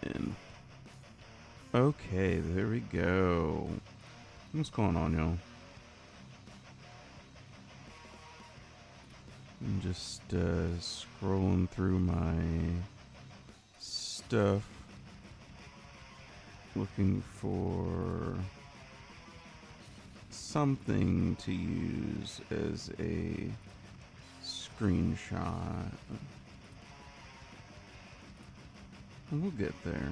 And okay, there we go. What's going on, y'all? I'm just scrolling through my stuff, looking for something to use as a screenshot. We'll get there.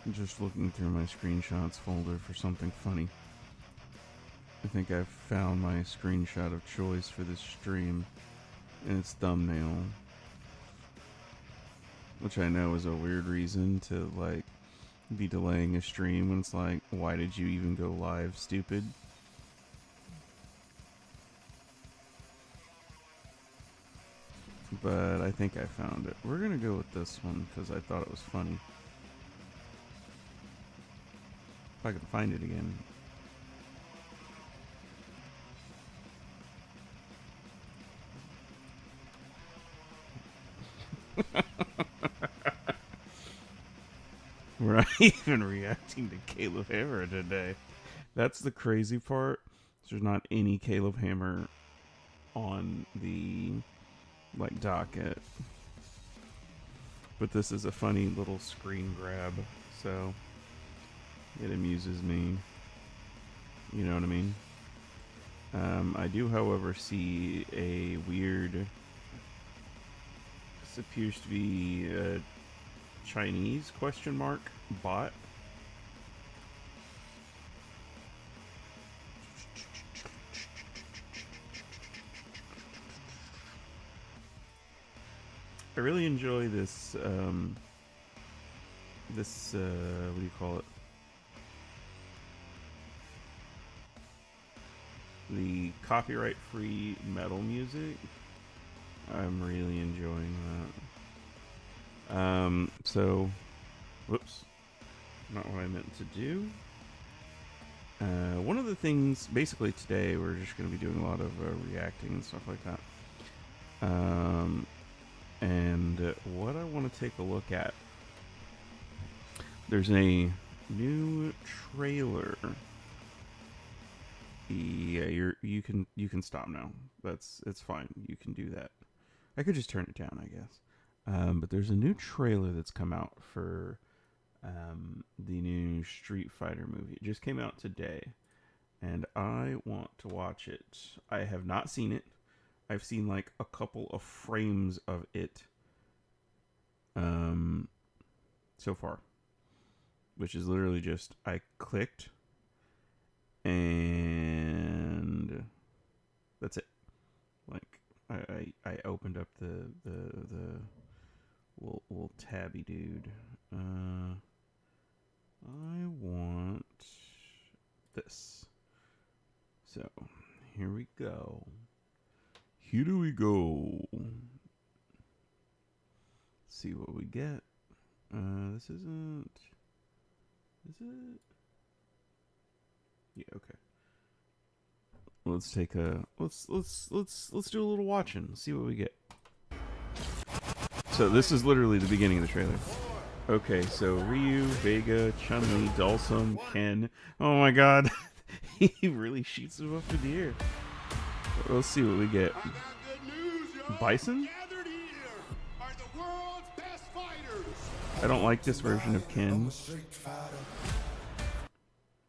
I'm just looking through my screenshots folder for something funny. I think I've found my screenshot of choice for this stream and its thumbnail. Which I know is a weird reason to, like, be delaying a stream when it's like, why did you even go live, stupid? But I think I found it. We're gonna go with this one because I thought it was funny. If I can find it again. We're not even reacting to Caleb Hammer today. That's the crazy part. There's not any Caleb Hammer on the, like, docket. But this is a funny little screen grab, so it amuses me. You know what I mean? I do, however, see a weird... This appears to be a Chinese question mark bot. I really enjoy this, what do you call it? The copyright-free metal music. I'm really enjoying that. So, whoops, not what I meant to do. One of the things, basically today, we're just going to be doing a lot of reacting and stuff like that. And what I want to take a look at, there's a new trailer. Yeah, you can stop now. It's fine. You can do that. I could just turn it down, I guess. But there's a new trailer that's come out for the new Street Fighter movie. It just came out today, and I want to watch it. I have not seen it. I've seen like a couple of frames of it so far, which is literally just I clicked and that's it. Like I opened up the little tabby dude. I want this. So here we go. Here do we go. Let's see what we get. This isn't. Is it? Yeah. Okay. Let's take a. Let's do a little watching. See what we get. So this is literally the beginning of the trailer. Okay, so Ryu, Vega, Chun-Li, Dhalsim, Ken. Oh my God, he really shoots him up in the air. Let's see what we get. Bison? I don't like this version of Ken.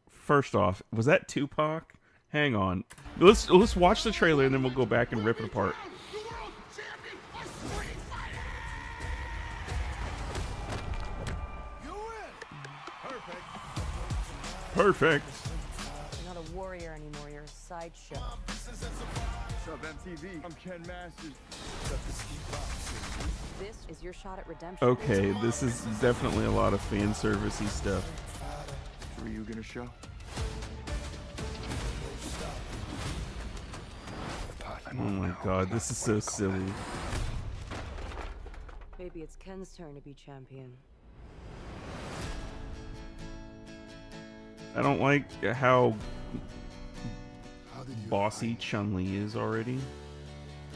First off, was that Tupac? Hang on. Let's watch the trailer and then we'll go back and rip it apart. Perfect. You're not a warrior anymore, you're a sideshow. What's up, MTV? I'm Ken Masters. This is your shot at redemption. Okay, this is definitely a lot of fan servicey stuff. Were you gonna show? Oh my God, this is so silly. Maybe it's Ken's turn to be champion. I don't like how How did you bossy find Chun-Li is already.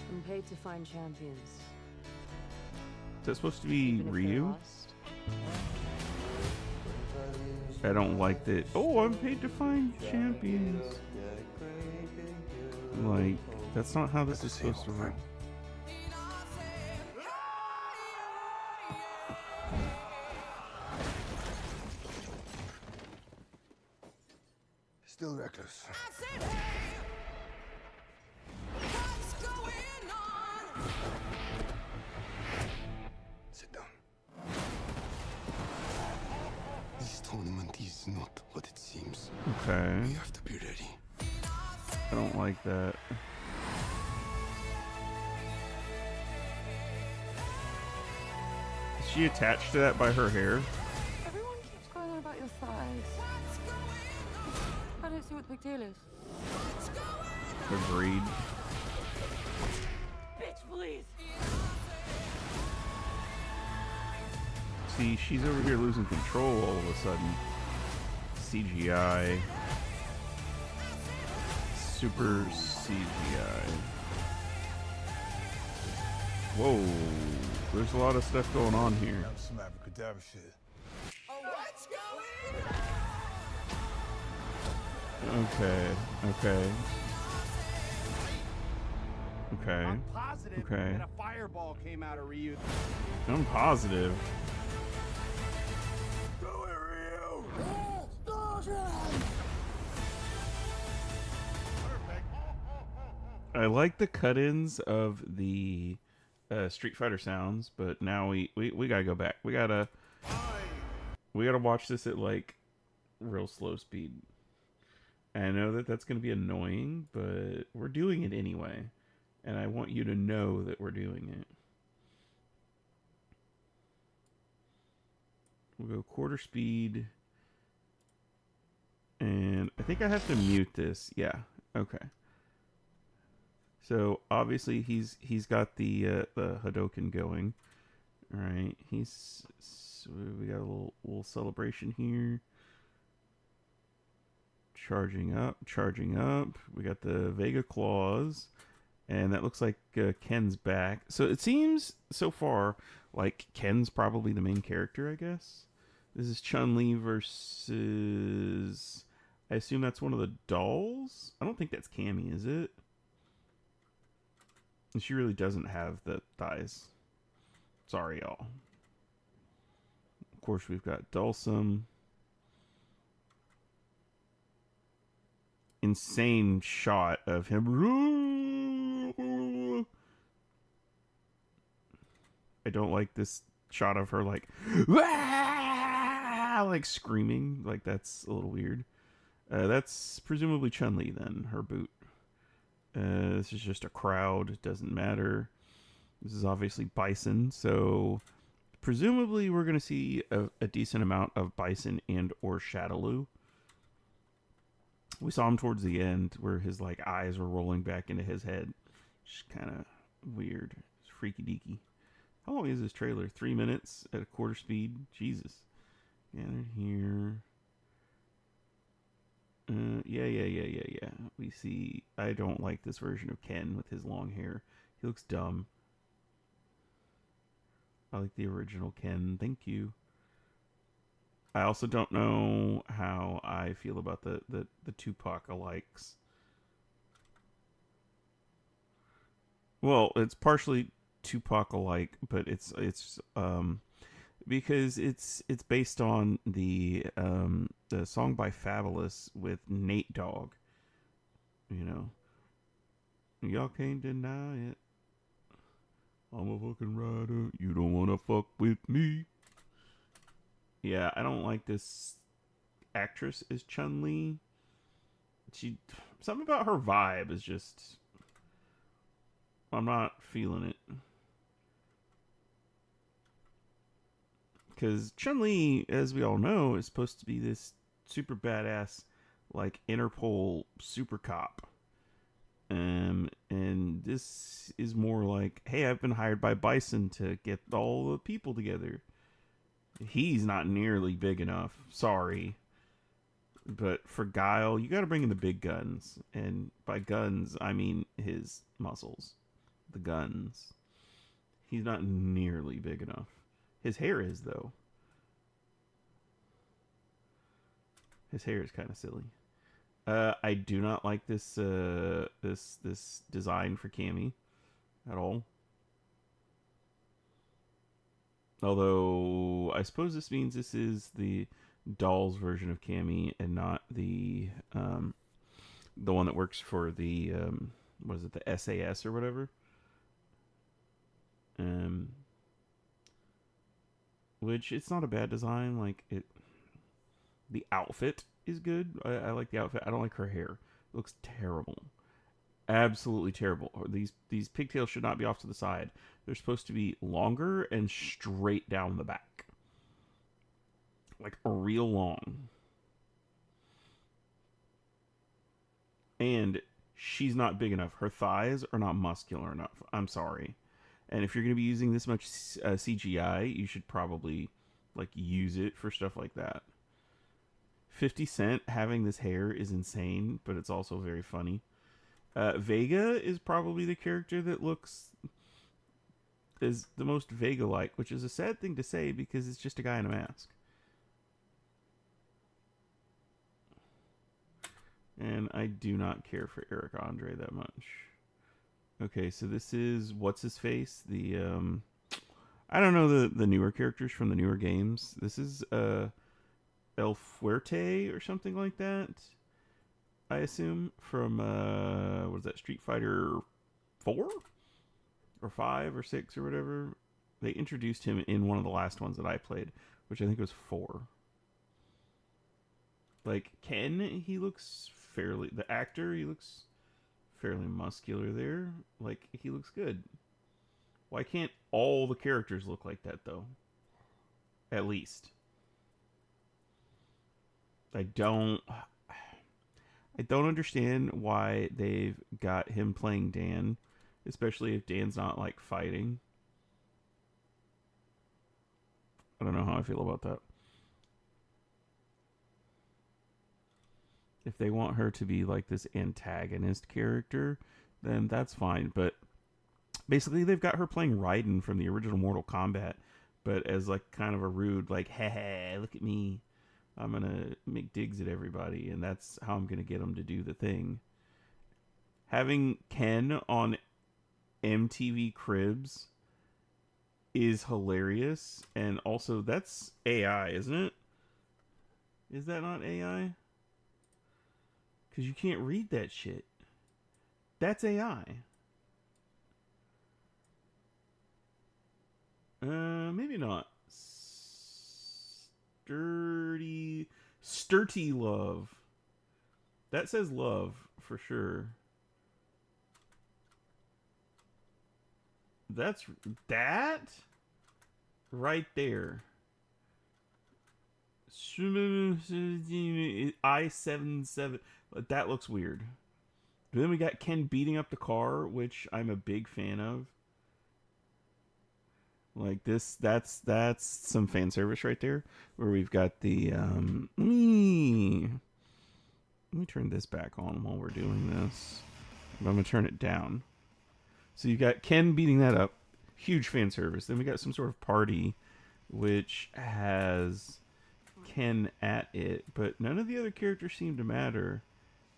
I'm paid to find champions. Is that supposed to be Even if they're Ryu? lost. I don't like that. Oh, I'm paid to find champions. Like, that's not how this is supposed to work. Still reckless. Sit down. This tournament is not what it seems. Okay. We have to be ready. I don't like that. Is she attached to that by her hair? Everyone keeps going on about your thighs. I don't see what the big deal is. Agreed. Bitch, please! See, she's over here losing control all of a sudden. CGI. Super CGI. Whoa. There's a lot of stuff going on here. That was some abracadabra shit. Okay. Okay. Okay. I'm positive Okay. that a fireball came out of Ryu. I'm positive. Do it, Ryu! I like the cut-ins of the Street Fighter sounds, but now we gotta go back. We gotta watch this at like real slow speed. And I know that that's gonna be annoying, but we're doing it anyway, and I want you to know that we're doing it. We'll go quarter speed, and I think I have to mute this. Yeah. Okay. So obviously he's got the Hadoken going. All right, we got a little celebration here. Charging up. We got the Vega claws, and that looks like Ken's back. So it seems so far like Ken's probably the main character, I guess. This is Chun-Li versus. I assume that's one of the dolls. I don't think that's Cammy, is it? And she really doesn't have the thighs. Sorry, y'all. Of course, we've got Dulcim. Insane shot of him. I don't like this shot of her like screaming. Like, that's a little weird. That's presumably Chun-Li then, her boot. This is just a crowd. It doesn't matter. This is obviously Bison, so presumably we're going to see a decent amount of Bison and or Shadaloo. We saw him towards the end where his like eyes were rolling back into his head. Just kind of weird. It's freaky deaky. How long is this trailer? 3 minutes at a quarter speed? Jesus. Gathered here. Yeah. We see. I don't like this version of Ken with his long hair. He looks dumb. I like the original Ken. Thank you. I also don't know how I feel about the Tupac alikes. Well, it's partially Tupac alike, but it's because it's based on the song by Fabulous with Nate Dogg. You know, y'all can't deny it. I'm a fucking rider. You don't wanna fuck with me. Yeah, I don't like this actress is Chun-Li. Something about her vibe is just, I'm not feeling it. Because Chun-Li, as we all know, is supposed to be this super badass, like Interpol super cop. And this is more like, hey, I've been hired by Bison to get all the people together. He's not nearly big enough. Sorry. But for Guile, you got to bring in the big guns, and by guns I mean his muscles. The guns. He's not nearly big enough. His hair is though. His hair is kind of silly. I do not like this this design for Cammy at all. Although I suppose this means this is the doll's version of Cammy and not the one that works for the what is it, the SAS or whatever. Which it's not a bad design. Like the outfit is good. I like the outfit. I don't like her hair. It looks terrible. Absolutely terrible. These pigtails should not be off to the side. They're supposed to be longer and straight down the back. Like real long. And she's not big enough. Her thighs are not muscular enough. I'm sorry. And if you're going to be using this much CGI, you should probably like use it for stuff like that. 50 Cent having this hair is insane, but it's also very funny. Vega is probably the character that is the most Vega-like, which is a sad thing to say because it's just a guy in a mask. And I do not care for Eric Andre that much. Okay, so this is what's his face? The I don't know the newer characters from the newer games. This is El Fuerte or something like that. I assume from what is that, Street Fighter 4 or 5 or 6 or whatever. They introduced him in one of the last ones that I played, which I think was 4. Like Ken, he looks fairly, the actor, he looks fairly muscular there. Like he looks good. Why can't all the characters look like that though? At least. I don't understand why they've got him playing Dan, especially if Dan's not like fighting. I don't know how I feel about that. If they want her to be like this antagonist character, then that's fine. But basically, they've got her playing Raiden from the original Mortal Kombat, but as like kind of a rude, like, hey, look at me. I'm going to make digs at everybody, and that's how I'm going to get them to do the thing. Having Ken on MTV Cribs is hilarious, and also that's AI, isn't it? Is that not AI? Because you can't read that shit. That's AI. Maybe not. Sturdy love. That says love for sure. That's that right there. I-77. That looks weird. But then we got Ken beating up the car, which I'm a big fan of. Like this, that's some fan service right there. Where we've got the let me turn this back on while we're doing this. I'm gonna turn it down. So you got Ken beating that up, huge fan service. Then we got some sort of party, which has Ken at it, but none of the other characters seem to matter.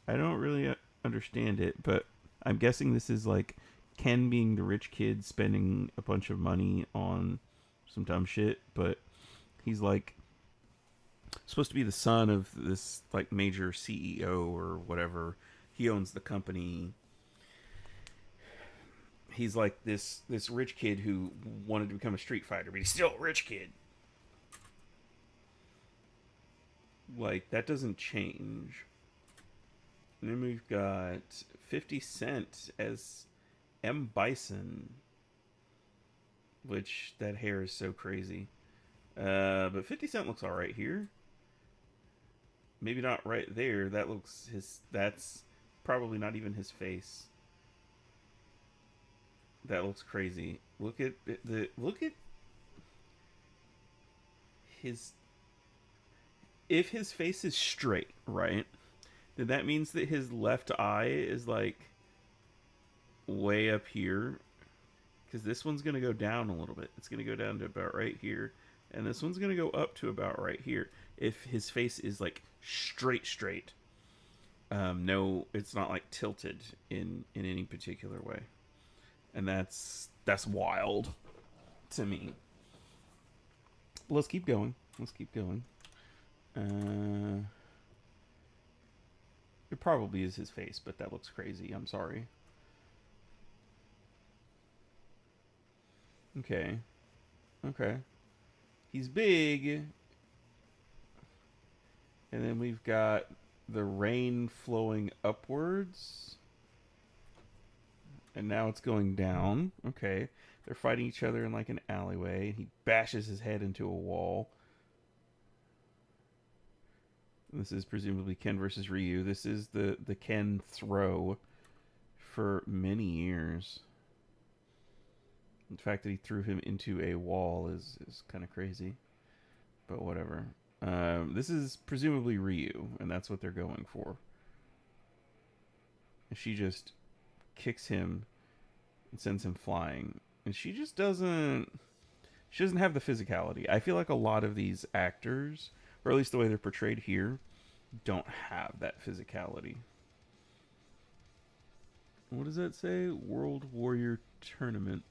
I don't really understand it, but I'm guessing this is like Ken being the rich kid spending a bunch of money on some dumb shit, but he's like supposed to be the son of this like major CEO or whatever. He owns the company. He's like this rich kid who wanted to become a street fighter, but he's still a rich kid. Like that doesn't change. And then we've got 50 Cent as M. Bison, which that hair is so crazy. But 50 Cent looks alright here. Maybe not right there. That's probably not even his face. That looks crazy. Look at his if his face is straight, right, then that means that his left eye is like way up here, because this one's going to go down a little bit. It's going to go down to about right here, and this one's going to go up to about right here. If his face is like straight, no, it's not like tilted in any particular way, and that's wild to me. Let's keep going. It probably is his face, but that looks crazy. I'm sorry. Okay. He's big. And then we've got the rain flowing upwards. And now it's going down. Okay. They're fighting each other in like an alleyway. He bashes his head into a wall. This is presumably Ken versus Ryu. This is the Ken throw for many years. The fact that he threw him into a wall is kind of crazy. But whatever. This is presumably Ryu, and that's what they're going for. And she just kicks him and sends him flying. And she just doesn't... She doesn't have the physicality. I feel like a lot of these actors, or at least the way they're portrayed here, don't have that physicality. What does that say? World Warrior Tournament.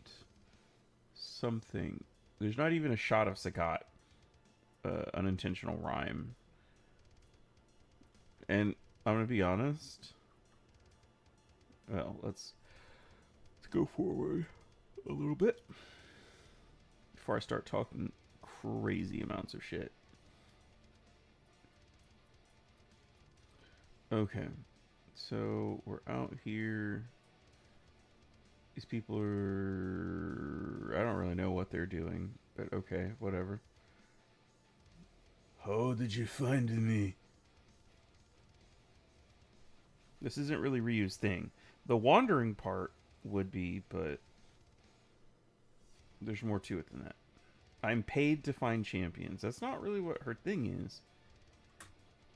Something. There's not even a shot of Sagat. Unintentional rhyme. And I'm gonna be honest. Well, let's go forward a little bit before I start talking crazy amounts of shit. Okay, so we're out here. These people are... I don't really know what they're doing, but okay, whatever. How did you find me? This isn't really Ryu's thing. The wandering part would be, but there's more to it than that. I'm paid to find champions. That's not really what her thing is.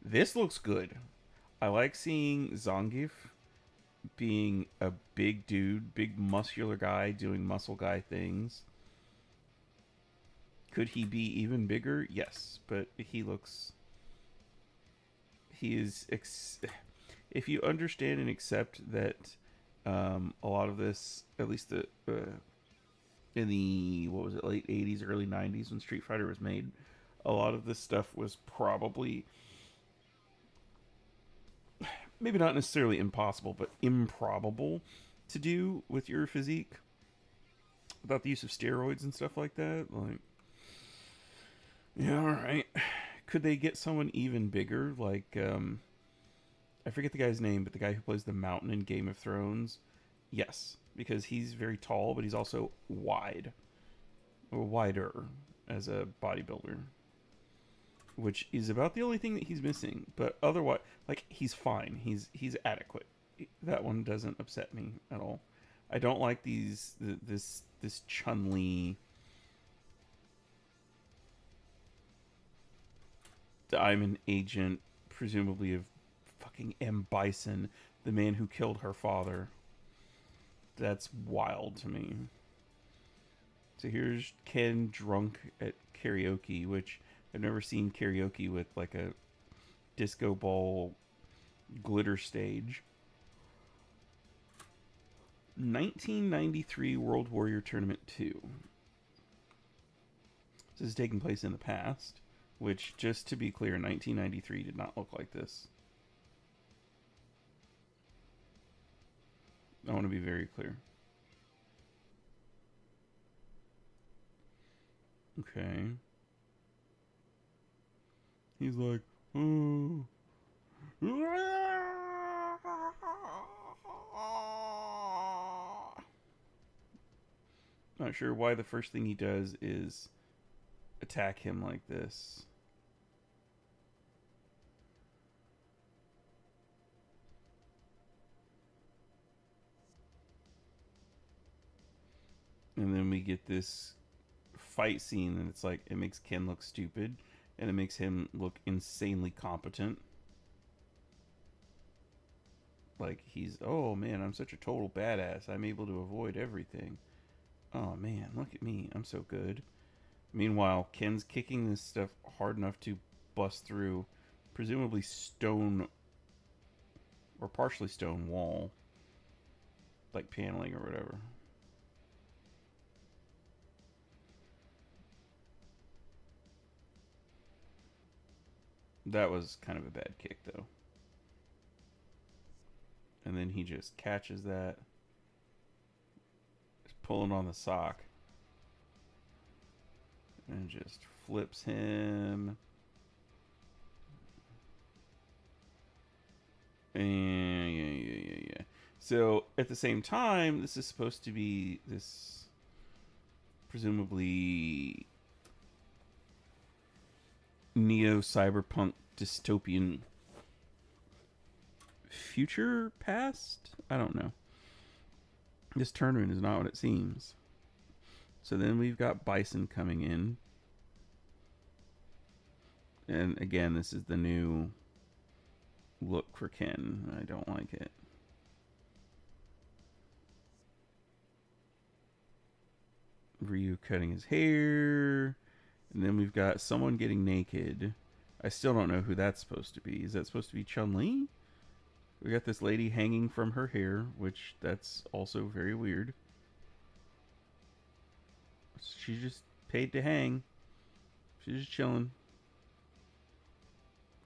This looks good. I like seeing Zangief being a big dude, big muscular guy doing muscle guy things. Could he be even bigger? Yes, but he looks... He is... If you understand and accept that a lot of this, at least the in the, what was it, late 80s, early 90s when Street Fighter was made, a lot of this stuff was probably... maybe not necessarily impossible, but improbable to do with your physique. Without the use of steroids and stuff like that. Like, yeah, alright. Could they get someone even bigger? Like, I forget the guy's name, but the guy who plays the Mountain in Game of Thrones. Yes, because he's very tall, but he's also wide. Or wider as a bodybuilder. Which is about the only thing that he's missing. But otherwise, like, he's fine. He's adequate. That one doesn't upset me at all. I don't like this Chun-Li I'm an agent, presumably of fucking M. Bison, the man who killed her father. That's wild to me. So here's Ken drunk at karaoke, which I've never seen karaoke with like a disco ball glitter stage. 1993 World Warrior Tournament 2. This is taking place in the past, which, just to be clear, 1993 did not look like this. I want to be very clear. Okay. He's like, oh. Not sure why the first thing he does is attack him like this. And then we get this fight scene, and it's like, it makes Ken look stupid. and it makes him look insanely competent. Like he's, oh man, I'm such a total badass. I'm able to avoid everything. Oh man, look at me. I'm so good. Meanwhile, Ken's kicking this stuff hard enough to bust through presumably stone or partially stone wall, like paneling or whatever. That was kind of a bad kick, though. And then he just catches that. He's pulling on the sock. And just flips him. And yeah. So at the same time, this is supposed to be this presumably neo-cyberpunk dystopian future past? I don't know. This tournament is not what it seems. So then we've got Bison coming in. And again, this is the new look for Ken. I don't like it. Ryu cutting his hair. And then we've got someone getting naked. I still don't know who that's supposed to be. Is that supposed to be Chun-Li? We got this lady hanging from her hair, which that's also very weird. She just paid to hang. She's just chilling.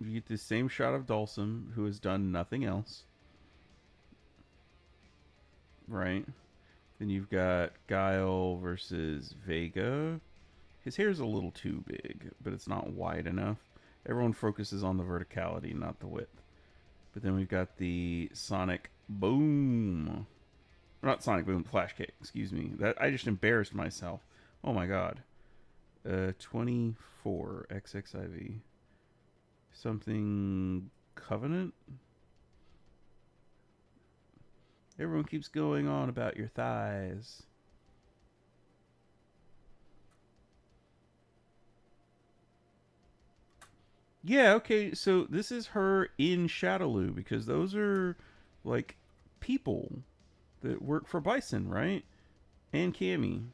You get this same shot of Dhalsim, who has done nothing else. Right? Then you've got Guile versus Vega. His hair's a little too big, but it's not wide enough. Everyone focuses on the verticality, not the width. But then we've got the Sonic Boom. Not Sonic Boom, Flash Kick, excuse me. That I just embarrassed myself. Oh my god. 24 XXIV. Something Covenant? Everyone keeps going on about your thighs. Yeah, okay, so this is her in Shadowloo, because those are, like, people that work for Bison, right? And Cammy.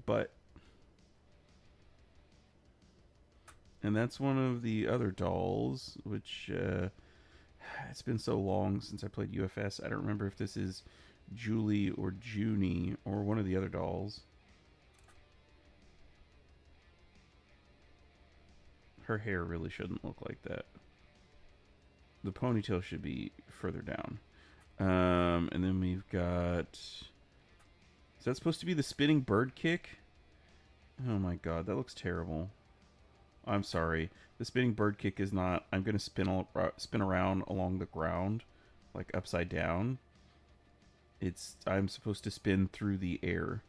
But... And that's one of the other dolls, which, it's been so long since I played UFS, I don't remember if this is Julie or Junie, or one of the other dolls. Her hair really shouldn't look like that. The ponytail should be further down. And then we've got... Is that supposed to be the spinning bird kick? Oh my god, that looks terrible. I'm sorry. The spinning bird kick is not... I'm going to spin around along the ground, like upside down. I'm supposed to spin through the air.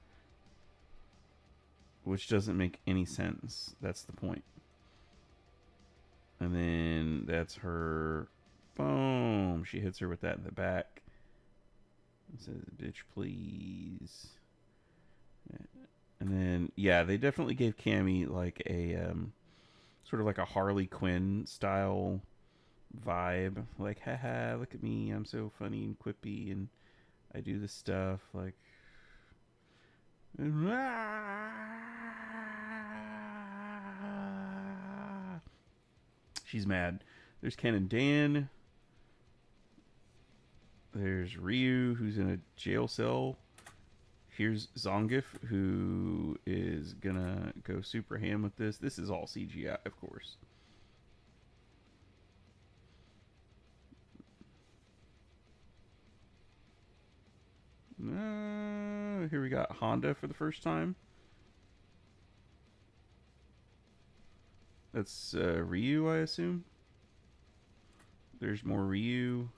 Which doesn't make any sense. That's the point. And then that's her. Boom. She hits her with that in the back. It says, bitch, please. And then, yeah, they definitely gave Cammy like a, sort of like a Harley Quinn style vibe. Like, haha, look at me. I'm so funny and quippy and I do this stuff. Like, she's mad. There's Ken and Dan. There's Ryu, who's in a jail cell. Here's Zangief, who is gonna go super ham with this. This is all CGI, of course. Here we got Honda for the first time. That's Ryu, I assume. There's more Ryu.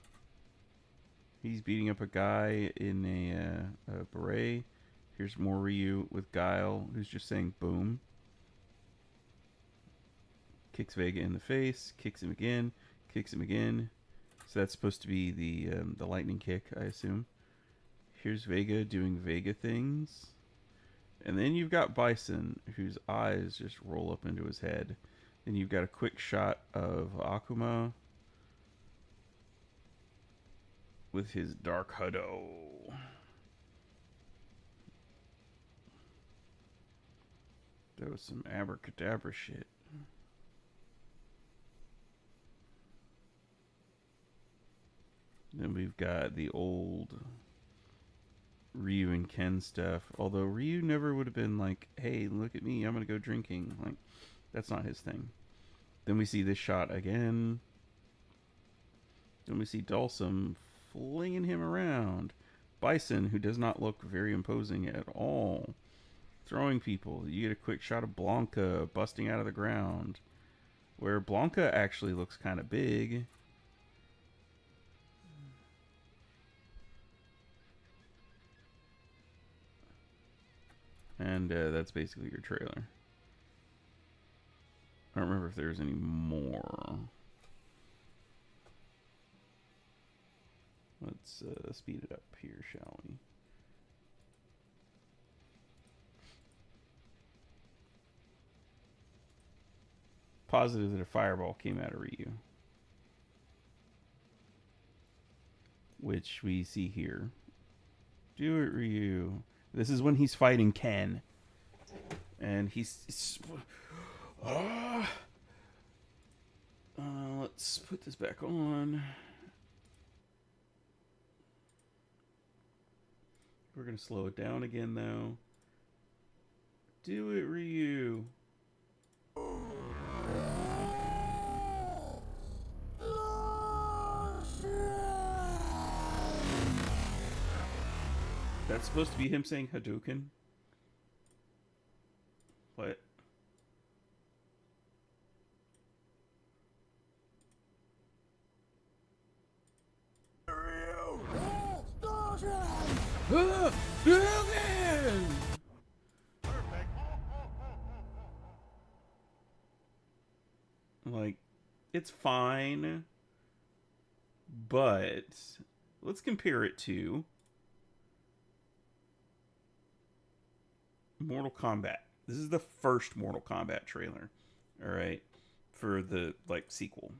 He's beating up a guy in a beret. Here's more Ryu with Guile, who's just saying boom. Kicks Vega in the face. Kicks him again. Kicks him again. So that's supposed to be the lightning kick, I assume. Here's Vega doing Vega things. And then you've got Bison, whose eyes just roll up into his head. Then you've got a quick shot of Akuma with his Dark Hudo. That was some abracadabra shit. Then we've got the old Ryu and Ken stuff. Although Ryu never would have been like, hey, look at me, I'm gonna go drinking. Like, that's not his thing. Then we see this shot again. Then we see Dhalsim flinging him around. Bison, who does not look very imposing at all, throwing people. You get a quick shot of Blanca busting out of the ground, where Blanca actually looks kind of big. And that's basically your trailer. I don't remember if there's any more. Let's speed it up here, shall we? Positive that a fireball came out of Ryu, which we see here. Do it, Ryu. This is when he's fighting Ken, and let's put this back on. We're gonna slow it down again, though. Do it, Ryu. That's supposed to be him saying Hadouken. What? Like, it's fine, but let's compare it to Mortal Kombat. This is the first Mortal Kombat trailer, all right, for the like sequel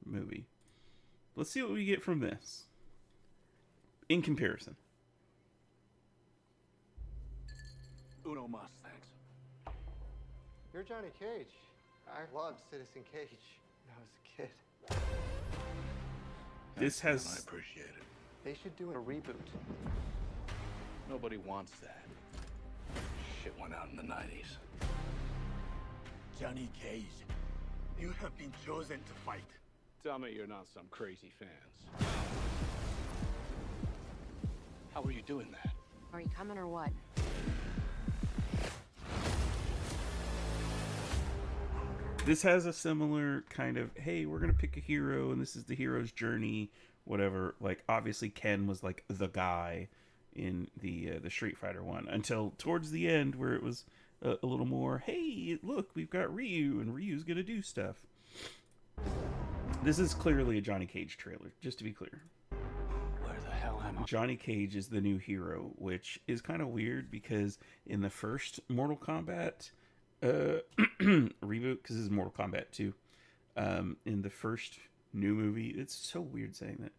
movie. Let's see what we get from this in comparison. Uno mas, thanks. You're Johnny Cage. I loved Citizen Cage when I was a kid. This Thanks, has... man, I appreciate it. They should do a reboot. Nobody wants that. Shit went out in the 90s. Johnny Cage, you have been chosen to fight. Tell me you're not some crazy fans. How are you doing that? Are you coming or what? This has a similar kind of, hey, we're gonna pick a hero and this is the hero's journey, whatever. Like, obviously Ken was like the guy in the Street Fighter one, until towards the end where it was a little more, hey, look, we've got Ryu and Ryu's gonna do stuff. This is clearly a Johnny Cage trailer, just to be clear. Where the hell am I? Johnny Cage is the new hero, which is kind of weird because in the first Mortal Kombat reboot, because this is Mortal Kombat 2, in the first new movie, it's so weird saying that,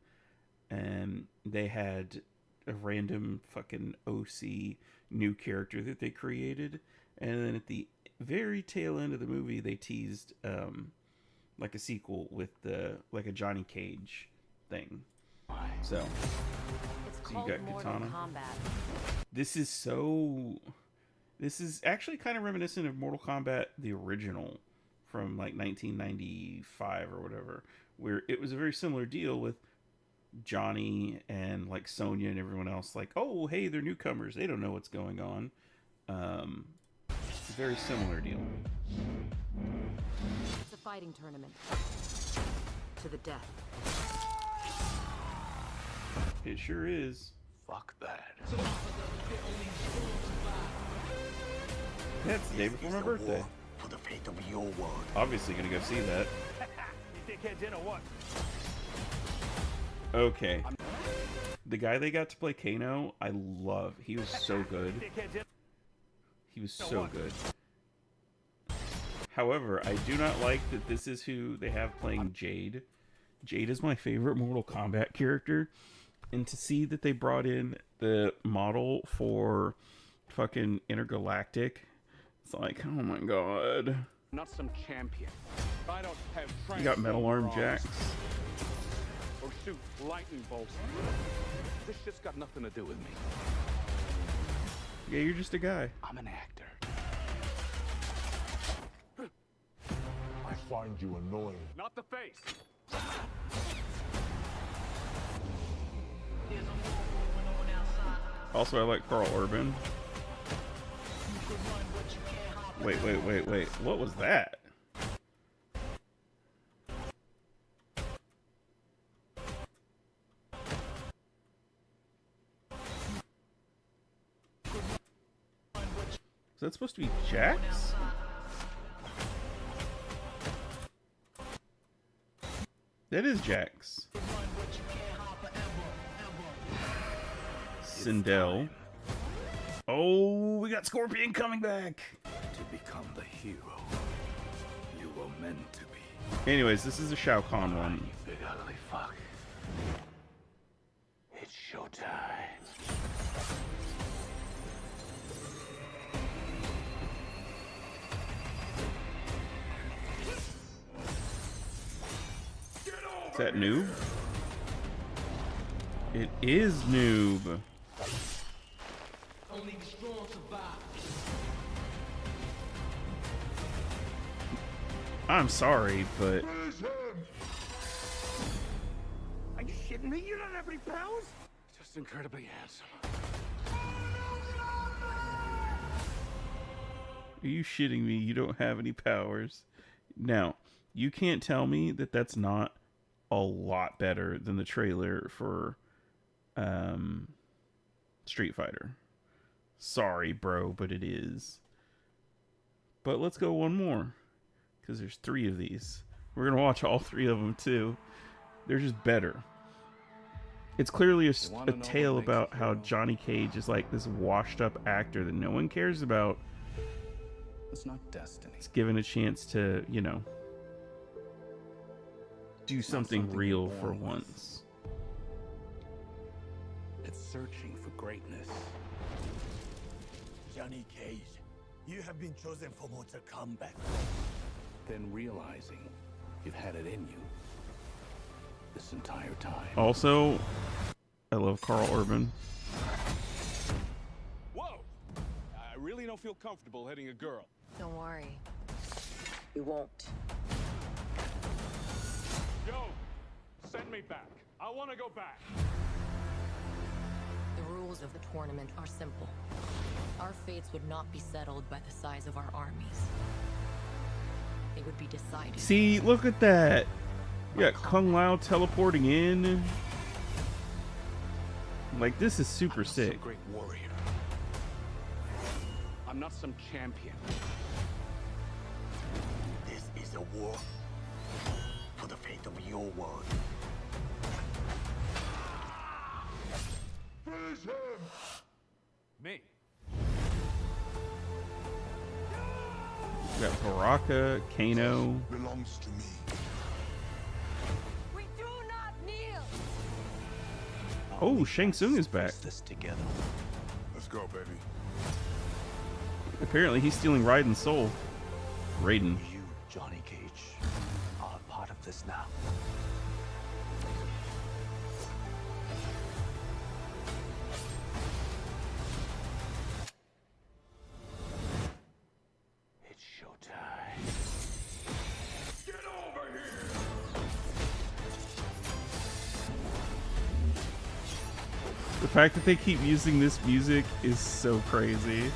and they had a random fucking OC new character that they created, and then at the very tail end of the movie they teased like a sequel with like a Johnny Cage thing. So It's you called got Mortal Katana. Kombat. This is actually kind of reminiscent of Mortal Kombat, the original from like 1995 or whatever, where it was a very similar deal with Johnny and like Sonya and everyone else. Like, oh, hey, they're newcomers. They don't know what's going on. It's a very similar deal. It's a fighting tournament. To the death. It sure is. Fuck that. That's the day before my birthday. For the fate of your world. Obviously gonna go see that. You dickheads in or what? Okay. The guy they got to play Kano, I love. He was so good. He was so good. However, I do not like that this is who they have playing Jade. Jade is my favorite Mortal Kombat character. And to see that they brought in the model for fucking Intergalactic, it's like, oh my god. Not some champion. I don't have You got Metal Arm transformer Jax. Or shoot lightning bolts. This shit's got nothing to do with me. Yeah, you're just a guy. I'm an actor. I find you annoying. Not the face. Also, I like Carl Urban. Wait. What was that? Is that supposed to be Jax? That is Jax. Sindel. Oh, we got Scorpion coming back. To become the hero you were meant to be. Anyways, this is a Shao Kahn one. You big ugly fuck. It's showtime. Is that Noob? It is Noob. Only the strong survive. I'm sorry, but Are you shitting me? You don't have any powers? Just incredibly handsome. are you shitting me? You don't have any powers. Now, you can't tell me that that's not a lot better than the trailer for Street Fighter. Sorry, bro, but it is. But let's go one more, because there's 3 of these. We're gonna watch all 3 of them too. They're just better. It's clearly a tale about how Johnny Cage is like this washed up actor that no one cares about. It's not destiny. It's given a chance to, you know, do something real for once. It's searching for greatness. Johnny Cage, you have been chosen for Mortal Kombat. Then realizing you've had it in you this entire time. Also, I love Carl Urban. Whoa! I really don't feel comfortable hitting a girl. Don't worry. We won't. Yo! Send me back. I want to go back. The rules of the tournament are simple. Our fates would not be settled by the size of our armies. They would be decided. See, look at that. You got Kung Lao teleporting in. Like, this is super I'm sick. some great warrior. I'm not some champion. This is a war for the fate of your world. Me. You got Baraka, Kano. Belongs to me. We do not kneel! Oh, Shang Tsung is back. This together. Let's go, baby. Apparently, he's stealing Raiden's soul. Raiden. You, Johnny Cage, are a part of this now. It's showtime. Get over here! The fact that they keep using this music is so crazy.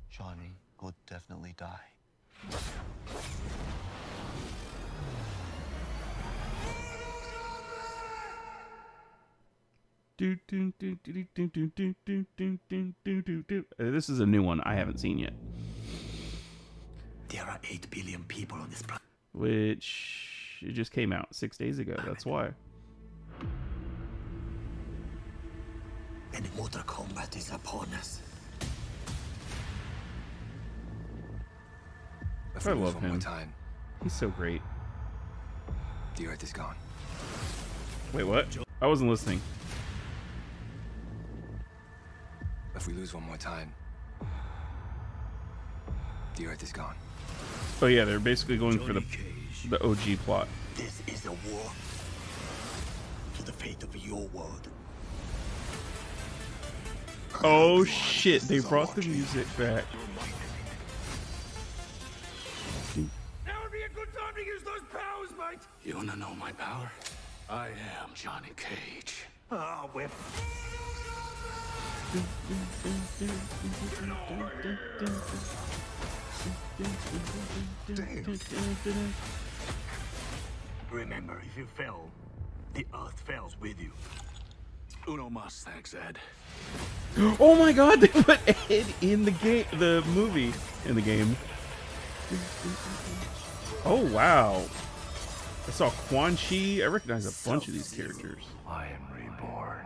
Johnny would definitely die. This is a new one I haven't seen yet. There are 8 billion people on this planet. Which it just came out 6 days ago. That's why. and Mortal Kombat is upon us. If I we lose love one more him. time, He's so great. the Earth is gone. Wait, what? I wasn't listening. If we lose one more time, the Earth is gone. Oh yeah, they're basically going for the OG plot. This is a war for the fate of your world. Oh shit, they brought the music back. Now would be a good time to use those powers, mate. You wanna know my power? I am Johnny Cage. Ah, we're remember, if you fell, the Earth falls with you. Uno mas, thanks, Ed. Oh my god, they put Ed in the game, the movie, in the game. Oh wow. I saw Quan Chi. I recognize a bunch of these characters. I am reborn.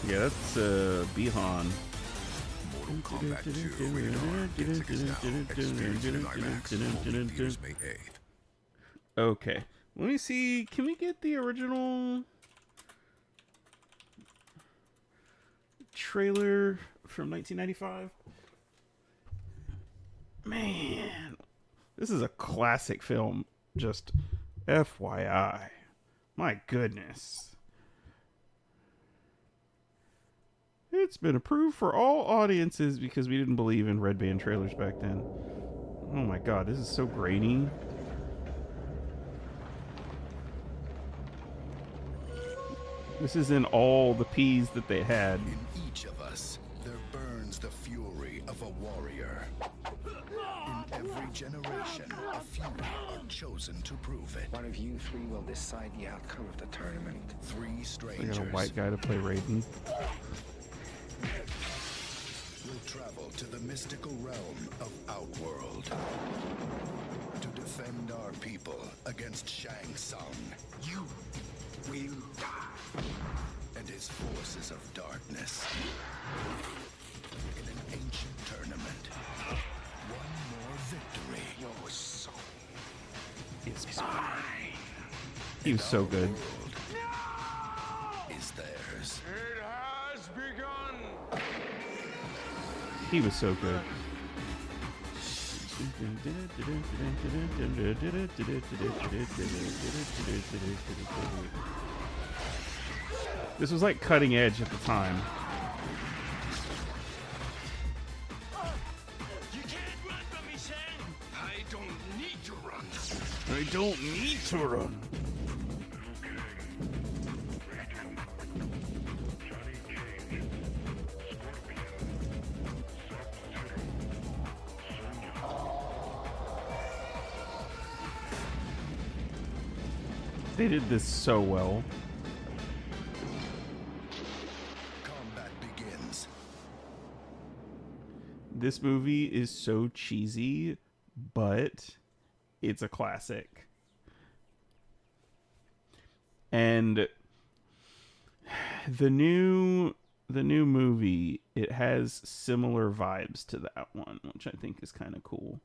Yeah, that's Bihan. Mortal Kombat 2 rated R. Get tickets now. Experience it in IMAX. Movie theaters May 8th. Okay. Let me see. Can we get the original trailer from 1995? Man, this is a classic film. Just FYI. My goodness. It's been approved for all audiences because we didn't believe in red band trailers back then. Oh my god, this is so grainy. This is in all the P's that they had. In each of us, there burns the fury of a warrior. In every generation, a few are chosen to prove it. One of you three will decide the outcome of the tournament. Three I strangers got a white guy to play Raiden. will travel to the mystical realm of Outworld to defend our people against Shang Tsung. You will die. And his forces of darkness. In an ancient tournament. One more victory. Your soul It's mine. He was so good. World is theirs. It has begun! He was so good. This was like cutting edge at the time. You can't run from me, Shang. I don't need to run. I don't need to run. They did this so well. Combat begins. This movie is so cheesy, but it's a classic. And the new movie, it has similar vibes to that one, which I think is kind of cool.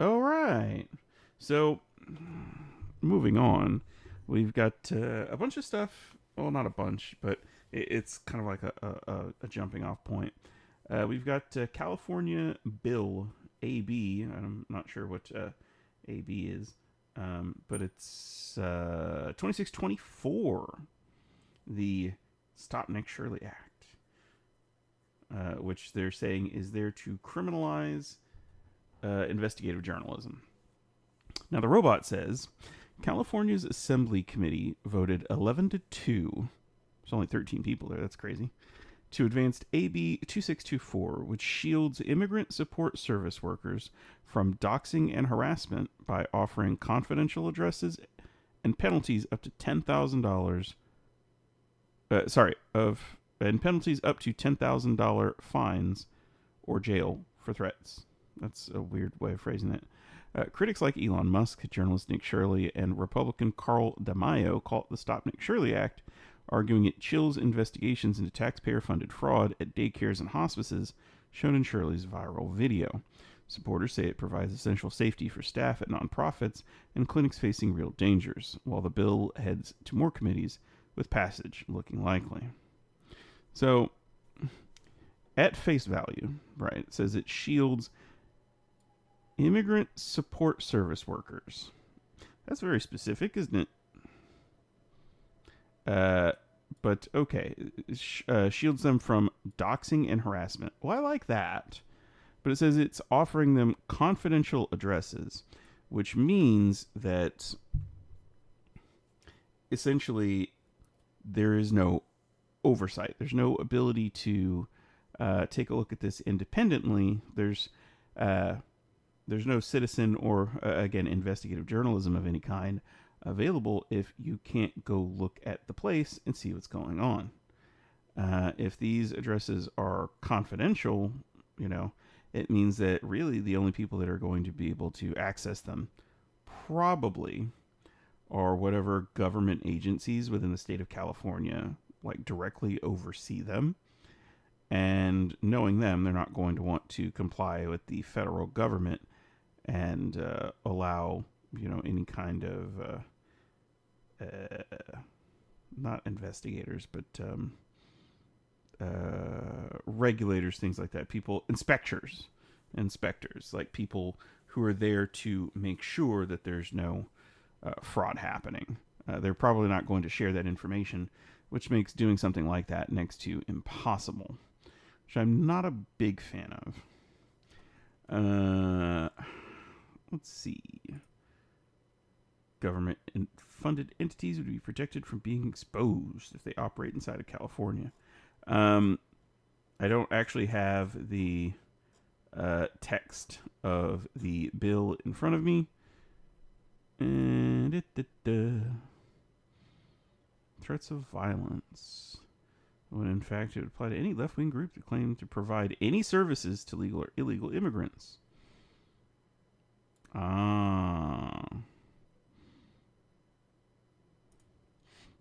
All right. So, moving on, we've got a bunch of stuff. Well, not a bunch, but it's kind of like a jumping off point. We've got California Bill AB. I'm not sure what AB is, but it's 2624, the Stop Nick Shirley Act, which they're saying is there to criminalize investigative journalism. Now, the robot says California's Assembly Committee voted 11-2. There's only 13 people there. That's crazy. To advance AB 2624, which shields immigrant support service workers from doxing and harassment by offering confidential addresses and penalties up to $10,000. And penalties up to $10,000 fines or jail for threats. That's a weird way of phrasing it. Critics like Elon Musk, journalist Nick Shirley, and Republican Carl DeMaio call it the Stop Nick Shirley Act, arguing it chills investigations into taxpayer-funded fraud at daycares and hospices, shown in Shirley's viral video. Supporters say it provides essential safety for staff at nonprofits and clinics facing real dangers, while the bill heads to more committees, with passage looking likely. So, at face value, right, it says it shields immigrant support service workers. That's very specific, isn't it? But okay. Shields them from doxing and harassment. Well, I like that. But it says it's offering them confidential addresses, which means that essentially there is no oversight. There's no ability to take a look at this independently. There's no citizen or, again, investigative journalism of any kind available if you can't go look at the place and see what's going on. If these addresses are confidential, it means that really the only people that are going to be able to access them probably are whatever government agencies within the state of California, like, directly oversee them. And knowing them, they're not going to want to comply with the federal government and allow, any kind of, not investigators, but regulators, things like that. Inspectors, like people who are there to make sure that there's no fraud happening. They're probably not going to share that information, which makes doing something like that next to impossible, which I'm not a big fan of. Let's see. Government-funded entities would be protected from being exposed if they operate inside of California. I don't actually have the text of the bill in front of me. Threats of violence. When in fact it would apply to any left-wing group that claim to provide any services to legal or illegal immigrants.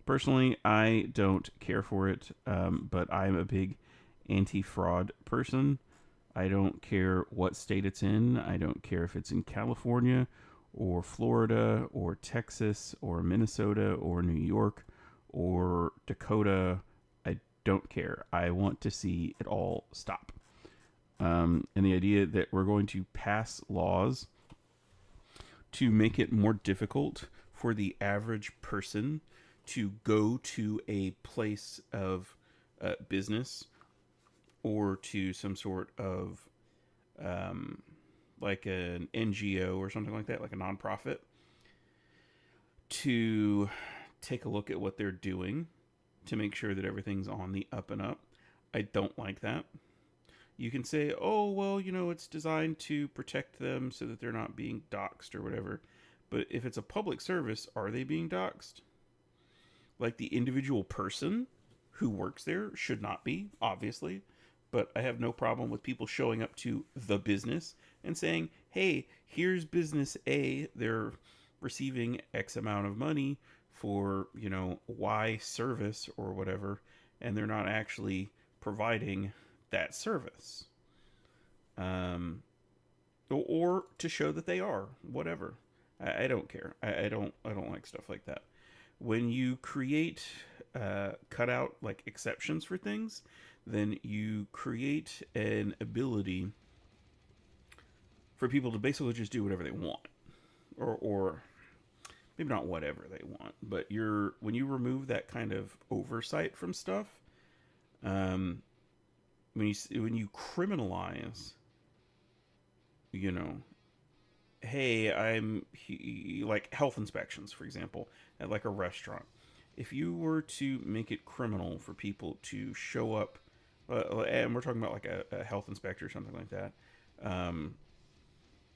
Personally, I don't care for it, but I'm a big anti-fraud person. I don't care what state it's in. I don't care if it's in California or Florida or Texas or Minnesota or New York or Dakota. I don't care. I want to see it all stop. And the idea that we're going to pass laws to make it more difficult for the average person to go to a place of business or to some sort of like an NGO or something like that, like a nonprofit, to take a look at what they're doing to make sure that everything's on the up and up. I don't like that. You can say, oh, well, it's designed to protect them so that they're not being doxxed or whatever. But if it's a public service, are they being doxxed? Like, the individual person who works there should not be, obviously. But I have no problem with people showing up to the business and saying, hey, here's business A. They're receiving X amount of money for, Y service or whatever, and they're not actually providing that service. Or to show that they are, whatever. I don't care. I don't like stuff like that. When you create cut out like exceptions for things, then you create an ability for people to basically just do whatever they want, or maybe not whatever they want, but when you remove that kind of oversight from stuff, when you criminalize, hey, like health inspections, for example, at like a restaurant. If you were to make it criminal for people to show up, and we're talking about like a health inspector or something like that,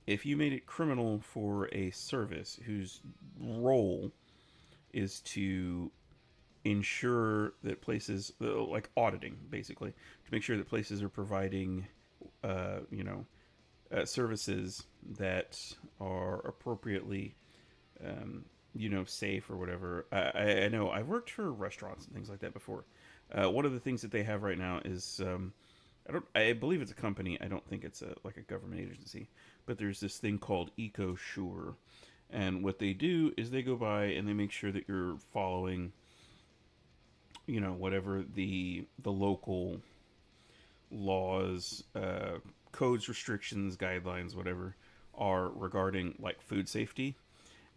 if you made it criminal for a service whose role is to ensure that places, like auditing, basically, to make sure that places are providing, services that are appropriately, safe or whatever. I know I've worked for restaurants and things like that before. One of the things that they have right now is I believe it's a company. I don't think it's like a government agency, but there's this thing called EcoSure, and what they do is they go by and they make sure that you're following, whatever the local laws, codes, restrictions, guidelines, whatever are regarding like food safety.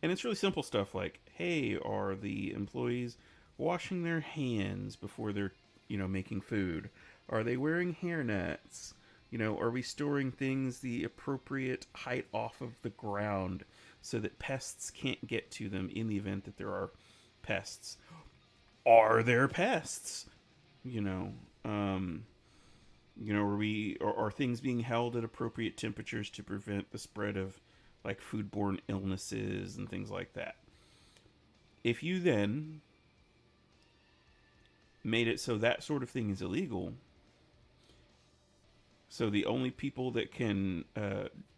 And it's really simple stuff like, hey, are the employees washing their hands before they're, making food? Are they wearing hairnets? Are we storing things the appropriate height off of the ground so that pests can't get to them in the event that there are pests? Are there pests? Are things being held at appropriate temperatures to prevent the spread of like foodborne illnesses and things like that? If you then made it so that sort of thing is illegal, so the only people that can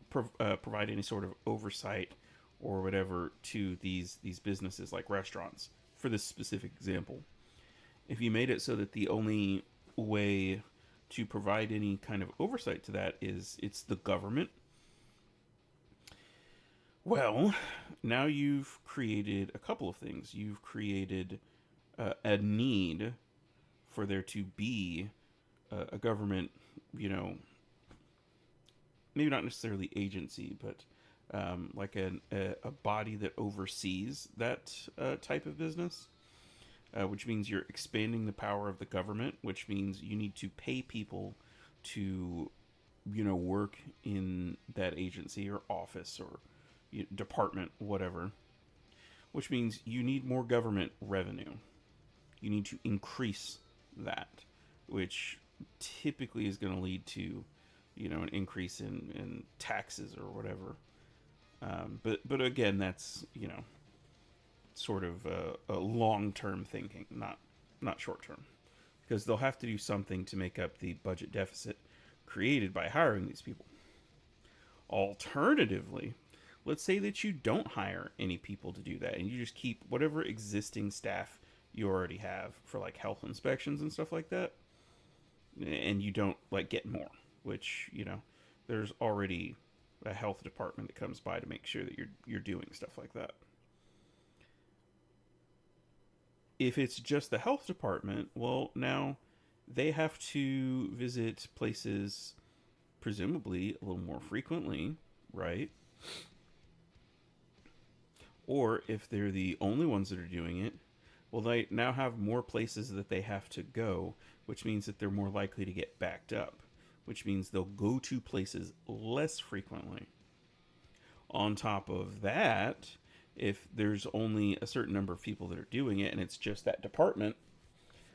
provide any sort of oversight or whatever to these businesses like restaurants, for this specific example, if you made it so that the only way to provide any kind of oversight to that is it's the government, well, now you've created a couple of things. You've created a need for there to be a government, maybe not necessarily agency, but like a body that oversees that type of business, which means you're expanding the power of the government, which means you need to pay people to, work in that agency or office or department, whatever, which means you need more government revenue. You need to increase that, which typically is going to lead to, an increase in taxes or whatever. But again, that's, sort of a long-term thinking, not short-term, because they'll have to do something to make up the budget deficit created by hiring these people. Alternatively, let's say that you don't hire any people to do that and you just keep whatever existing staff you already have for like health inspections and stuff like that, and you don't like get more, which, there's already a health department that comes by to make sure that you're doing stuff like that. If it's just the health department, well, now they have to visit places presumably a little more frequently, right? Or if they're the only ones that are doing it, well, they now have more places that they have to go, which means that they're more likely to get backed up, which means they'll go to places less frequently. On top of that, if there's only a certain number of people that are doing it and it's just that department,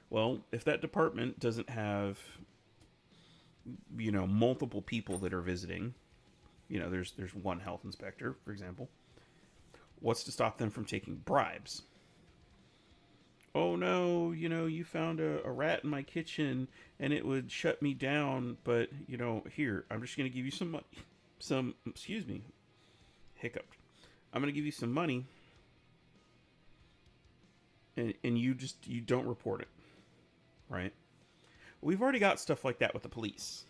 well, if that department doesn't have, multiple people that are visiting, there's one health inspector, for example, what's to stop them from taking bribes? Oh no, you found a rat in my kitchen and it would shut me down, but, here, I'm just going to give you some money. Excuse me, hiccuped. I'm going to give you some money and you don't report it, right? We've already got stuff like that with the police,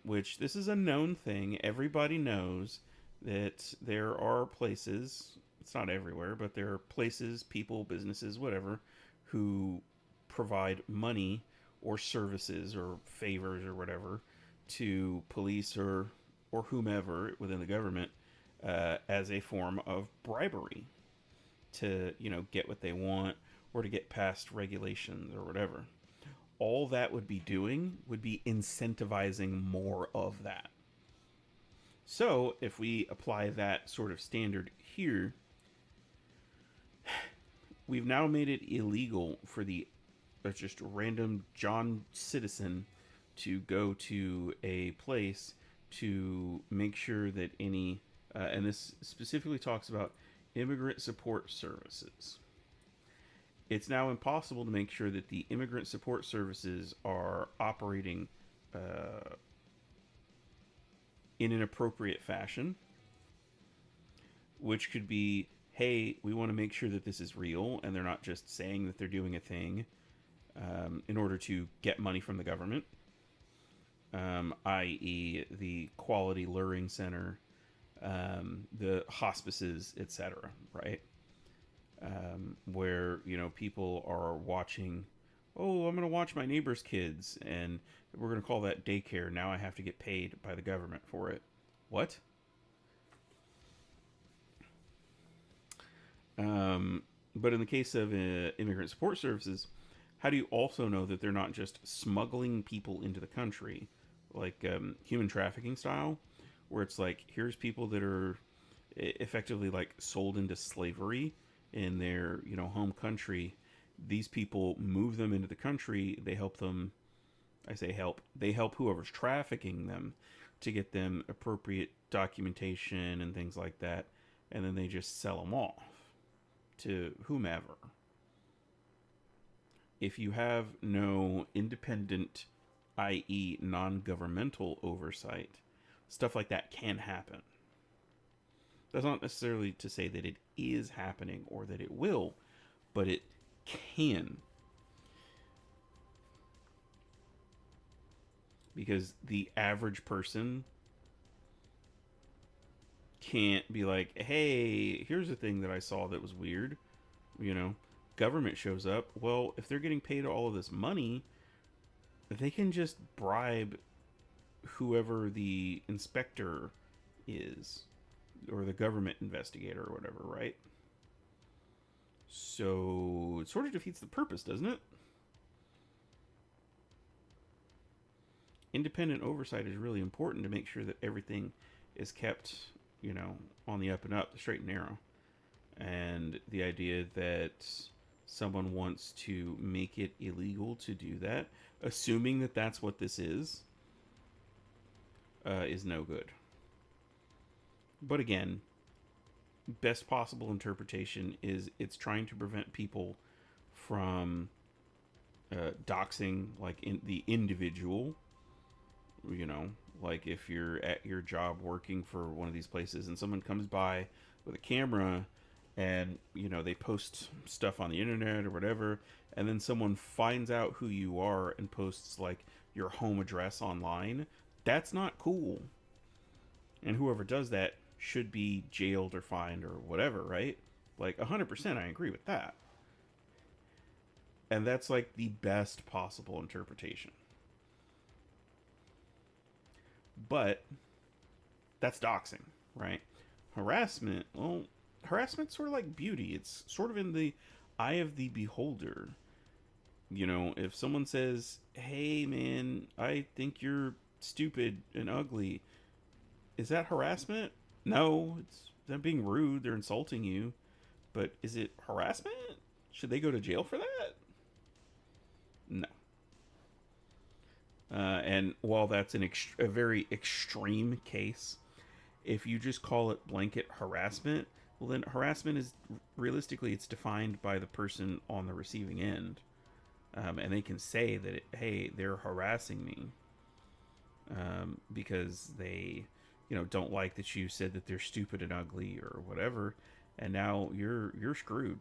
which this is a known thing. Everybody knows that there are places, it's not everywhere, but there are places, people, businesses, whatever, who provide money or services or favors or whatever to police or whomever within the government as a form of bribery to, get what they want or to get past regulations or whatever. All that would be doing would be incentivizing more of that. So if we apply that sort of standard here, we've now made it illegal for the just random John citizen to go to a place to make sure that any, and this specifically talks about immigrant support services. It's now impossible to make sure that the immigrant support services are operating in an appropriate fashion, which could be, hey, we want to make sure that this is real and they're not just saying that they're doing a thing in order to get money from the government, i.e. the Quality Luring Center, the hospices, etc., right? Where, you know, people are watching, oh, I'm going to watch my neighbor's kids, and we're going to call that daycare. Now I have to get paid by the government for it. What? But in the case of immigrant support services, how do you also know that they're not just smuggling people into the country, like human trafficking style, where it's like, here's people that are effectively like sold into slavery in their, you know, home country. These people move them into the country. They help them. I say help. They help whoever's trafficking them to get them appropriate documentation and things like that, and then they just sell them off to whomever. If you have no independent, i.e. non-governmental oversight, stuff like that can happen. That's not necessarily to say that it is happening or that it will, but it can. Because the average person can't be like, hey, here's a thing that I saw that was weird. You know, government shows up. Well, if they're getting paid all of this money, they can just bribe whoever the inspector is, or the government investigator or whatever, right? So it sort of defeats the purpose, doesn't it? Independent oversight is really important to make sure that everything is kept, you know, on the up and up, the straight and narrow. And the idea that someone wants to make it illegal to do that, assuming that that's what this is no good. But again, best possible interpretation is it's trying to prevent people from doxing, like, in the individual. You know, like if you're at your job working for one of these places and someone comes by with a camera and, you know, they post stuff on the internet or whatever, and then someone finds out who you are and posts like your home address online, that's not cool. And whoever does that should be jailed or fined or whatever, right? Like 100% I agree with that. And that's like the best possible interpretation. But that's doxing, right? Harassment, well, harassment's sort of like beauty. It's sort of in the eye of the beholder. You know, if someone says, hey man, I think you're stupid and ugly, is that harassment? No, it's them being rude, they're insulting you. But is it harassment? Should they go to jail for that? No. And while that's a very extreme case, if you just call it blanket harassment, well then harassment is, realistically, it's defined by the person on the receiving end. And they can say that, hey, they're harassing me because they, you know, don't like that you said that they're stupid and ugly or whatever, and now you're screwed.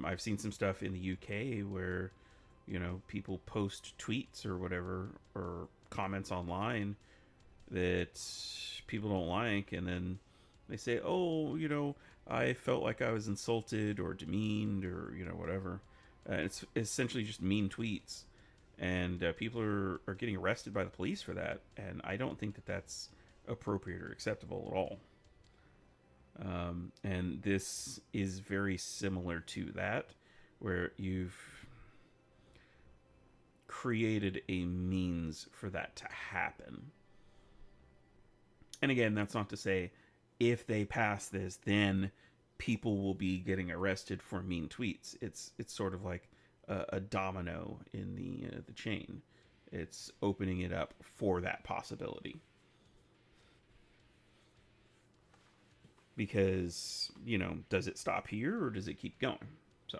I've seen some stuff in the UK where, you know, people post tweets or whatever, or comments online that people don't like, and then they say, oh, you know, I felt like I was insulted or demeaned or, you know, whatever. It's essentially just mean tweets, and people are getting arrested by the police for that, and I don't think that that's appropriate or acceptable at all. And this is very similar to that, where you've created a means for that to happen. And again, that's not to say if they pass this, then people will be getting arrested for mean tweets. It's sort of like a domino in the chain. It's opening it up for that possibility. Because, you know, does it stop here or does it keep going? So,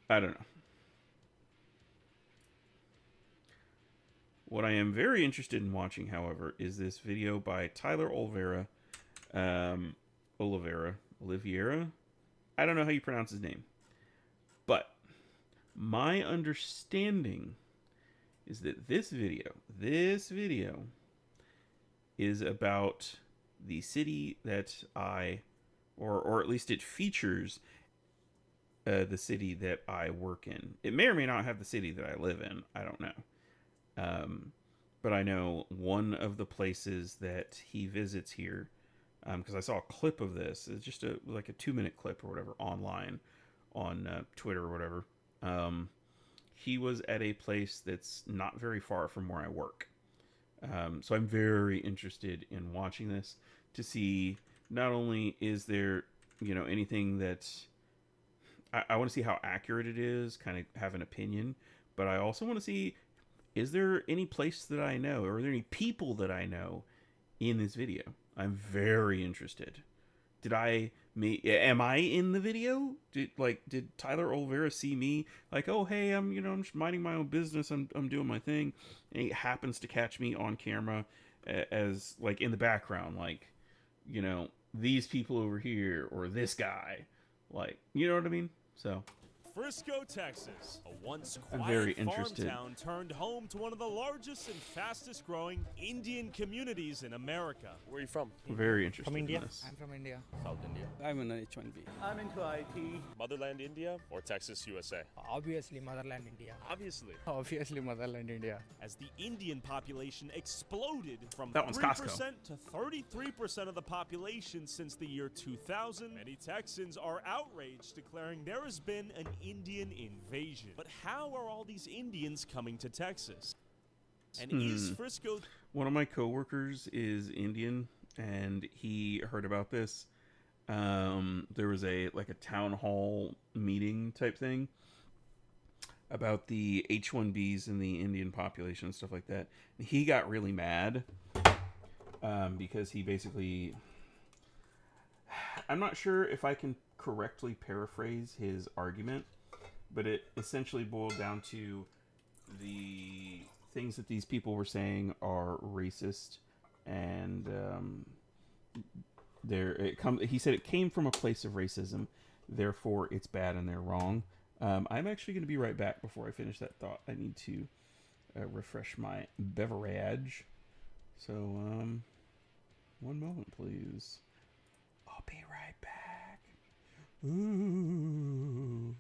I don't know. What I am very interested in watching, however, is this video by Tyler Oliveira. Oliveira? I don't know how you pronounce his name. But my understanding is that this video is about the city that or at least it features the city that I work in. It may or may not have the city that I live in. I don't know. But I know one of the places that he visits here, because I saw a clip of this. It's just like a 2-minute clip or whatever online on Twitter or whatever. He was at a place that's not very far from where I work. So I'm very interested in watching this to see not only is there, anything that I want to see how accurate it is, kind of have an opinion, but I also want to see, is there any place that I know, or are there any people that I know in this video? I'm very interested. Am I in the video? Did Tyler Oliveira see me? Like, oh, hey, I'm just minding my own business. I'm doing my thing. And he happens to catch me on camera as, like, in the background, like, these people over here, or this guy. Like, you know what I mean? So Frisco, Texas, a once I'm very quiet farm interested. town turned home to one of the largest and fastest growing Indian communities in America. Where are you from? Very interested From India? in this. I'm from India. South India. I'm an H-1B. I'm into IT. Motherland India or Texas, USA? Obviously, Motherland India. Obviously. Obviously, Motherland India. As the Indian population exploded from That one's 3% Costco. to 33% of the population since the year 2000, many Texans are outraged, declaring there has been an Indian invasion. But how are all these Indians coming to Texas? And is Frisco... One of my coworkers is Indian, and he heard about this. There was a town hall meeting type thing about the H-1Bs and the Indian population and stuff like that. And he got really mad because he basically... I'm not sure if I can correctly paraphrase his argument, but it essentially boiled down to the things that these people were saying are racist, and he said it came from a place of racism, therefore it's bad and they're wrong. I'm actually going to be right back. Before I finish that thought, I need to refresh my beverage. So, one moment, please. I'll be right back. Ooh.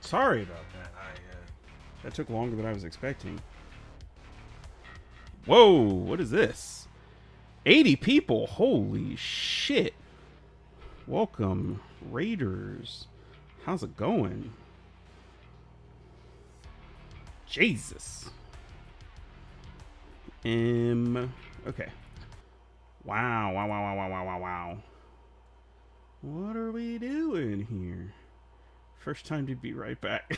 Sorry about that. That took longer than I was expecting. Whoa, what is this? 80 people. Holy shit. Welcome, Raiders. How's it going? Jesus. Okay. Wow. What are we doing here? First time to be right back.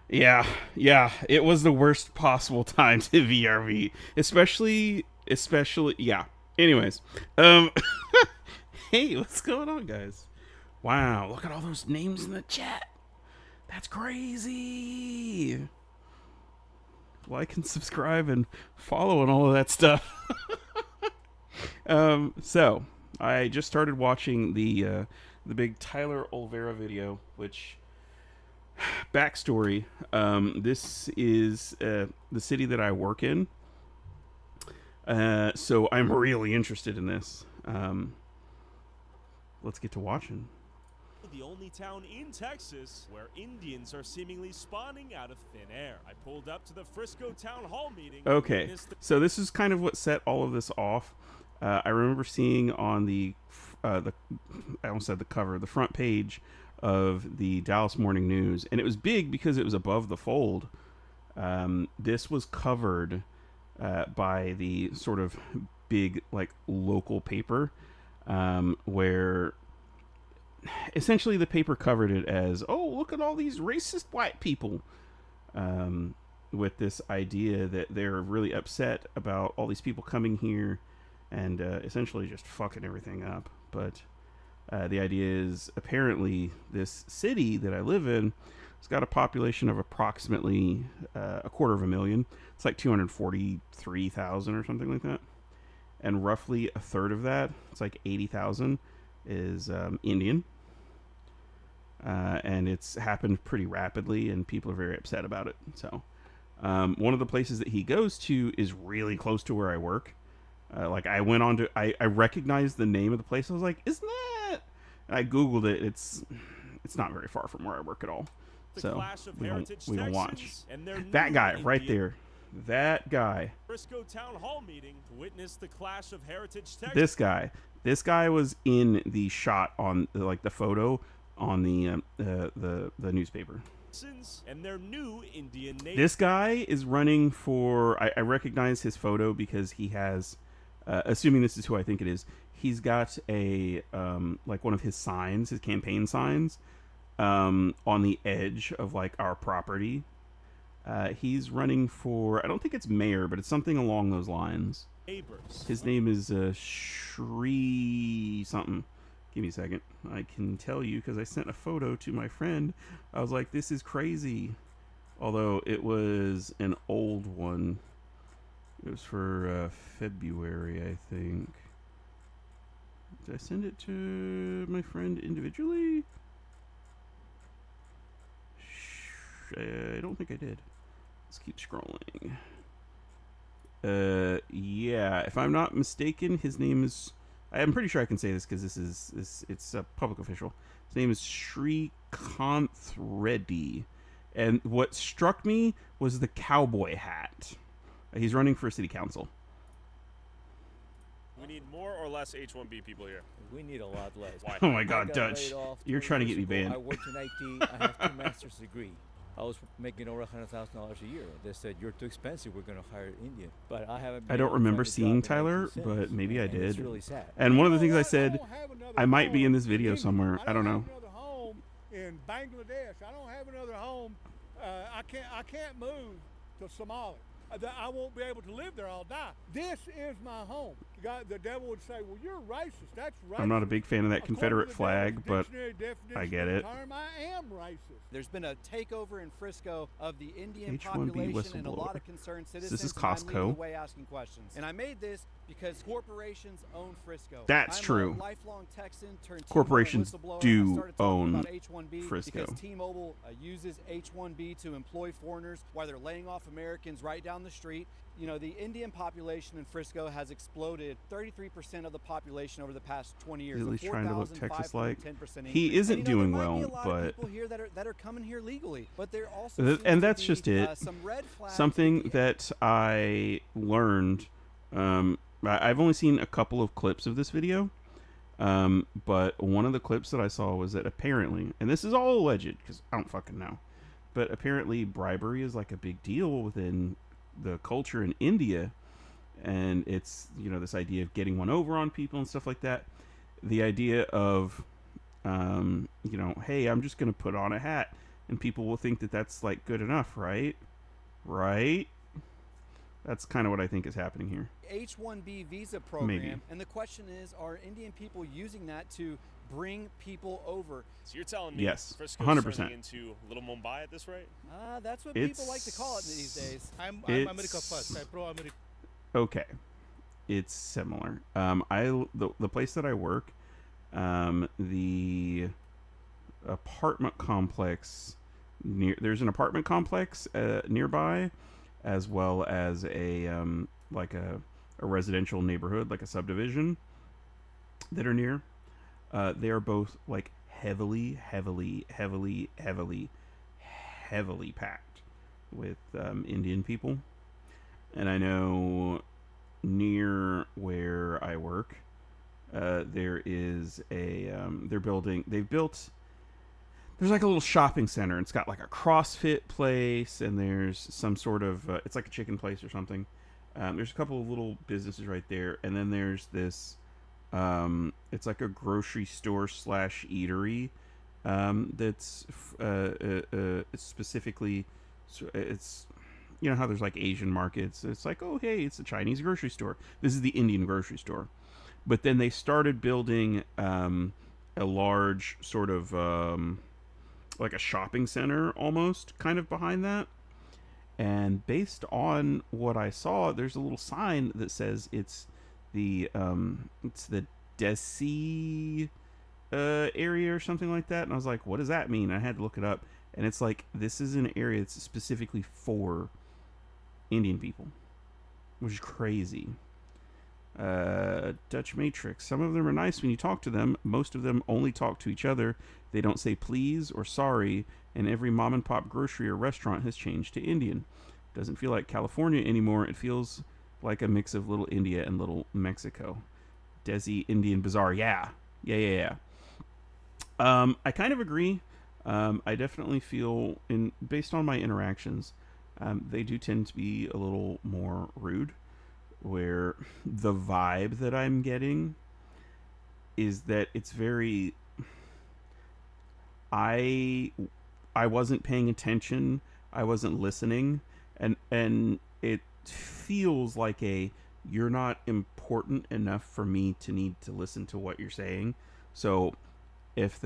Yeah, it was the worst possible time to VRV. Especially, yeah. Anyways, hey, what's going on, guys? Wow, look at all those names in the chat. That's crazy. Like and subscribe and follow and all of that stuff. So I just started watching the big Tyler Olvera video, which backstory. This is the city that I work in. So I'm really interested in this. Let's get to watching. The only town in Texas where Indians are seemingly spawning out of thin air. I pulled up to the Frisco Town Hall meeting. Okay, so this is kind of what set all of this off. I remember seeing on the I almost said the cover, the front page of the Dallas Morning News, and it was big because it was above the fold. This was covered by the sort of big, like, local paper, where essentially the paper covered it as, oh, look at all these racist white people, with this idea that they're really upset about all these people coming here and essentially just fucking everything up. But the idea is, apparently this city that I live in has got a population of approximately 250,000. It's like 243,000 or something like that. And roughly a third of that, it's like 80,000, is Indian. And it's happened pretty rapidly, and people are very upset about it. So one of the places that he goes to is really close to where I work. Like, I went on to, I recognized the name of the place. I was like, isn't that? And I Googled it. It's not very far from where I work at all. So we don't watch. That guy right there. That guy. Frisco Town Hall meeting to witness the clash of heritage This guy was in the shot on, like, the photo on the newspaper. And their new Indian nation. This guy is running for, I recognize his photo because he has, assuming this is who I think it is, he's got a, like, one of his signs, his campaign signs, on the edge of, like, our property. He's running for, I don't think it's mayor, but it's something along those lines. His name is Shri something. Give me a second. I can tell you because I sent a photo to my friend. I was like, this is crazy. Although it was an old one. It was for February, I think. Did I send it to my friend individually? I don't think I did. Let's keep scrolling. Yeah, if I'm not mistaken, his name is, I'm pretty sure I can say this because it's a public official. His name is Srikanth Reddy. And what struck me was the cowboy hat. He's running for city council. We need more or less H-1B people here. We need a lot less. Why? Oh my God, Dutch. You're trying to get me banned. I worked in IT. I have 2 master's degree. I was making over $100,000 a year. They said, you're too expensive, we're going to hire an Indian. But I haven't been I don't able to remember find a job seeing in Tyler, 19 but cents. maybe I And did. It's really sad. And one of the things I said, I might be in this video somewhere. I don't know. Another home in Bangladesh. I don't have another home. I can't move to Somalia. I won't be able to live there. I'll die. This is my home. The devil would say, well, you're racist. That's racist. I'm not a big fan of that Confederate flag, but I get it. I am racist. There's been a takeover in Frisco of the Indian H-1B population and a lot whistleblower. of concerned citizens. This is and I'm leading the Costco. way asking questions. And I made this because corporations own Frisco. That's I'm true. A lifelong Texan turned Corporations T-Mobile whistleblower. do I started talking own about H-1B Frisco. because T-Mobile uses H-1B to employ foreigners while they're laying off Americans right down the street. You know, the Indian population in Frisco has exploded 33% of the population over the past 20 years. He's at least trying to look Texas-like. 4,510% He increase. isn't And, you know, doing there might well, be a lot but of people here that are coming here legally, but there also seems and to that's be, just it. some red flags. Something that I learned. I've only seen a couple of clips of this video, but one of the clips that I saw was that apparently, and this is all alleged because I don't fucking know, but apparently bribery is like a big deal within the culture in India, and it's, you know, this idea of getting one over on people and stuff like that. The idea of, you know, hey, I'm just going to put on a hat and people will think that that's like good enough, right? Right? That's kind of what I think is happening here. H-1B visa program. Maybe. And the question is, are Indian people using that to bring people over? So you're telling me Yes, Frisco's 100%. turning into Little Mumbai at this rate? That's what people like to call it these days. I'm It's- America first. I'm pro-America. Okay, it's similar. The place that I work, the apartment complex there's an apartment complex nearby, as well as a like a residential neighborhood, like a subdivision that are near. They are both like heavily packed with Indian people. And I know near where I work, there is a there's like a little shopping center. It's got like a CrossFit place, and there's some sort of it's like a chicken place or something. There's a couple of little businesses right there, and then there's this it's like a grocery store / eatery that's specifically, it's, you know how there's like Asian markets, it's like, oh hey, it's a Chinese grocery store. This is the Indian grocery store. But then they started building a large sort of like a shopping center almost kind of behind that. And based on what I saw, there's a little sign that says it's the Desi area or something like that. And I was like, what does that mean? I had to look it up, and it's like, this is an area that's specifically for Indian people, which is crazy. Dutch Matrix. Some of them are nice when you talk to them. Most of them only talk to each other. They don't say please or sorry, and every mom and pop grocery or restaurant has changed to Indian. Doesn't feel like California anymore. It feels like a mix of Little India and Little Mexico. Desi Indian Bazaar. Yeah. I kind of agree. I definitely feel, based on my interactions, they do tend to be a little more rude, where the vibe that I'm getting is that it's very, I wasn't paying attention, I wasn't listening, and it feels like you're not important enough for me to need to listen to what you're saying. So if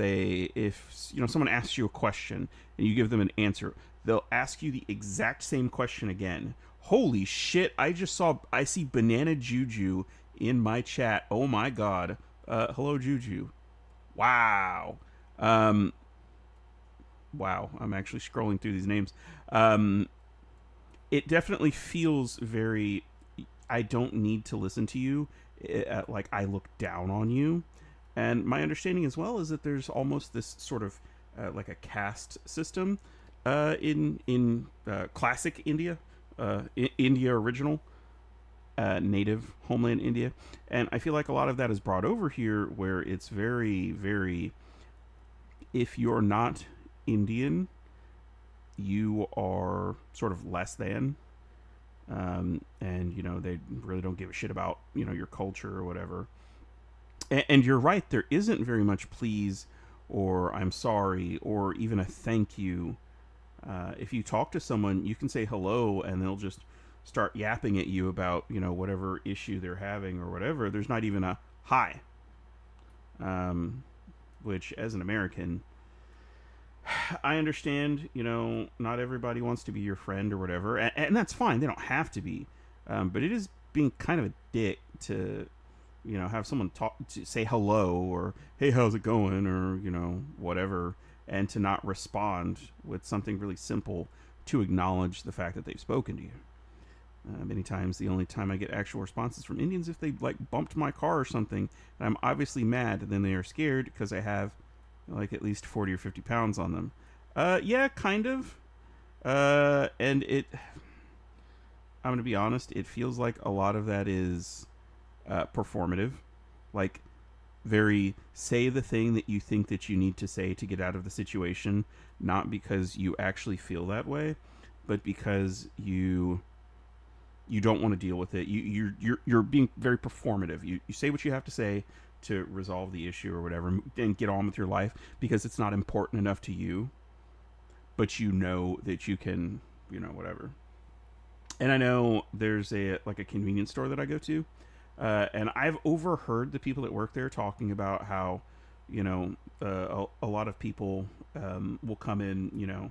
someone asks you a question and you give them an answer, they'll ask you the exact same question again. Holy shit, I see Banana Juju in my chat. Oh my god. Hello Juju. Wow. Wow, I'm actually scrolling through these names. It definitely feels very, I don't need to listen to you. Like I look down on you. And my understanding as well is that there's almost this sort of like a caste system in classic India, India original, native homeland India. And I feel like a lot of that is brought over here, where it's very, very, if you're not Indian, you are sort of less than. And, they really don't give a shit about, your culture or whatever. And you're right, there isn't very much please or I'm sorry or even a thank you. If you talk to someone, you can say hello and they'll just start yapping at you about, whatever issue they're having or whatever. There's not even a hi. Which, as an American, I understand, not everybody wants to be your friend or whatever. And that's fine. They don't have to be. But it is being kind of a dick to, have someone say hello or, hey, how's it going? Or, whatever. And to not respond with something really simple to acknowledge the fact that they've spoken to you. Many times, the only time I get actual responses from Indians if they like bumped my car or something, and I'm obviously mad. And then they are scared because I have like at least 40 or 50 pounds on them. Yeah, kind of. And I'm gonna be honest. It feels like a lot of that is performative, like very say the thing that you think that you need to say to get out of the situation, not because you actually feel that way, but because you don't want to deal with it. You're being very performative. You say what you have to say to resolve the issue or whatever, and get on with your life because it's not important enough to you, but you know that you can, whatever. And I know there's a convenience store that I go to, and I've overheard the people that work there talking about how, a lot of people will come in.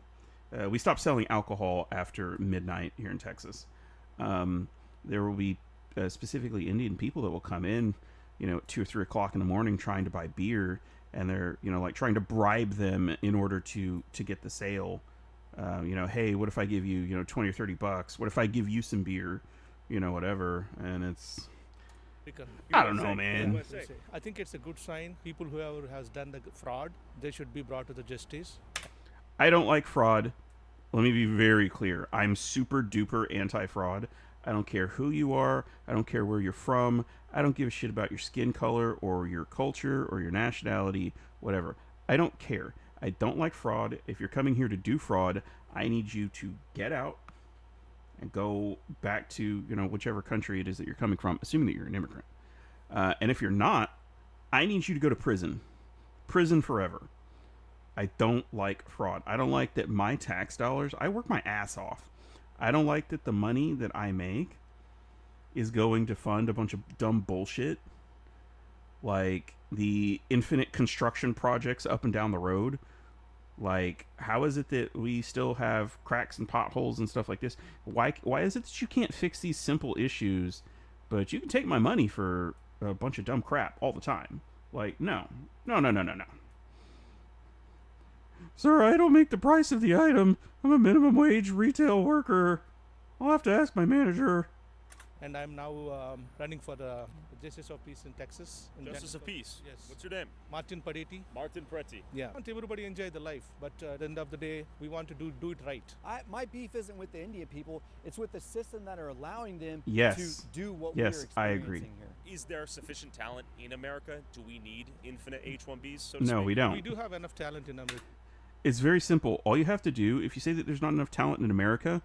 We stopped selling alcohol after midnight here in Texas. There will be specifically Indian people that will come in, at 2 or 3 o'clock in the morning trying to buy beer, and they're, trying to bribe them in order to get the sale. Hey, what if I give you, $20 or $30? What if I give you some beer? Whatever. And it's, I don't know, man. I think it's a good sign. People whoever has done the fraud, they should be brought to the justice. I don't like fraud. Let me be very clear. I'm super duper anti-fraud. I don't care who you are. I don't care where you're from. I don't give a shit about your skin color or your culture or your nationality, whatever. I don't care. I don't like fraud. If you're coming here to do fraud, I need you to get out and go back to, whichever country it is that you're coming from, assuming that you're an immigrant. And if you're not, I need you to go to prison. Prison forever. I don't like fraud. I don't like that my tax dollars, I work my ass off. I don't like that the money that I make is going to fund a bunch of dumb bullshit, like the infinite construction projects up and down the road. Like, how is it that we still have cracks and potholes and stuff like this? Why is it that you can't fix these simple issues, but you can take my money for a bunch of dumb crap all the time? Like, no. Sir, I don't make the price of the item. I'm a minimum wage retail worker. I'll have to ask my manager. And I'm now running for the Justice of Peace in Texas. Justice of Peace? Yes. What's your name? Martin Padetti. Martin Preti. Yeah. I want everybody to enjoy the life, but at the end of the day, we want to do it right. My beef isn't with the Indian people. It's with the system that are allowing them to do what we're experiencing I agree. here. Is there sufficient talent in America? Do we need infinite H-1Bs, so to No, speak? we don't. We do have enough talent in America. It's very simple. All you have to do, if you say that there's not enough talent in America,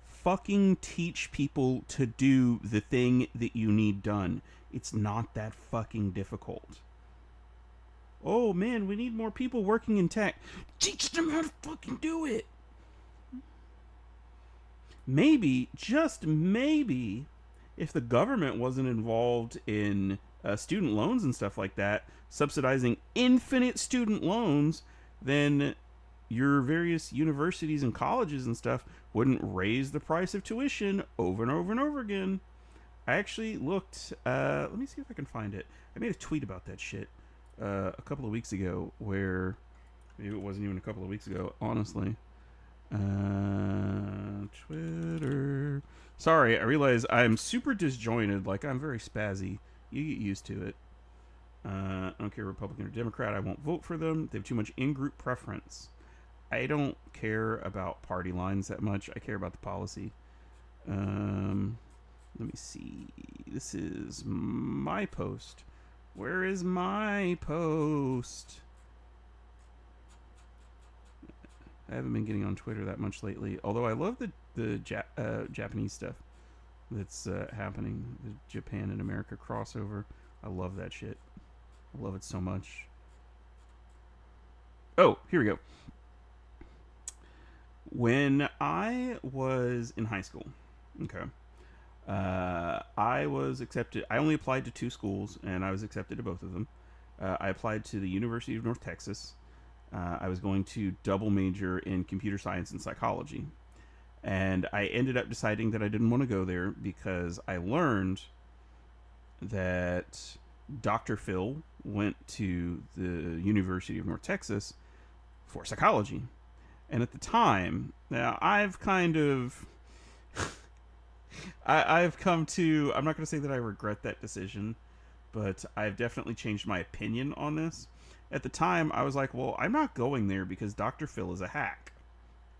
fucking teach people to do the thing that you need done. It's not that fucking difficult. Oh man, we need more people working in tech. Teach them how to fucking do it. Maybe, just maybe, if the government wasn't involved in student loans and stuff like that, subsidizing infinite student loans, then your various universities and colleges and stuff wouldn't raise the price of tuition over and over and over again. I actually looked, let me see if I can find it. I made a tweet about that shit a couple of weeks ago, where maybe it wasn't even a couple of weeks ago, honestly. Twitter. Sorry, I realize I'm super disjointed, like I'm very spazzy. You get used to it. I don't care Republican or Democrat. I won't vote for them. They have too much in-group preference. I don't care about party lines that much. I care about the policy. Let me see. This is my post. Where is my post? I haven't been getting on Twitter that much lately. Although I love the Japanese stuff that's happening. The Japan and America crossover. I love that shit. I love it so much. Oh, here we go. When I was in high school, okay, I was accepted. I only applied to 2 schools, and I was accepted to both of them. I applied to the University of North Texas. I was going to double major in computer science and psychology. And I ended up deciding that I didn't want to go there because I learned that Dr. Phil went to the University of North Texas for psychology. And at the time, now I've kind of I've come to, I'm not going to say that I regret that decision, but I've definitely changed my opinion on this. At the time, I was like, well, I'm not going there because Dr. Phil is a hack,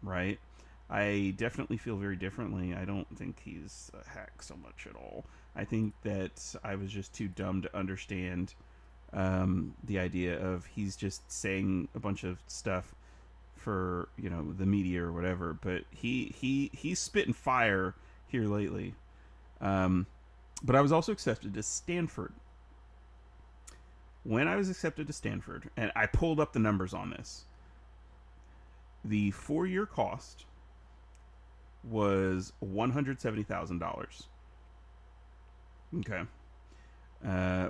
right? I definitely feel very differently. I don't think he's a hack so much at all. I think that I was just too dumb to understand the idea of he's just saying a bunch of stuff for, you know, the media or whatever. But he's spitting fire here lately. But I was also accepted to Stanford. When I was accepted to Stanford, and I pulled up the numbers on this, the 4-year cost was $170,000. Okay.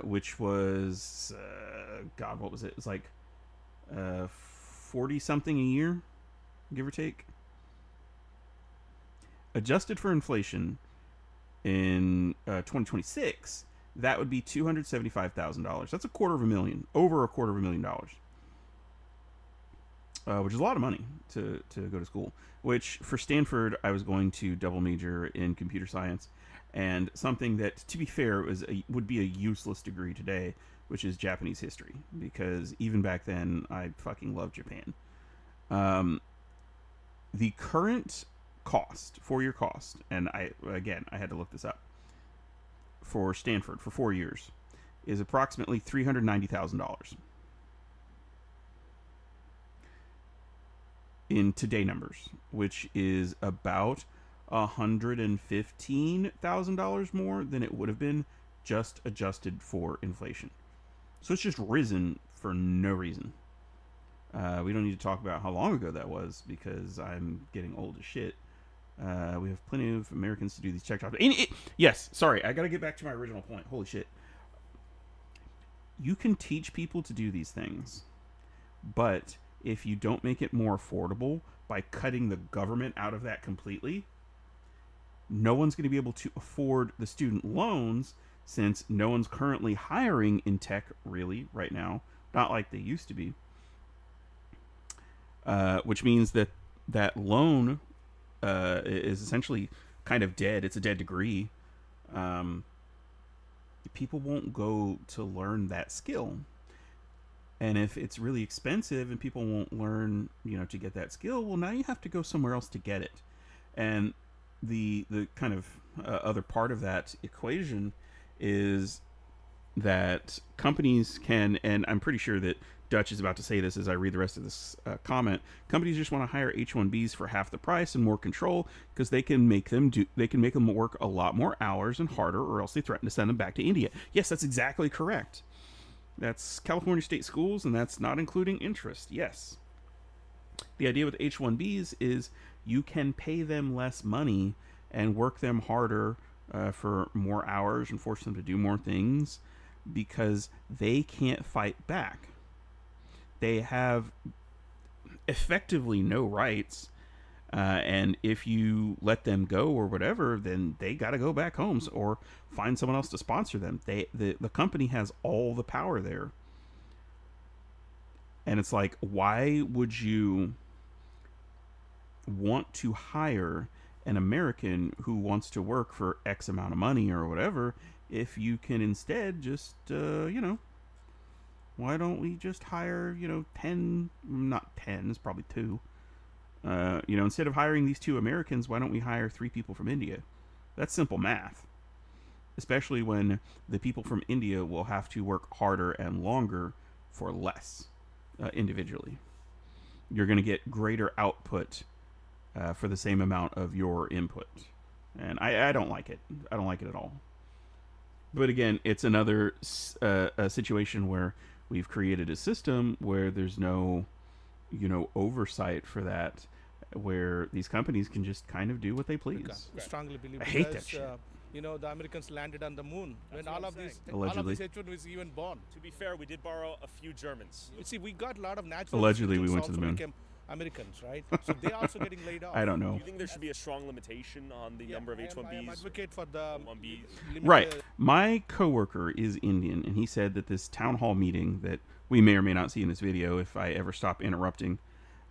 Which was, God, what was it? It's like 40 something a year, give or take. Adjusted for inflation in 2026, that would be $275,000. That's $250,000, over $250,000. Which is a lot of money to go to school. Which, for Stanford, I was going to double major in computer science, and something that, to be fair, would be a useless degree today, which is Japanese history, because even back then, I fucking loved Japan. The current cost, 4-year cost, and I had to look this up, for Stanford for 4 years, is approximately $390,000. In today numbers, which is about $115,000 more than it would have been just adjusted for inflation. So it's just risen for no reason. We don't need to talk about how long ago that was, because I'm getting old as shit. We have plenty of Americans to do these check jobs. Yes, sorry, I gotta get back to my original point. Holy shit. You can teach people to do these things, but if you don't make it more affordable by cutting the government out of that completely, no one's going to be able to afford the student loans, since no one's currently hiring in tech really right now, not like they used to be. Which means that that loan is essentially kind of dead. It's a dead degree. People won't go to learn that skill. And if it's really expensive and people won't learn, to get that skill, well, now you have to go somewhere else to get it. And the kind of other part of that equation is that companies can, and I'm pretty sure that Dutch is about to say this as I read the rest of this comment, companies just want to hire H-1Bs for half the price and more control, because they can make them work a lot more hours and harder, or else they threaten to send them back to India. Yes, that's exactly correct. That's California state schools, and that's not including interest. Yes. The idea with H-1Bs is you can pay them less money and work them harder for more hours and force them to do more things, because they can't fight back. They have effectively no rights, and if you let them go or whatever, then they got to go back home or find someone else to sponsor them. The company has all the power there. And it's like, why would you want to hire an American who wants to work for X amount of money or whatever, if you can instead just, why don't we just hire, 10, not 10, it's probably 2. Instead of hiring these 2 Americans, why don't we hire 3 people from India? That's simple math. Especially when the people from India will have to work harder and longer for less individually. You're going to get greater output for the same amount of your input. And I don't like it. I don't like it at all. But again, it's another a situation where we've created a system where there's no, oversight for that, where these companies can just kind of do what they please. I strongly believe. I hate that shit. The Americans landed on the moon when all of these H1 was even born. To be fair, we did borrow a few Germans. You see, we got a lot of natural. Allegedly, we went to the moon. Americans, right? So they also getting laid off. I don't know. Do you think there should be a strong limitation on the number of H-1Bs? I am advocate for the right. My coworker is Indian, and he said that this town hall meeting that we may or may not see in this video if I ever stop interrupting,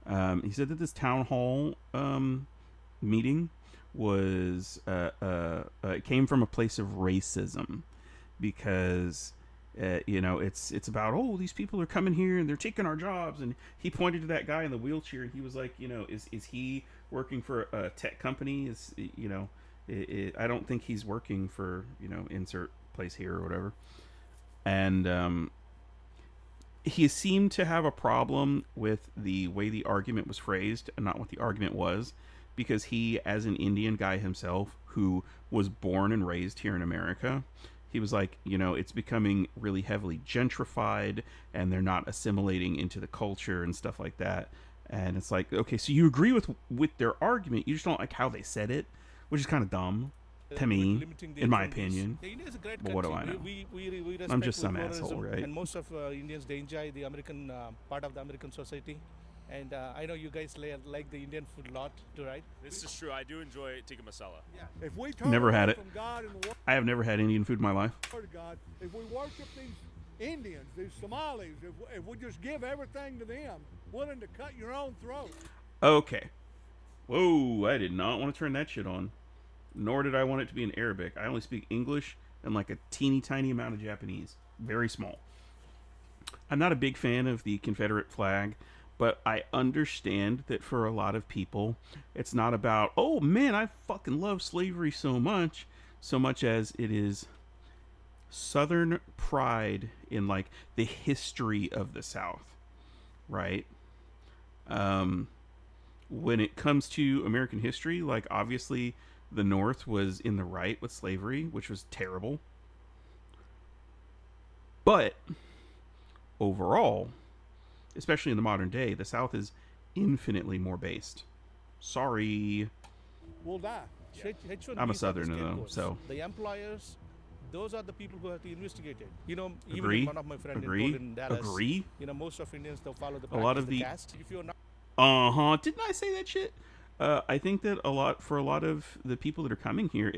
he said that this town hall meeting was it came from a place of racism, because it's about, oh, these people are coming here and they're taking our jobs, and he pointed to that guy in the wheelchair and he was like, is he working for a tech company? I don't think he's working for insert place here or whatever. And he seemed to have a problem with the way the argument was phrased and not what the argument was, because he, as an Indian guy himself who was born and raised here in America, he was like, it's becoming really heavily gentrified and they're not assimilating into the culture and stuff like that. And it's like, okay, so you agree with their argument, you just don't like how they said it, which is kind of dumb to me, in my opinion. India is a great but what do I country. know? We respect I'm just some pluralism, asshole, right? And most of Indians, they enjoy the American part of the American society. And I know you guys like the Indian food a lot too, right? This is true. I do enjoy tikka masala. Yeah. If we turn Never had away it. from God and the I have never had Indian food in my life. Word of God, if we worship these Indians, these Somalis, if we just give everything to them, willing to cut your own throat. Okay. Whoa, I did not want to turn that shit on. Nor did I want it to be in Arabic. I only speak English and like a teeny tiny amount of Japanese. Very small. I'm not a big fan of the Confederate flag, but I understand that for a lot of people, it's not about, oh man, I fucking love slavery so much as it is Southern pride in like the history of the South, right? When it comes to American history, like obviously the North was in the right with slavery, which was terrible. But overall, especially in the modern day, the South is infinitely more based. Sorry. We'll die. I'm a Southerner though, so. The employers, those are the people who have to investigate it. Agree. Even one of my friends in Dallas, Agree. Most of Indians, they'll follow the A lot practice of the caste. If you're not Didn't I say that shit? I think that for a lot of the people that are coming here,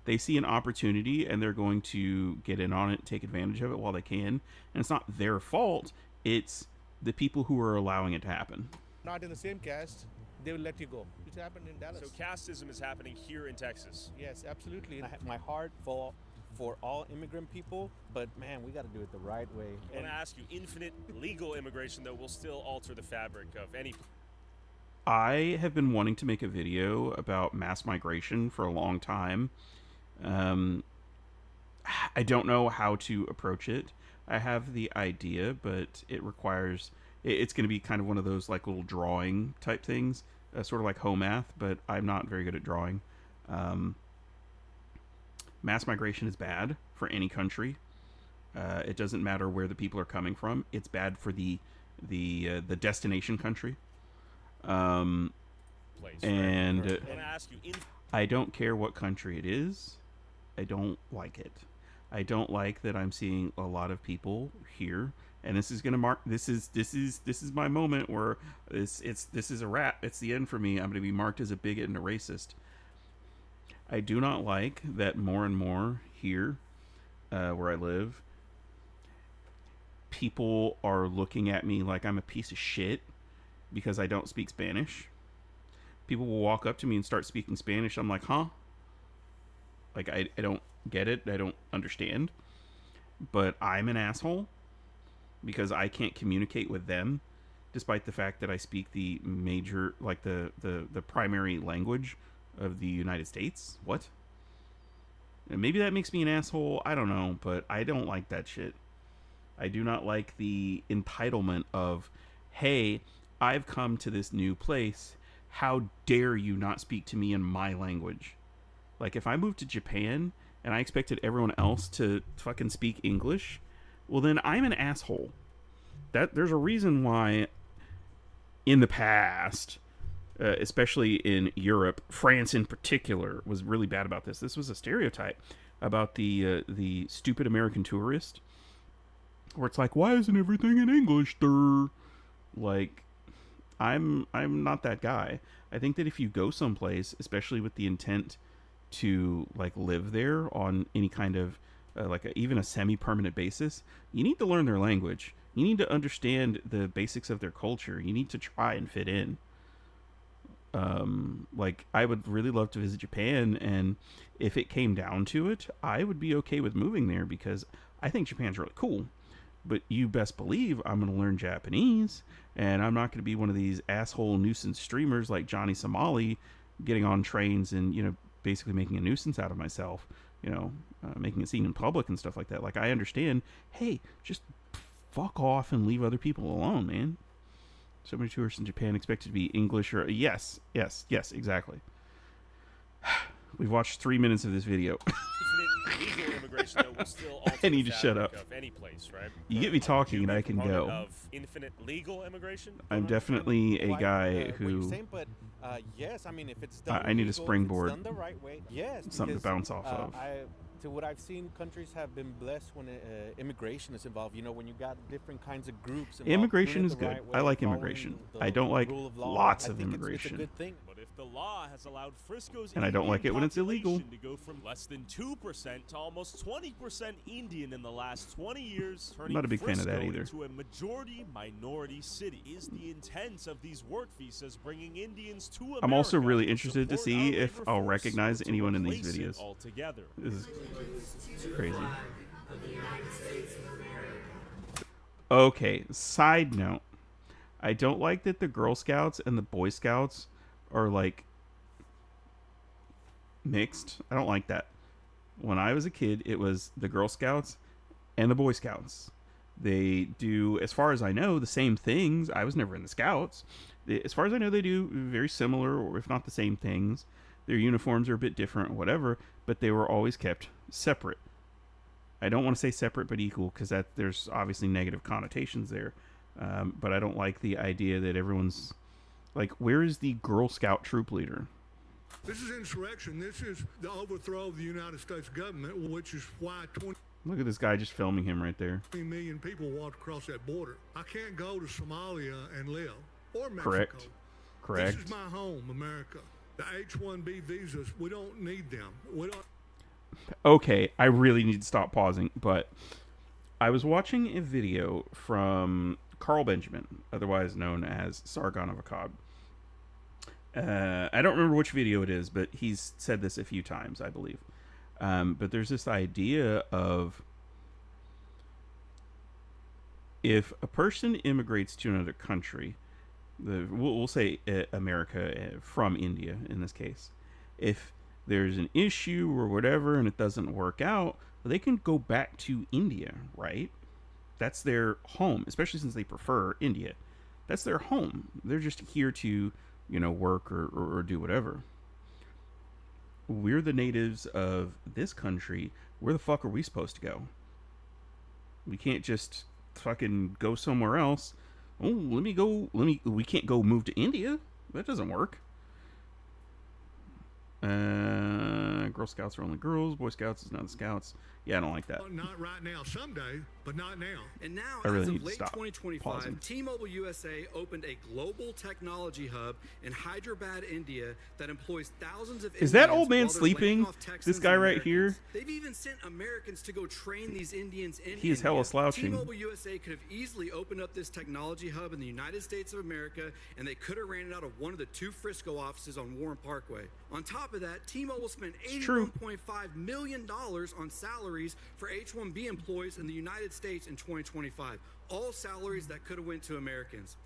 they see an opportunity and they're going to get in on it, take advantage of it while they can. And it's not their fault. It's the people who are allowing it to happen. not in the same caste, they will let you go. It happened in Dallas. So casteism is happening here in Texas. Yes, absolutely. I have my heart for all immigrant people, but man, we got to do it the right way. I want to ask you, infinite legal immigration, though, will still alter the fabric of any... I have been wanting to make a video about mass migration for a long time. I don't know how to approach it. I have the idea, but it requires... It's going to be kind of one of those like little drawing type things, sort of like home math, but I'm not very good at drawing. Mass migration is bad for any country. It doesn't matter where the people are coming from. It's bad for the destination country. And I don't care what country it is. I don't like it. I don't like that I'm seeing a lot of people here, and this is gonna mark. This is my moment where this is a wrap. It's the end for me. I'm gonna be marked as a bigot and a racist. I do not like that more and more here, where I live, people are looking at me like I'm a piece of shit because I don't speak Spanish. People will walk up to me and start speaking Spanish. I'm like, huh? Like, I don't get it. I don't understand. But I'm an asshole because I can't communicate with them, despite the fact that I speak the major, like the primary language of the United States. What? And maybe that makes me an asshole. I don't know, but I don't like that shit. I do not like the entitlement of, hey, I've come to this new place. How dare you not speak to me in my language? Like, if I moved to Japan and I expected everyone else to fucking speak English, well, then I'm an asshole. There's a reason why in the past, especially in Europe, France in particular was really bad about this. This was a stereotype about the stupid American tourist, where it's like, why isn't everything in English, there? Like, I'm not that guy. I think that if you go someplace, especially with the intent to like live there on any kind of even a semi-permanent basis, you need to learn their language. You need to understand the basics of their culture. You need to try and fit in. Like, I would really love to visit Japan, and if it came down to it, I would be okay with moving there because I think Japan's really cool. But you best believe I'm going to learn Japanese, and I'm not going to be one of these asshole nuisance streamers like Johnny Somali getting on trains and, you know, basically making a nuisance out of myself, you know, making a scene in public and stuff like that. Like, I understand, hey, just fuck off and leave other people alone, man. So many tourists in Japan expected to be English or... Yes, exactly. We've watched 3 minutes of this video. Legal immigration, though, will still alter I need the to shut fabric up. Of any place, right? You get me talking and I can Proponent go. Of infinite legal immigration? I'm definitely a guy what you're who... saying, but yes, I mean, if it's done I need a legal, springboard. if it's done the right way, yes. Something to because, bounce off of. To what I've seen, countries have been blessed when immigration is involved. You know, when you got different kinds of groups. Immigration doing is it the good. right I way, like following immigration. the I don't like rule of law. lots I of think immigration. It's a good thing. But if the law has allowed Frisco's And I don't like it when it's illegal. to go from less than 2% to almost 20% Indian in the last 20 years, turning not a big fan of that Frisco either. into a majority-minority city. Is the intent of these work visas bringing Indians to America? I'm also really interested to support see our if labor I'll force, recognize or to anyone in these replace it videos. altogether. This is crazy. Okay, side note. I don't like that the Girl Scouts and the Boy Scouts are like mixed. I don't like that. When I was a kid, it was the Girl Scouts and the Boy Scouts. They do, as far as I know, the same things. I was never in the Scouts. As far as I know, they do very similar, or if not the same things. Their uniforms are a bit different, whatever, but they were always kept separate. I don't want to say separate but equal, because there's obviously negative connotations there. But I don't like the idea that everyone's like, where is the Girl Scout troop leader? This is insurrection. This is the overthrow of the United States government, which is why 20 Look at this guy just filming him right there. million people walked across that border. I can't go to Somalia and live, or Mexico. Correct. This is my home, America. The H-1B visas, we don't need them. We don't. Okay, I really need to stop pausing, but I was watching a video from Carl Benjamin, otherwise known as Sargon of Akkad. I don't remember which video it is, but he's said this a few times, I believe. But there's this idea of if a person immigrates to another country, we'll say America from India in this case, if there's an issue or whatever and it doesn't work out, they can go back to India, right? That's their home, especially since they prefer India. That's their home. They're just here to, you know, work or do whatever. We're the natives of this country. Where the fuck are we supposed to go? We can't just fucking go somewhere else. Oh, we can't go move to India. That doesn't work. Girl Scouts are only girls. Boy Scouts is not the Scouts. Yeah, I don't like that. Not right now. Someday, but not now. And now, I really as need of to late stop 2025, pausing. T-Mobile USA opened a global technology hub in Hyderabad, India, that employs thousands of Is that Indians old man while they're laying sleeping? off Texans This guy and right Americans. here? They've even sent Americans to go train these Indians in He is hella India. slouching. T-Mobile USA could have easily opened up this technology hub in the United States of America, and they could have ran it out of one of the 2 Frisco offices on Warren Parkway. On top of that, T-Mobile spent $81.5 million on salaries for H-1B employees in the United States in 2025. All salaries that could have went to Americans.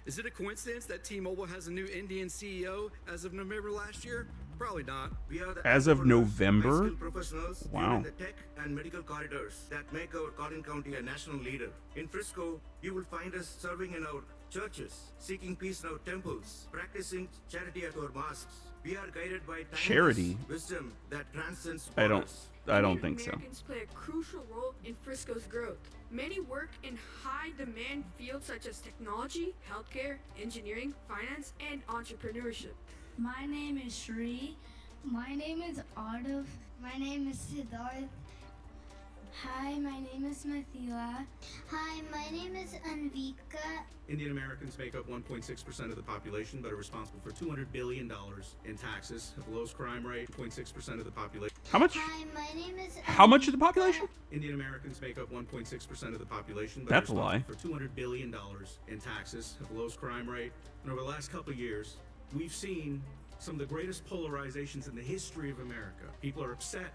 Is it a coincidence that T-Mobile has a new Indian CEO as of November last year? Probably not. We are the As of November? high-skilled professionals Wow. in the tech and medical corridors that make our Collin County a national leader. In Frisco, you will find us serving in our churches, seeking peace in our temples, practicing charity at our mosques. We are guided by timeless Charity? wisdom that transcends I borders. don't think so. Americans play a crucial role in Frisco's growth. Many work in high-demand fields such as technology, healthcare, engineering, finance, and entrepreneurship. My name is Shri. My name is Ardav. My name is Siddharth. Hi, my name is Mathila. Hi, my name is Anvika. Indian Americans make up 1.6% of the population, but are responsible for $200 billion in taxes, have the lowest crime rate, 0.6% of the population. How much? Hi, my name is How much of the population? Indian Americans make up 1.6% of the population, but That's are a lie. responsible for $200 billion in taxes, have the lowest crime rate, and over the last couple of years, we've seen some of the greatest polarizations in the history of America. People are upset.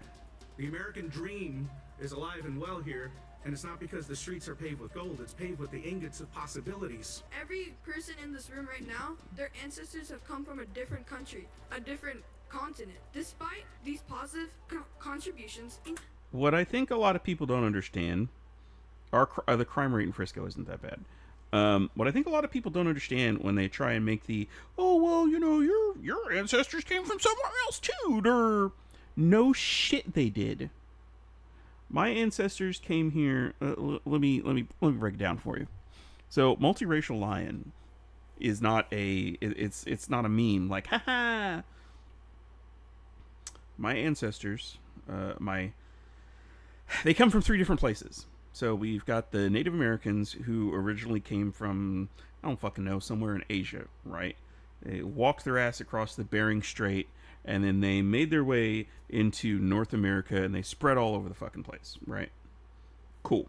The American dream is alive and well here, and it's not because the streets are paved with gold, it's paved with the ingots of possibilities. Every person in this room right now, their ancestors have come from a different country, a different continent. Despite these positive contributions, What I think a lot of people don't understand, the crime rate in Frisco isn't that bad. What I think a lot of people don't understand when they try and make the, oh, well, you know, your ancestors came from somewhere else too. No shit they did. My ancestors came here. Let me break it down for you. So, multiracial lion is not it's not a meme like, haha. My ancestors, they come from 3 different places. So we've got the Native Americans who originally came from, I don't fucking know, somewhere in Asia, right? They walked their ass across the Bering Strait, and then they made their way into North America, and they spread all over the fucking place, right? Cool.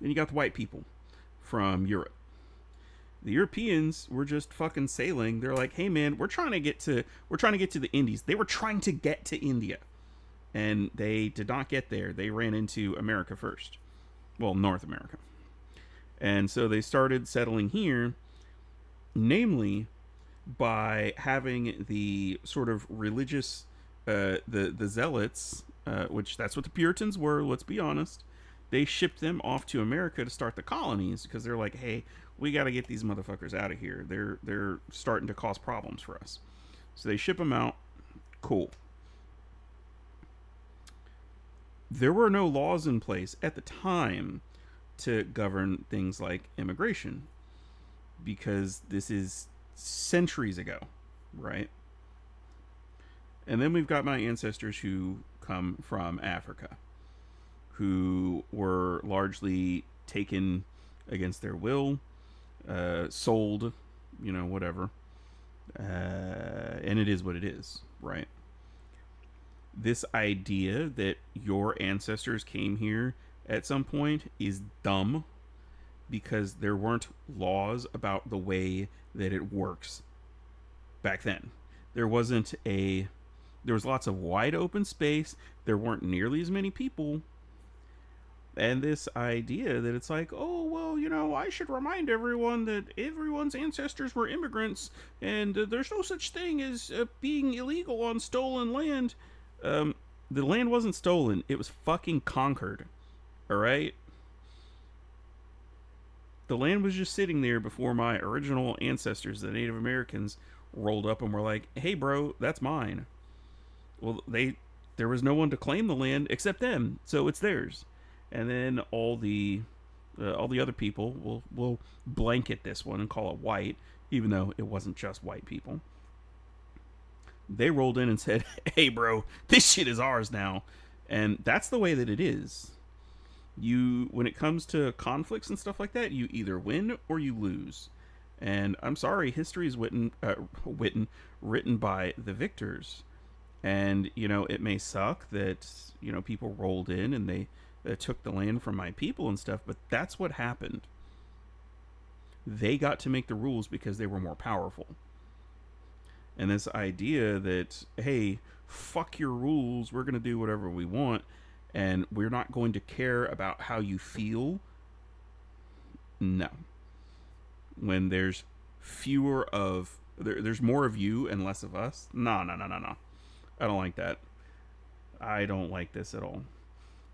Then you got the white people from Europe. The Europeans were just fucking sailing. They're like, hey man, we're trying to get to the Indies. They were trying to get to India. And they did not get there. They ran into America first. Well, North America. And so they started settling here, namely by having the sort of religious, the zealots, which that's what the Puritans were, let's be honest. They shipped them off to America to start the colonies because they're like, hey, we got to get these motherfuckers out of here. They're starting to cause problems for us. So they ship them out. Cool. There were no laws in place at the time to govern things like immigration because this is centuries ago, right? And then we've got my ancestors who come from Africa, who were largely taken against their will, sold, you know, whatever. And it is what it is, right? This idea that your ancestors came here at some point is dumb because there weren't laws about the way that it works back then. There was lots of wide open space. There weren't nearly as many people. And this idea that it's like, oh, well, you know, I should remind everyone that everyone's ancestors were immigrants and there's no such thing as being illegal on stolen land. The land wasn't stolen. It was fucking conquered. All right? The land was just sitting there before my original ancestors, the Native Americans, rolled up and were like, hey, bro, that's mine. Well, there was no one to claim the land except them, so it's theirs. And then all the other people will blanket this one and call it white, even though it wasn't just white people. They rolled in and said, hey, bro, this shit is ours now. And that's the way that it is. When it comes to conflicts and stuff like that, you either win or you lose. And I'm sorry, history is written by the victors. And, you know, it may suck that, you know, people rolled in and they took the land from my people and stuff, but that's what happened. They got to make the rules because they were more powerful. And this idea that, hey, fuck your rules, we're going to do whatever we want, and we're not going to care about how you feel. No. When there's there's more of you and less of us. No. I don't like that. I don't like this at all.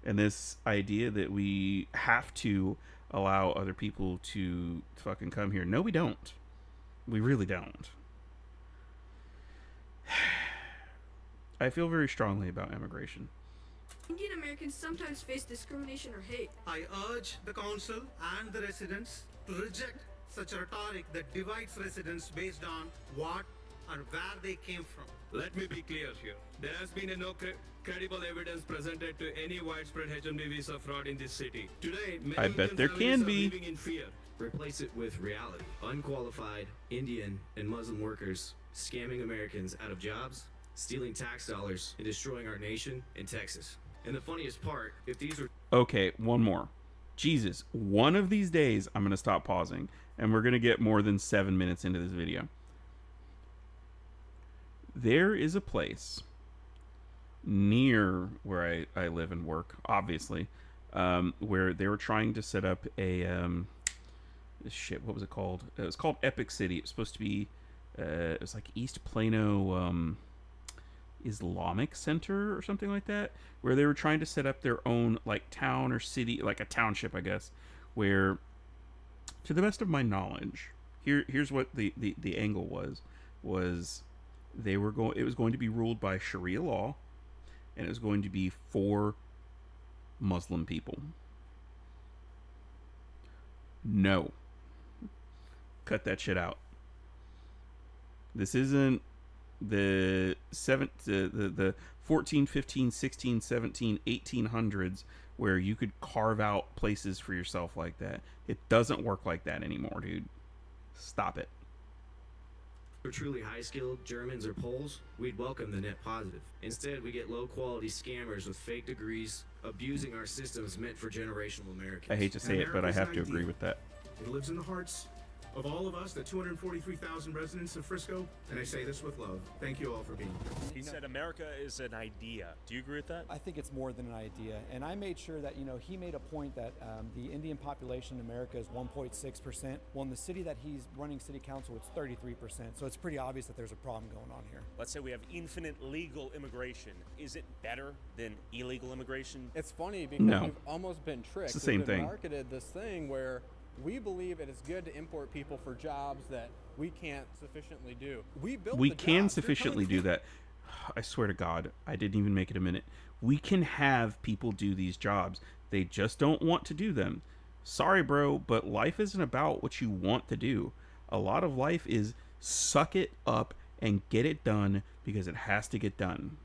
And this idea that we have to allow other people to fucking come here. No, we don't. We really don't. I feel very strongly about immigration. Indian Americans sometimes face discrimination or hate. I urge the council and the residents to reject such a rhetoric that divides residents based on what or where they came from. Let me be clear here. There has been no credible evidence presented to any widespread H-1B visa fraud in this city. Today, many I bet there can be. Living in fear. Replace it with reality. Unqualified Indian and Muslim workers scamming Americans out of jobs, stealing tax dollars, and destroying our nation in Texas. And the funniest part, if these are... Okay, one more. Jesus, one of these days I'm going to stop pausing and we're going to get more than 7 minutes into this video. There is a place near where I live and work, obviously, where they were trying to set up a what was it called? It was called Epic City. It was supposed to be it was like East Plano Islamic Center or something like that, where they were trying to set up their own like town or city, like a township, I guess, where, to the best of my knowledge, here's what the angle was they were going it was going to be ruled by Sharia law, and it was going to be for Muslim people. No. Cut that shit out. This isn't the 14, 15, 16, 17, 1800s where you could carve out places for yourself like that. It doesn't work like that anymore, dude. Stop it. For truly high-skilled Germans or Poles, we'd welcome the net positive. Instead, we get low-quality scammers with fake degrees abusing our systems meant for generational Americans. I hate to say it, but I have to agree with that. It lives in the hearts of all of us, the 243,000 residents of Frisco, and I say this with love. Thank you all for being here. He said America is an idea. Do you agree with that? I think it's more than an idea. And I made sure that, he made a point that the Indian population in America is 1.6%. Well, in the city that he's running city council, it's 33%. So it's pretty obvious that there's a problem going on here. Let's say we have infinite legal immigration. Is it better than illegal immigration? It's funny because we've almost been tricked. It's the same thing. We've marketed this thing where we believe it is good to import people for jobs that we can't sufficiently do. We can sufficiently do that. I swear to God, I didn't even make it a minute. We can have people do these jobs. They just don't want to do them. Sorry, bro, but life isn't about what you want to do. A lot of life is suck it up and get it done because it has to get done.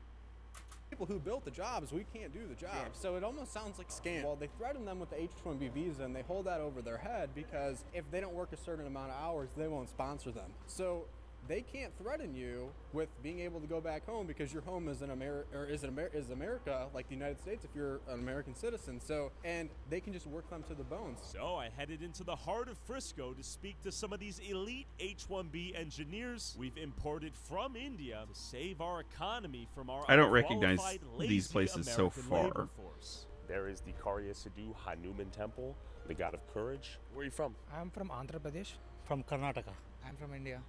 People who built the jobs, we can't do the job. So it almost sounds like scam. Well, they threaten them with the H-1B visa and they hold that over their head because if they don't work a certain amount of hours, they won't sponsor them. So they can't threaten you with being able to go back home because your home is in America, like the United States, if you're an American citizen. So, and they can just work them to the bones. So I headed into the heart of Frisco to speak to some of these elite H-1B engineers we've imported from India to save our economy from our I don't recognize unqualified, these places lazy so American far. labor force. There is the Karya Sidhu Hanuman Temple, the god of courage. Where are you from? I'm from Andhra Pradesh. From Karnataka. I'm from India.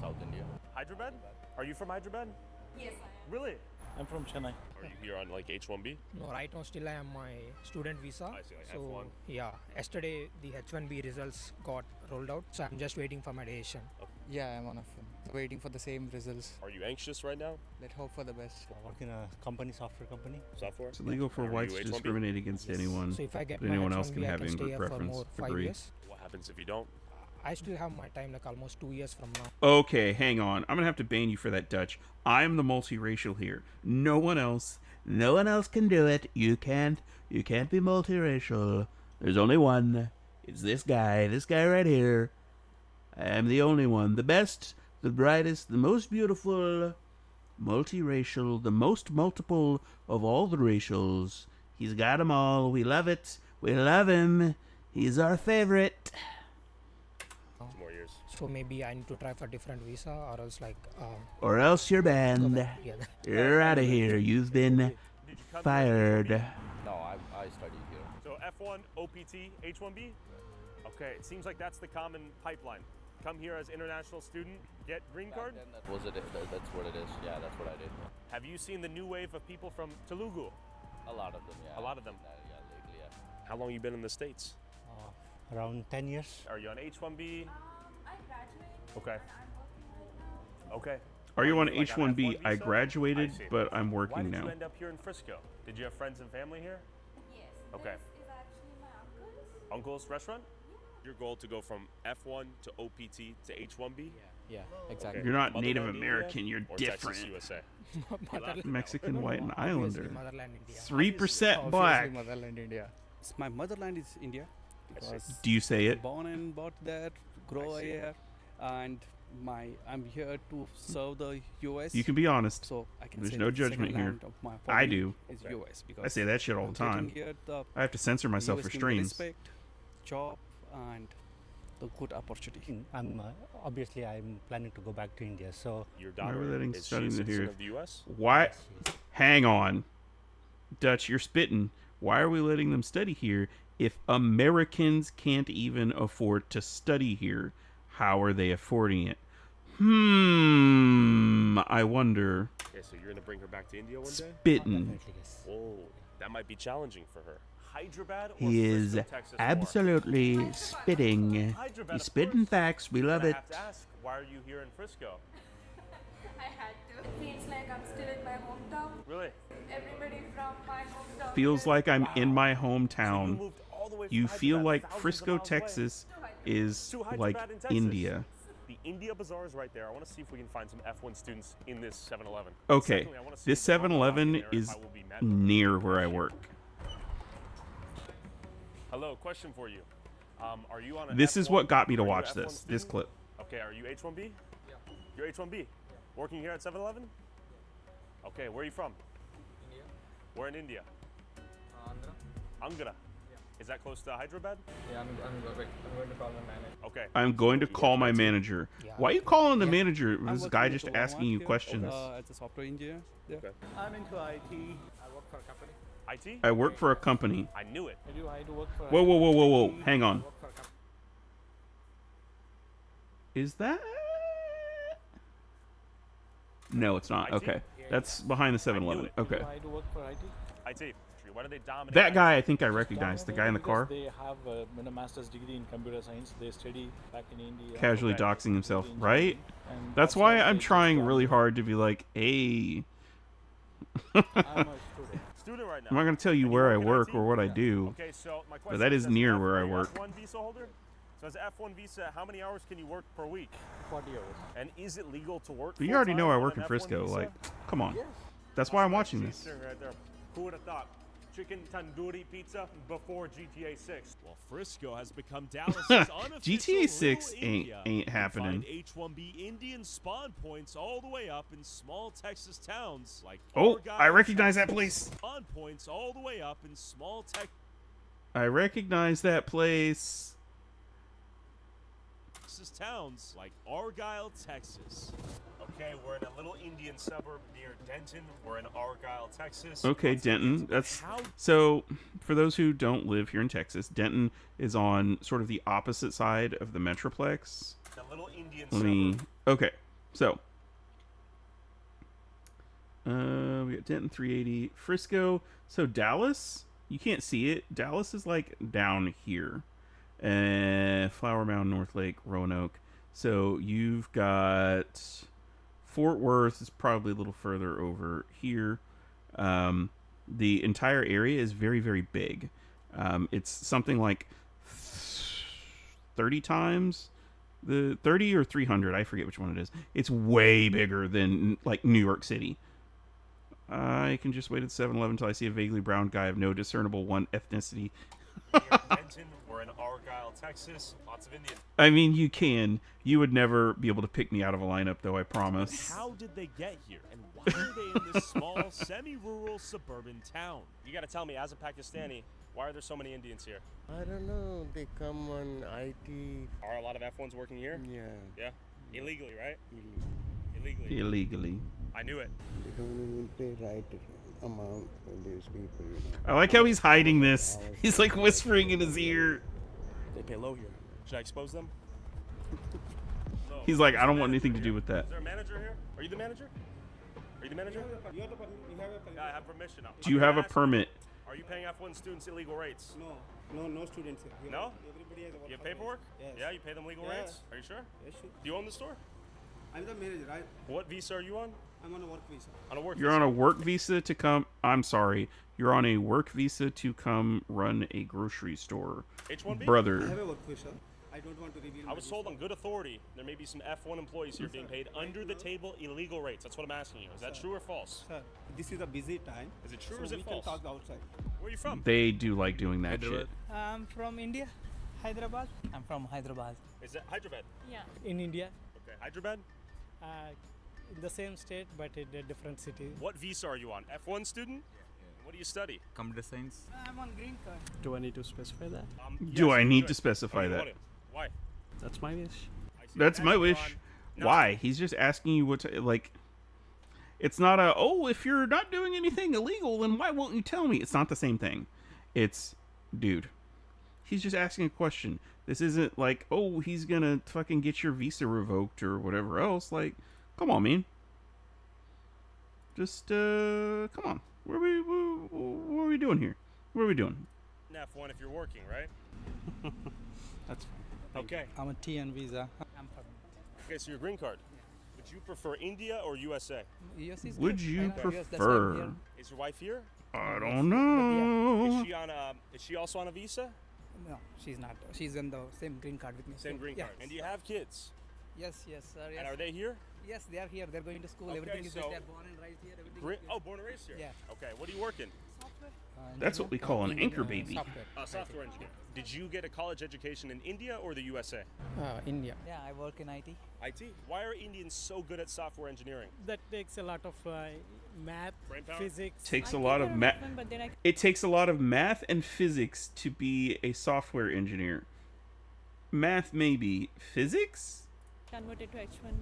South India. Hyderabad? Are you from Hyderabad? Yes, I am. Really? I'm from Chennai. Are you here on like H-1B? No, right now still I am my student visa. I see, like so F1. yeah, yesterday the H1B results got rolled out, so I'm just waiting for my decision. Yeah, I'm one of them. Waiting for the same results. Are you anxious right now? Let's hope for the best. I work in a company, software company. Software? It's illegal for whites to discriminate against anyone, So if I get but my anyone else H1B, can I have can stay inward here for preference. more 5 Agree. years. What happens if you don't? I still have my time, like almost 2 years from now. Okay, hang on. I'm gonna have to ban you for that, Dutch. I'm the multiracial here. No one else can do it. You can't be multiracial. There's only one. It's this guy right here. I am the only one. The best, the brightest, the most beautiful, multiracial, the most multiple of all the racials. He's got them all. We love it. We love him. He's our favorite. 2 more years. So maybe I need to try for different visa, or else like. Or else you're banned. Yeah. You're out of here. You've been fired. No, I studied here. So F1, OPT, H-1B? Okay, it seems like that's the common pipeline. Come here as international student, get green card? That's what it is. Yeah, that's what I did. Have you seen the new wave of people from Telugu? A lot of them, yeah. A lot of them? Yeah, lately, yeah. How long you been in the States? Around 10 years. Are you on H-1B? I graduated. Okay. Okay. Are you on like H-1B? F1 I visa? graduated, I see. but I'm Why working did now. you end up here in Frisco? Did you have friends and family here? Yes. Okay. This is actually my uncle's. Uncle's restaurant? Your goal to go from F1 to OPT to H-1B? Yeah, exactly. You're not Motherland Native India American. You're or different. Texas, USA? Mexican, white, and Islander. Motherland India. 3% black. Motherland India. My motherland is India. Because Do you say it? born and bought there, grow here, and I'm here to serve the US. You can be honest. So I can There's say no the judgment second here. land of my I family do. Is US because I say that shit all the I'm getting time. here I have to censor myself US for give me streams. Respect, job, and the good opportunity. Obviously I'm planning to go back to India, so Your Why are daughter we letting is she a studying citizen here? of the U.S.? Why? Hang on, Dutch, you're spitting. Why are we letting them study here if Americans can't even afford to study here? How are they affording it? I wonder. Okay, so you're gonna bring her back to India one day? Spitting. Whoa, that might be challenging for her. Hyderabad or He is Frisco, Texas more? absolutely spitting. Hyderabad, He's of spitting course. facts. We love But I it. have to ask, why are you here in Frisco? I had to. Feels like I'm still in my hometown. Really? Everybody from my hometown. Feels like I'm in my hometown. moved all the way from You feel Hyderabad, like thousands of Frisco, miles away. Texas is To Hyderabad like in Texas. India. The India Bazaar is right there. I want to see if we can find some F1 students in this 7-Eleven. Okay, Secondly, I wanna see this if there's a roadblock 7-Eleven in there is if I will be met. near where I work. Hello, question for you. Are you on a This is F1? what got me to Are you a watch F1 this student? clip. Okay, are you H1B? Yeah. You're H1B? Yeah. Working here at 7-Eleven? Okay, where are you from? India. Where in India? Andhra. Angara. Is that close to Hyderabad? Yeah, I'm going to call my manager. Okay. I'm going to call my manager. Why are you calling the manager? I'm Was this working guy with just the asking Walmart you here, questions? as a software engineer. Yeah. Okay. I'm into IT. I work for a company. IT? I work for a company. I knew it. I do work for Whoa, whoa, whoa, whoa, whoa. Hang on. I work for a company. Is that? No, it's not. IT? Okay. That's behind the 7-Eleven. Okay. I do work for IT. IT. Why do they dominate? That guy I think I recognize. The guy in the car. They have a master's degree in computer science. They study back in India. Casually doxing himself, right? That's why I'm trying really hard to be like, hey. I'm a student right now. I'm not going to tell you And where I in work IT? or what I do. Okay, so my But question that is as near an where I F1 work. F1 visa holder? So as an F1 visa, how many hours can you work per week? 40 hours. And is it legal to work But you already know I full-time work on in an F1 Frisco. visa? Like, come on. That's why I'm watching this. Right there. Who would have thought? Chicken tandoori pizza before GTA 6. Well, Frisco has become Dallas's unofficial GTA 6 Little ain't India. happening. Find H1B Indian spawn points all the way up in small Texas towns like Oh, Argyle, I recognize that Texas. place. Spawn points all the way up in small I recognize that place. Texas towns like Argyle, Texas. Okay, we're in a little Indian suburb near Denton. We're in Argyle, Texas. Okay, Denton. That's so. For those who don't live here in Texas, Denton is on sort of the opposite side of the Metroplex. The little Indian Let me. suburb. Okay, so we got Denton 380, Frisco. So Dallas, you can't see it. Dallas is like down here. Flower Mound, North Lake, Roanoke. So you've got Fort Worth is probably a little further over here. The entire area is very, very big. It's something like 30 times the 30 or 300. I forget which one it is. It's way bigger than like New York City. I can just wait at 7-Eleven until I see a vaguely brown guy of no discernible one ethnicity. Denton, we're in Argyle, Texas. Lots of Indians. I mean, you can. You would never be able to pick me out of a lineup, though, I promise. How did they get here? And why are they in this small, semi-rural suburban town? You got to tell me, as a Pakistani, why are there so many Indians here? I don't know. They come on IT. Are a lot of F1s working here? Yeah. Yeah? Illegally, right? Illegally. Illegally. I knew it. They don't even pay right amount for these people. I like how he's hiding this. He's like whispering in his ear. They pay low here. Should I expose them? No. He's like, I don't want anything to do with that. Is there a manager here? Are you the manager? Are you the manager? You have yeah, I have permission. Do you have a permit? Are you paying F1 students illegal rates? No students here. No? Everybody has a work You have paperwork? Yes. Yeah, you pay them legal Yeah. rates? Are you sure? Yes, sure. Do you own the store? I'm the manager. What visa are you on? I'm on a work visa. On a work You're visa. on a work visa to come. I'm sorry. You're on a work visa to come run a grocery store. H1B? Brother. I have a work visa. I don't want to reveal. I was told on good authority there may be some F1 employees here being paid under the table illegal rates. That's what I'm asking you. Is that true or false? Sir, this is a busy time. Is it true so or is it we false? can talk outside. Where are you from? They do like doing that shit. I'm from India, Hyderabad. I'm from Hyderabad. Is that Hyderabad? Yeah. In India, Okay, Hyderabad? in the same state but in a different city. What visa are you on? F1 student? What do you study? Computer science. I'm on green card. Do I need to specify that? Do yes, I you need it. to specify you that? want it. Why? That's my wish. That's my wish. Why? He's just asking you what to, like. It's not a, oh, if you're not doing anything illegal, then why won't you tell me? It's not the same thing. It's, dude, he's just asking a question. This isn't like, oh, he's gonna fucking get your visa revoked or whatever else. Like, come on, man. Just, come on. What are we doing here? What are we doing? F1 if you're working, right? That's fine. Okay. I'm a TN visa. Okay, so your green card. Would you prefer India or USA? US is Would good. you I know US, that's why I'm prefer? here. Is your wife here? I don't know. Is she also on a visa? No, she's not. She's on the same green card with me. Same green card. And do you have kids? Yes, sir. Yes. And are they here? Yes, they are here. They're going to school. Okay, Everything is so good. They're born and raised here. Everything is good. Born and raised here? Yeah. Okay, what do you work in? Software. That's what we call an anchor baby. Software engineer. Did you get a college education in India or the USA? India. Yeah, I work in IT. IT? Why are Indians so good at software engineering? That takes a lot of math, physics. Takes a lot of math. It takes a lot of math and physics to be a software engineer. Math maybe. Physics? Converted to H1.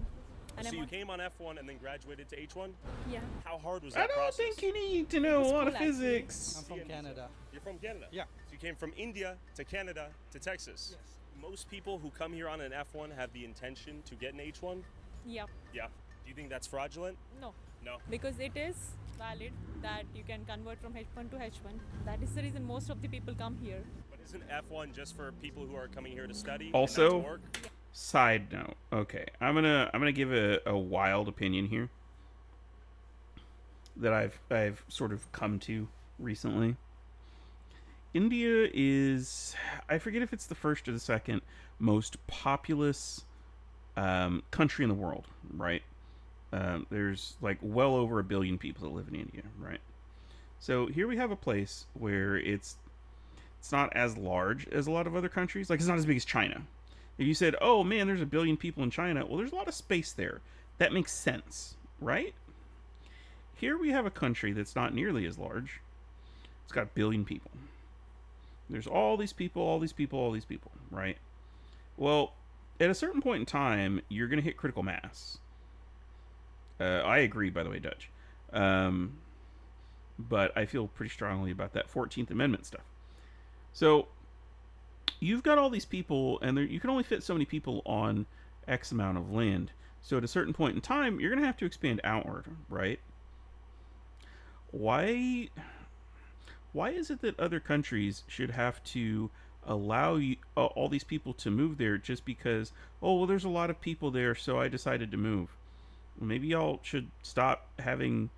So you came on F1 and then graduated to H1? Yeah. How hard was that I don't process? think you need to know a lot of physics. I'm from Canada. You're from Canada? Yeah. So you came from India to Canada to Texas? Yes. Most people who come here on an F1 have the intention to get an H1? Yeah. Yeah. Do you think that's fraudulent? No. No. Because it is valid that you can convert from H1 to H1. That is the reason most of the people come here. But isn't F1 just for people who are coming here to study Also, and not to work? side note. Okay, I'm gonna give a wild opinion here that I've sort of come to recently. India is, I forget if it's the first or the second most populous country in the world, right? There's like well over 1 billion people that live in India, right? So here we have a place where it's not as large as a lot of other countries. Like, it's not as big as China. If you said, oh man, there's 1 billion people in China, well, there's a lot of space there. That makes sense, right? Here we have a country that's not nearly as large. It's got 1 billion people. There's all these people, all these people, all these people, right? Well, at a certain point in time, you're going to hit critical mass. I agree, by the way, Dutch. But I feel pretty strongly about that 14th Amendment stuff. So, you've got all these people, and you can only fit so many people on X amount of land. So at a certain point in time, you're going to have to expand outward, right? Why is it that other countries should have to allow you, all these people to move there just because, oh, well, there's a lot of people there, so I decided to move? Well, maybe y'all should stop having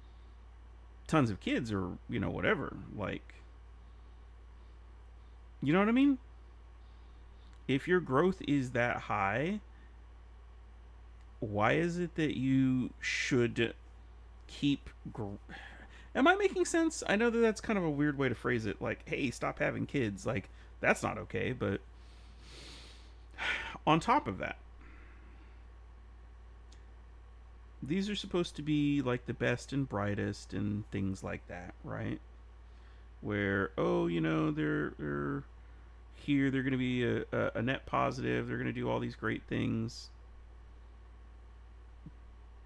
tons of kids or, you know, whatever. Like, you know what I mean? If your growth is that high, why is it that you should keep... Am I making sense? I know that that's kind of a weird way to phrase it. Like, hey, stop having kids. Like, that's not okay. But on top of that, these are supposed to be like the best and brightest and things like that, right? Where, oh, you know, they're here, they're going to be a net positive, they're going to do all these great things.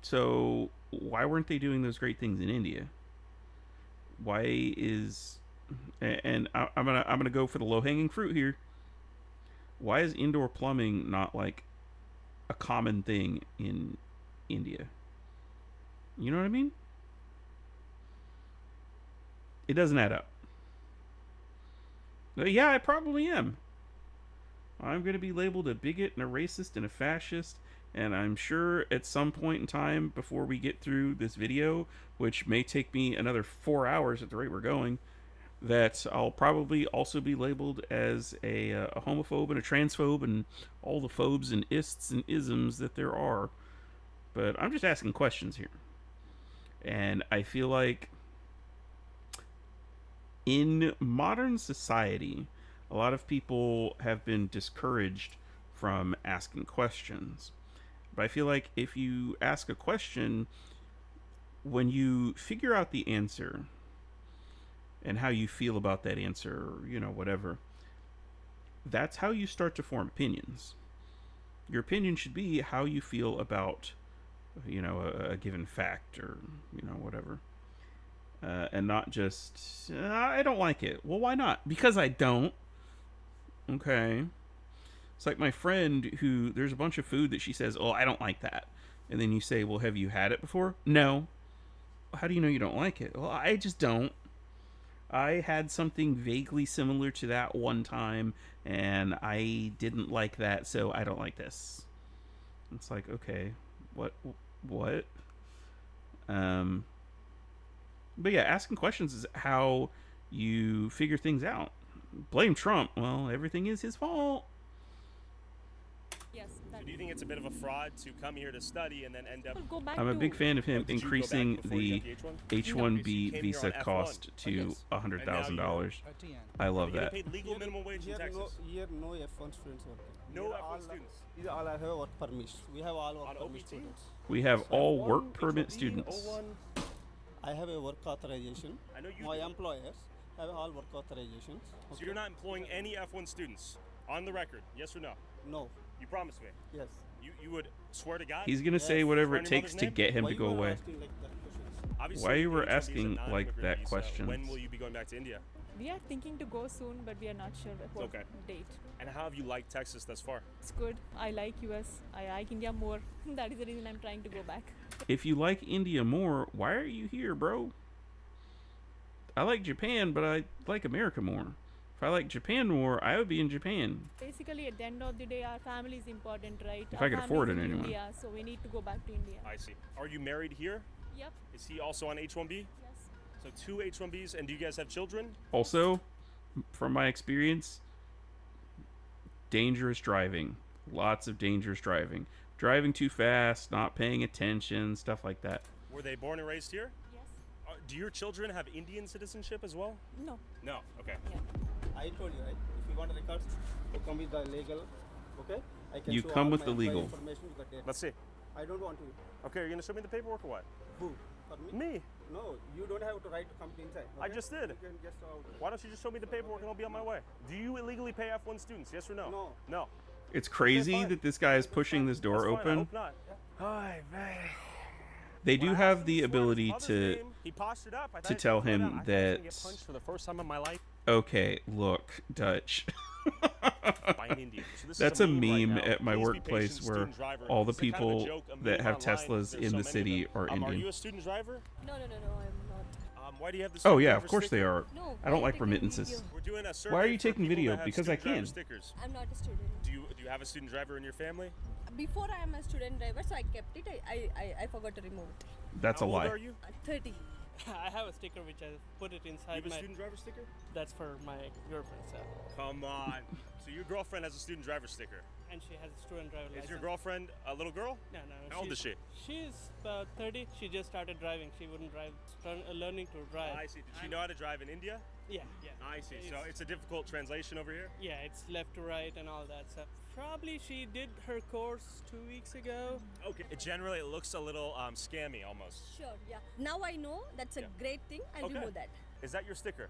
So why weren't they doing those great things in India? Why is, and I'm gonna go for the low-hanging fruit here. Why is indoor plumbing not like a common thing in India? You know what I mean? It doesn't add up. Yeah, I probably am. I'm going to be labeled a bigot and a racist and a fascist, and I'm sure at some point in time before we get through this video, which may take me another 4 hours at the rate we're going, that I'll probably also be labeled as a homophobe and a transphobe and all the phobes and ists and isms that there are. But I'm just asking questions here. And I feel like in modern society, a lot of people have been discouraged from asking questions. But I feel like if you ask a question, when you figure out the answer and how you feel about that answer, or, you know, whatever, that's how you start to form opinions. Your opinion should be how you feel about, a given fact or, whatever. And not just, I don't like it. Well, why not? Because I don't. Okay. It's like my friend who, there's a bunch of food that she says, oh, I don't like that. And then you say, well, have you had it before? No. How do you know you don't like it? Well, I just don't. I had something vaguely similar to that one time, and I didn't like that, so I don't like this. It's like, okay, what? But yeah, asking questions is how you figure things out. Blame Trump. Well, everything is his fault. Yes. So do you think it's a bit of a fraud to come here to study and then end up... I'm a big fan of him Did you go back increasing before you the got the H1? H-1B Okay, so you came visa here on F1. cost to $100,000. I love You're that. getting paid legal minimum wage in Here Texas. no F1 students working. No Here F1 all students. These all have work permits. We have all work permit students. We have So all F1, work permit H1B, students. O1. I have a work authorization. I know you My do. employers have all work authorizations. So you're not employing any F1 students on the record, yes or no? No. You promise me? Yes. You would swear to God? He's gonna say whatever it Swear on your takes mother's to name? get him Why to you go are away. asking like that questions? Obviously, Why you were H1B is a asking like non-immigrant that visa. questions? When will you be going back to India? We are thinking to go soon, but we are not sure what Okay. date. And how have you liked Texas thus far? It's good. I like US. I like India more. That is the reason I'm trying to go back. If you like India more, why are you here, bro? I like Japan, but I like America more. If I like Japan more, I would be in Japan. Basically, at the end of the day, our family is important, right? If Our I could family afford is it in anyway. India, so we need to go back to India. I see. Are you married here? Yep. Is he also on H-1B? Yes. So 2 H-1Bs, and do you guys have children? Also, from my experience, dangerous driving. Lots of dangerous driving. Driving too fast, not paying attention, stuff like that. Were they born and raised here? Yes. Do your children have Indian citizenship as well? No. No. Okay. Yeah. I told you, right? If you want records, you come with the legal, okay? I can You show come all with my the employee legal. information to the date. Let's see. I don't want to. Okay, are you gonna show me the paperwork or what? Who? For me? Me. No, you don't have to right to come inside. I okay? just did. You can just Why don't you just show me the paperwork and I'll be on my way? Do you illegally pay F1 students? Yes or no? No. No. It's crazy fine. that this guy is pushing this door That's fine, I open. hope not. Hi, man. They do have the ability Mother's to name, he postured up. I to thought tell he'd go down. him I thought I was gonna that get punched for the first time in my life okay, look, Dutch. by an Indian. So this That's is a meme right meme now. at my Please be workplace patient, where student driver. all the It's a kind of a people joke, a that meme have online. Teslas There's in so the many city of them. are Are you Indian. a student driver? No, I'm not. Why do you have the Oh student yeah, driver of course they sticker? are. No, I don't I'm like taking remittances. video. We're doing a survey Why are you for taking people video? that have Because I student driver can. Stickers. I'm not a student. Do you have a student driver in your family? Before I am a student driver, so I kept it. I forgot to remove it. That's How a old lie. are you? 30. I have a sticker which I put it You inside have a my. student driver sticker? That's for my girlfriend, so. Come on. So your girlfriend has a student driver sticker. And she has a student driver license. Is your girlfriend a little girl? No. How old is she? She's about 30. She just started driving. She wouldn't drive. Learning to drive. I see. Did she know how to drive in India? Yeah. I see. So it's a difficult translation over here? Yeah, it's left to right and all that. So probably she did her course 2 weeks ago. Okay. Generally, it looks a little scammy almost. Sure, yeah. Now I know that's a great thing. I'll Okay. remove that. Is that your sticker?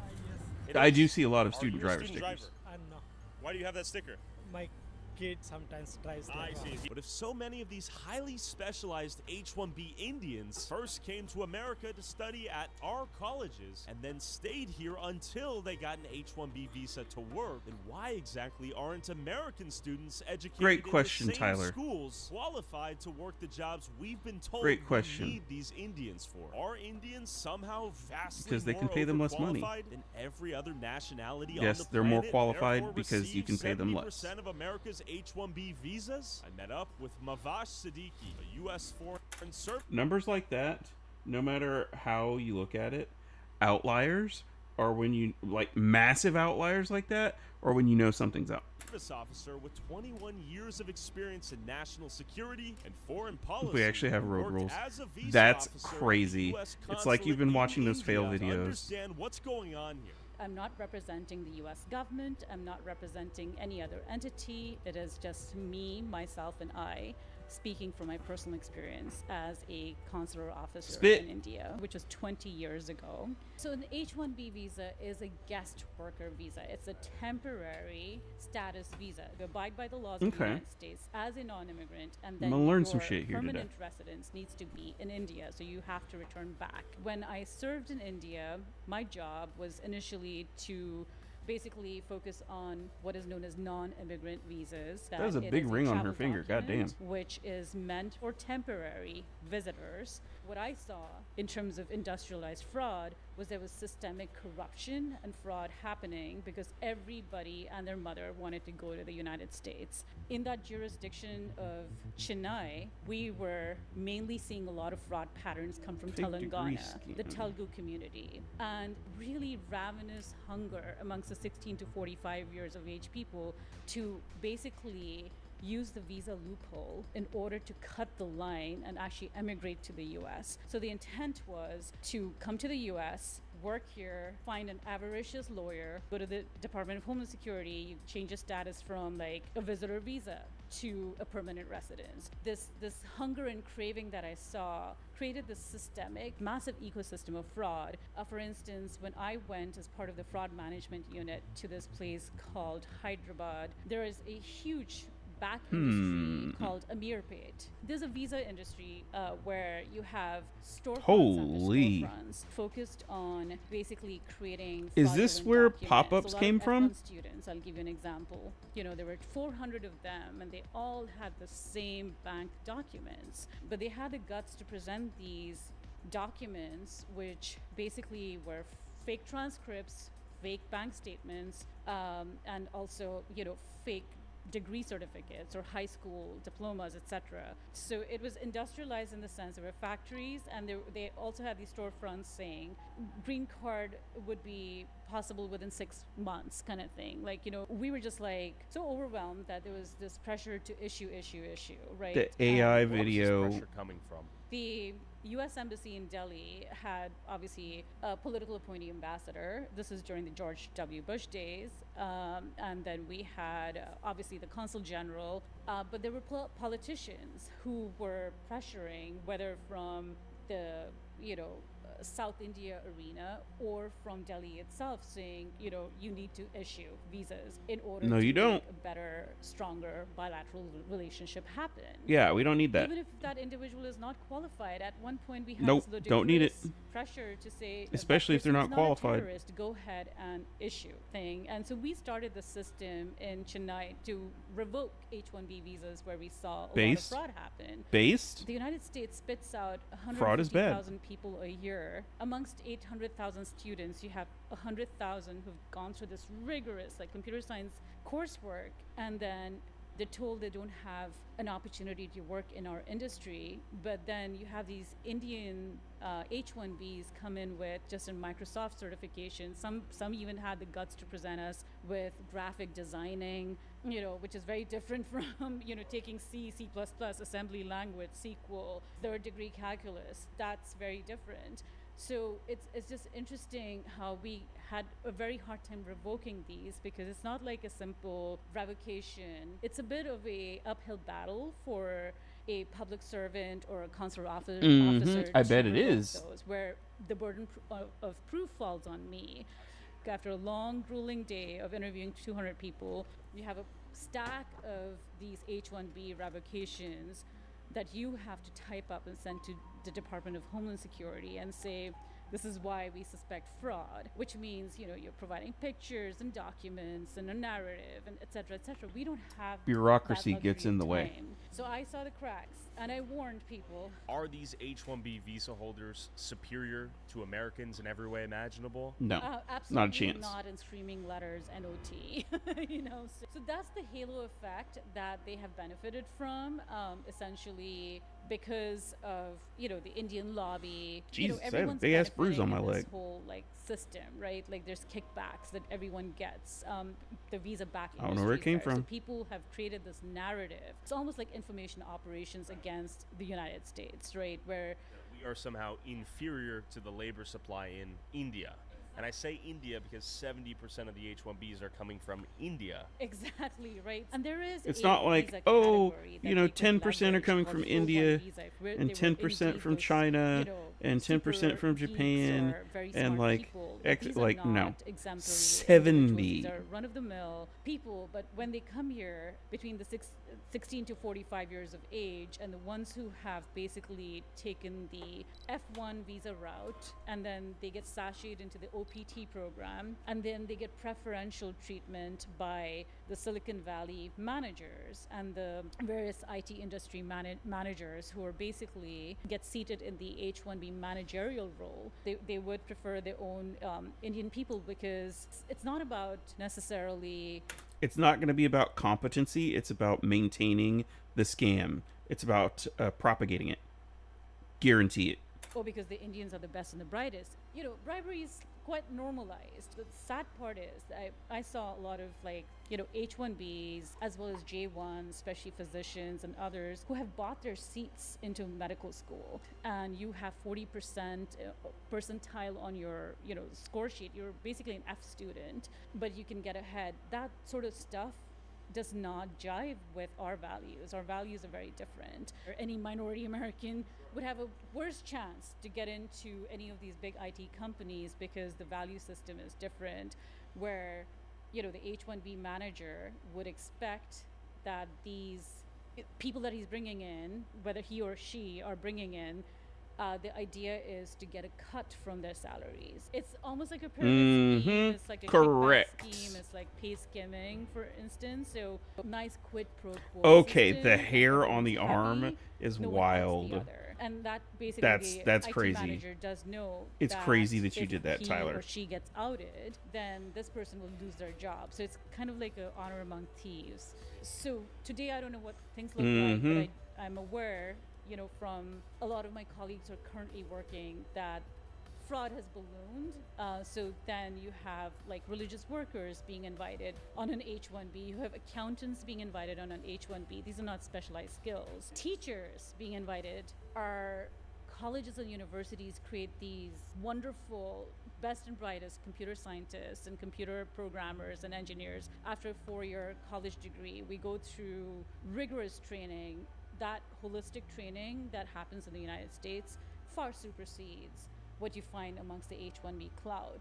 Yes. It I is? do see a lot of Are student you a driver student stickers. driver? No. Why do you have that sticker? My kid sometimes drives. I that see. one. But if so many of these highly specialized H-1B Indians first came to America to study at our colleges and then stayed here until they got an H-1B visa to work, then why exactly aren't American students educated Great question, in the same Tyler. schools qualified to work the jobs we've been told Great we question. need these Indians for? Are Indians somehow vastly Because they can more pay them less money. overqualified than every other nationality on Yes, the they're more planet, qualified therefore because you can pay them less. 70% of America's H-1B visas? I met up with Mavash Siddiqui, a U.S. foreign service. Numbers like that, no matter how you look at it, outliers are when you like massive outliers like that, or when you know something's up. Officer with 21 years of experience in national security and foreign policy. We actually have road worked rules. as a visa That's officer at the crazy. US It's like you've been consulate watching in those fail India to videos. Understand what's going on here. I'm not representing the US government. I'm not representing any other entity. It is just me, myself, and I speaking from my personal experience as a consular officer Spit. in India, which was 20 years ago. So an H-1B visa is a guest worker visa. It's a temporary status visa. You abide by the laws of the Okay. United States as a non-immigrant, and I'm then gonna learn your some shit here permanent today. residence needs to be in India, so you have to return back. When I served in India, my job was initially to basically focus on what is known as non-immigrant visas. That was a it big is ring on travel her finger, document, goddamn. which is meant for temporary visitors. What I saw in terms of industrialized fraud was there was systemic corruption and fraud happening because everybody and their mother wanted to go to the United States. In that jurisdiction of Chennai, we were mainly seeing a lot of fraud patterns come from Fake degree Telangana, the scheme. Telugu community, and really ravenous hunger amongst the 16 to 45 years of age people to basically use the visa loophole in order to cut the line and actually emigrate to the US. So the intent was to come to the US, work here, find an avaricious lawyer, go to the Department of Homeland Security, you change your status from like a visitor visa to a permanent residence. This hunger and craving that I saw created this systemic, massive ecosystem of fraud. For instance, when I went as part of the fraud management unit to this place called Hyderabad, there is a huge back industry called Amirpet. There's a visa industry where you have storefronts Holy. after storefronts focused on basically creating. Is this fraudulent where documents. pop-ups A lot came of from? F1 students, I'll give you an example. You know, there were 400 of them, and they all had the same bank documents, but they had the guts to present these documents, which basically were fake transcripts, fake bank statements, and also, you know, fake degree certificates or high school diplomas, etc. So it was industrialized in the sense there were factories, and they also had these storefronts saying green card would be possible within 6 months, kind of thing. Like, you know, we were just like so overwhelmed that there was this pressure to issue, right? The AI Where was video. this pressure coming from? The U.S. Embassy in Delhi had obviously a political appointee ambassador. This is during the George W. Bush days. And then we had obviously the consul general. But there were politicians who were pressuring, whether from the, you know, South India arena or from Delhi itself, saying, you know, you need to issue visas in order No, to you don't. make a better, stronger bilateral relationship happen. Yeah, we don't need that. Even if that individual is not qualified, at one point we had Nope, this don't need it. ludicrous pressure to say, Especially if they're that person not is qualified. a terrorist, go ahead and issue thing. And so we started the system in Chennai to revoke H-1B visas where we saw a Based? lot of fraud happen. Based? The United States spits out Fraud is bad. 150,000 people a year. Amongst 800,000 students, you have 100,000 who've gone through this rigorous, like, computer science coursework, and then they're told they don't have an opportunity to work in our industry. But then you have these Indian H-1Bs come in with just a Microsoft certification. Some even had the guts to present us with graphic designing, you know, which is very different from, you know, taking C, C++, assembly language, SQL, third degree calculus. That's very different. So it's just interesting how we had a very hard time revoking these, because it's not like a simple revocation. It's a bit of a uphill battle for a public servant or a consular officer. I to bet it revoke is. those, where the burden of proof falls on me. After a long, grueling day of interviewing 200 people, you have a stack of these H-1B revocations that you have to type up and send to the Department of Homeland Security and say, this is why we suspect fraud, which means, you know, you're providing pictures and documents and a narrative and et cetera, et cetera. We don't have Bureaucracy that gets luxury in the of way. time. So I saw the cracks, and I warned people. Are these H-1B visa holders superior to Americans in every way imaginable? No, Absolutely not a chance. Not in screaming letters, NOT. You know, so that's the halo effect that they have benefited from, essentially because of, you know, the Indian lobby. Jesus, you know, I have a everyone's big-ass bruise on benefiting my in leg. This whole like system, right? Like there's kickbacks that everyone gets. The visa back. I don't know where it came So from. people have created this narrative. It's almost like information operations against the United States, right? Where We are somehow inferior to the labor supply in India. And I say India because 70% of the H-1Bs are coming from India. Exactly, right. And there is It's a not like, visa oh, category you that know, they could 10% are leverage coming called from full-time India, visa, where and they were 10% indeed from those, China, you know, and 10% super from geeks Japan, or very and smart like, people. But these are like no, not exemplary individuals. 70. These are run-of-the-mill people, but when they come here between the 16 to 45 years of age, and the ones who have basically taken the F1 visa route, and then they get sashayed into the OPT program, and then they get preferential treatment by the Silicon Valley managers and the various IT industry managers who are basically get seated in the H-1B managerial role. They would prefer their own Indian people, because it's not about necessarily... It's not going to be about competency. It's about maintaining the scam. It's about propagating it. Guarantee it. Oh, because the Indians are the best and the brightest. You know, bribery is quite normalized. The sad part is I saw a lot of, like, you know, H-1Bs as well as J-1s, especially physicians and others, who have bought their seats into medical school, and you have 40% percentile on your, you know, score sheet. You're basically an F student, but you can get ahead. That sort of stuff does not jive with our values. Our values are very different. Any minority American would have a worse chance to get into any of these big IT companies because the value system is different, where, you know, the H-1B manager would expect that these people that he's bringing in, whether he or she are bringing in, the idea is to get a cut from their salaries. It's almost like a pyramid scheme. It's like a Correct. kickback scheme. It's like pay skimming, for instance. So nice quid pro quo. Okay, system, the hair everyone's on the arm happy, is no one hurts the wild. other. And that basically That's the IT crazy. manager does know. It's crazy that you if did that, he Tyler. or she gets outed, then this person will lose their job. So it's kind of like an honor among thieves. So today I don't know what things look like, but I'm aware, you know, from a lot of my colleagues who are currently working, that fraud has ballooned. So then you have like religious workers being invited on an H-1B. You have accountants being invited on an H-1B. These are not specialized skills. Teachers being invited. Our colleges and universities create these wonderful best and brightest computer scientists and computer programmers and engineers. After a 4-year college degree, we go through rigorous training. That holistic training that happens in the United States far supersedes what you find amongst the H-1B cloud.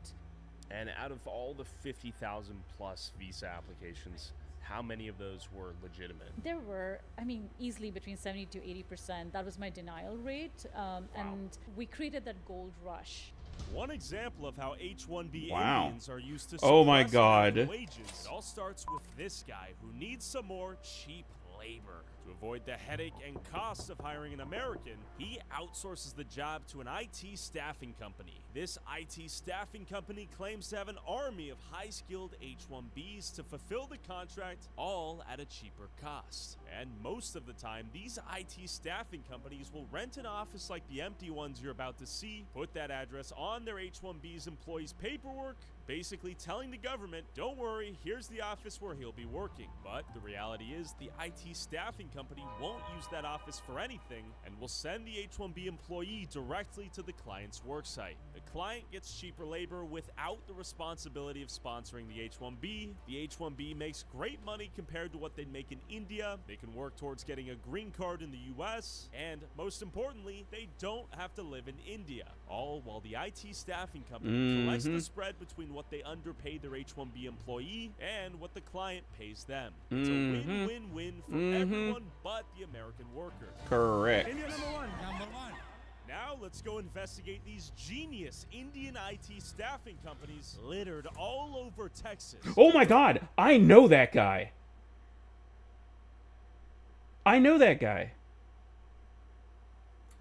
And out of all the 50,000 plus visa applications, how many of those were legitimate? There were, I mean, easily between 70 to 80%. That was my denial rate. And we created that gold rush. One example of how H-1B Wow. Indians are used to Oh my suppress God. American wages. It all starts with this guy who needs some more cheap labor. To avoid the headache and costs of hiring an American, he outsources the job to an IT staffing company. This IT staffing company claims to have an army of high-skilled H-1Bs to fulfill the contract, all at a cheaper cost. And most of the time, these IT staffing companies will rent an office like the empty ones you're about to see, put that address on their H-1B's employees' paperwork, basically telling the government, don't worry, here's the office where he'll be working. But the reality is the IT staffing company won't use that office for anything and will send the H-1B employee directly to the client's worksite. The client gets cheaper labor without the responsibility of sponsoring the H-1B. The H-1B makes great money compared to what they'd make in India. They can work towards getting a green card in the US, and most importantly, they don't have to live in India. All while the IT staffing company collects the spread between what they underpay their H-1B employee and what the client pays them. It's a win-win-win for everyone but the American worker. Correct. India number one. Now let's go investigate these genius Indian IT staffing companies littered all over Texas. Oh my God, I know that guy. I know that guy.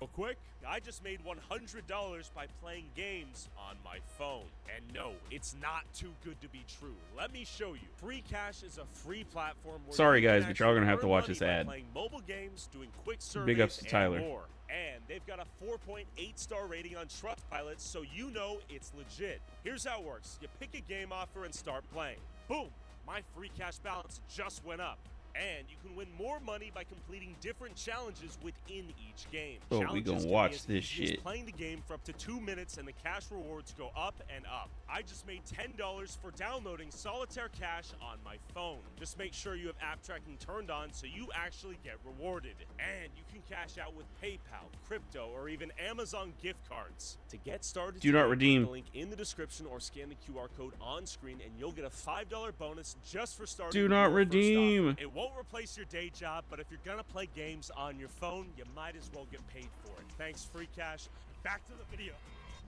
Real quick, I just made $100 by playing games on my phone. And no, it's not too good to be true. Let me show you. Free Cash is a free platform where Sorry you can guys, but y'all are gonna have to actually watch earn this money by ad. playing mobile games, doing quick surveys, Big ups to and Tyler. more. And they've got a 4.8-star rating on Trustpilot, so you know it's legit. Here's how it works. You pick a game offer and start playing. Boom! My Free Cash balance just went up. And you can win more money by completing different challenges within each game. Oh, we Challenges gonna can watch be as this easy as shit. playing the game for up to 2 minutes and the cash rewards go up and up. I just made $10 for downloading Solitaire Cash on my phone. Just make sure you have app tracking turned on so you actually get rewarded. And you can cash out with PayPal, crypto, or even Amazon gift cards. To get started, Do not today, redeem. click the link in the description or scan the QR code on screen and you'll get a $5 bonus just for starting. Do not your first redeem. offer. It won't replace your day job, but if you're gonna play games on your phone, you might as well get paid for it. Thanks, Free Cash. Back to the video.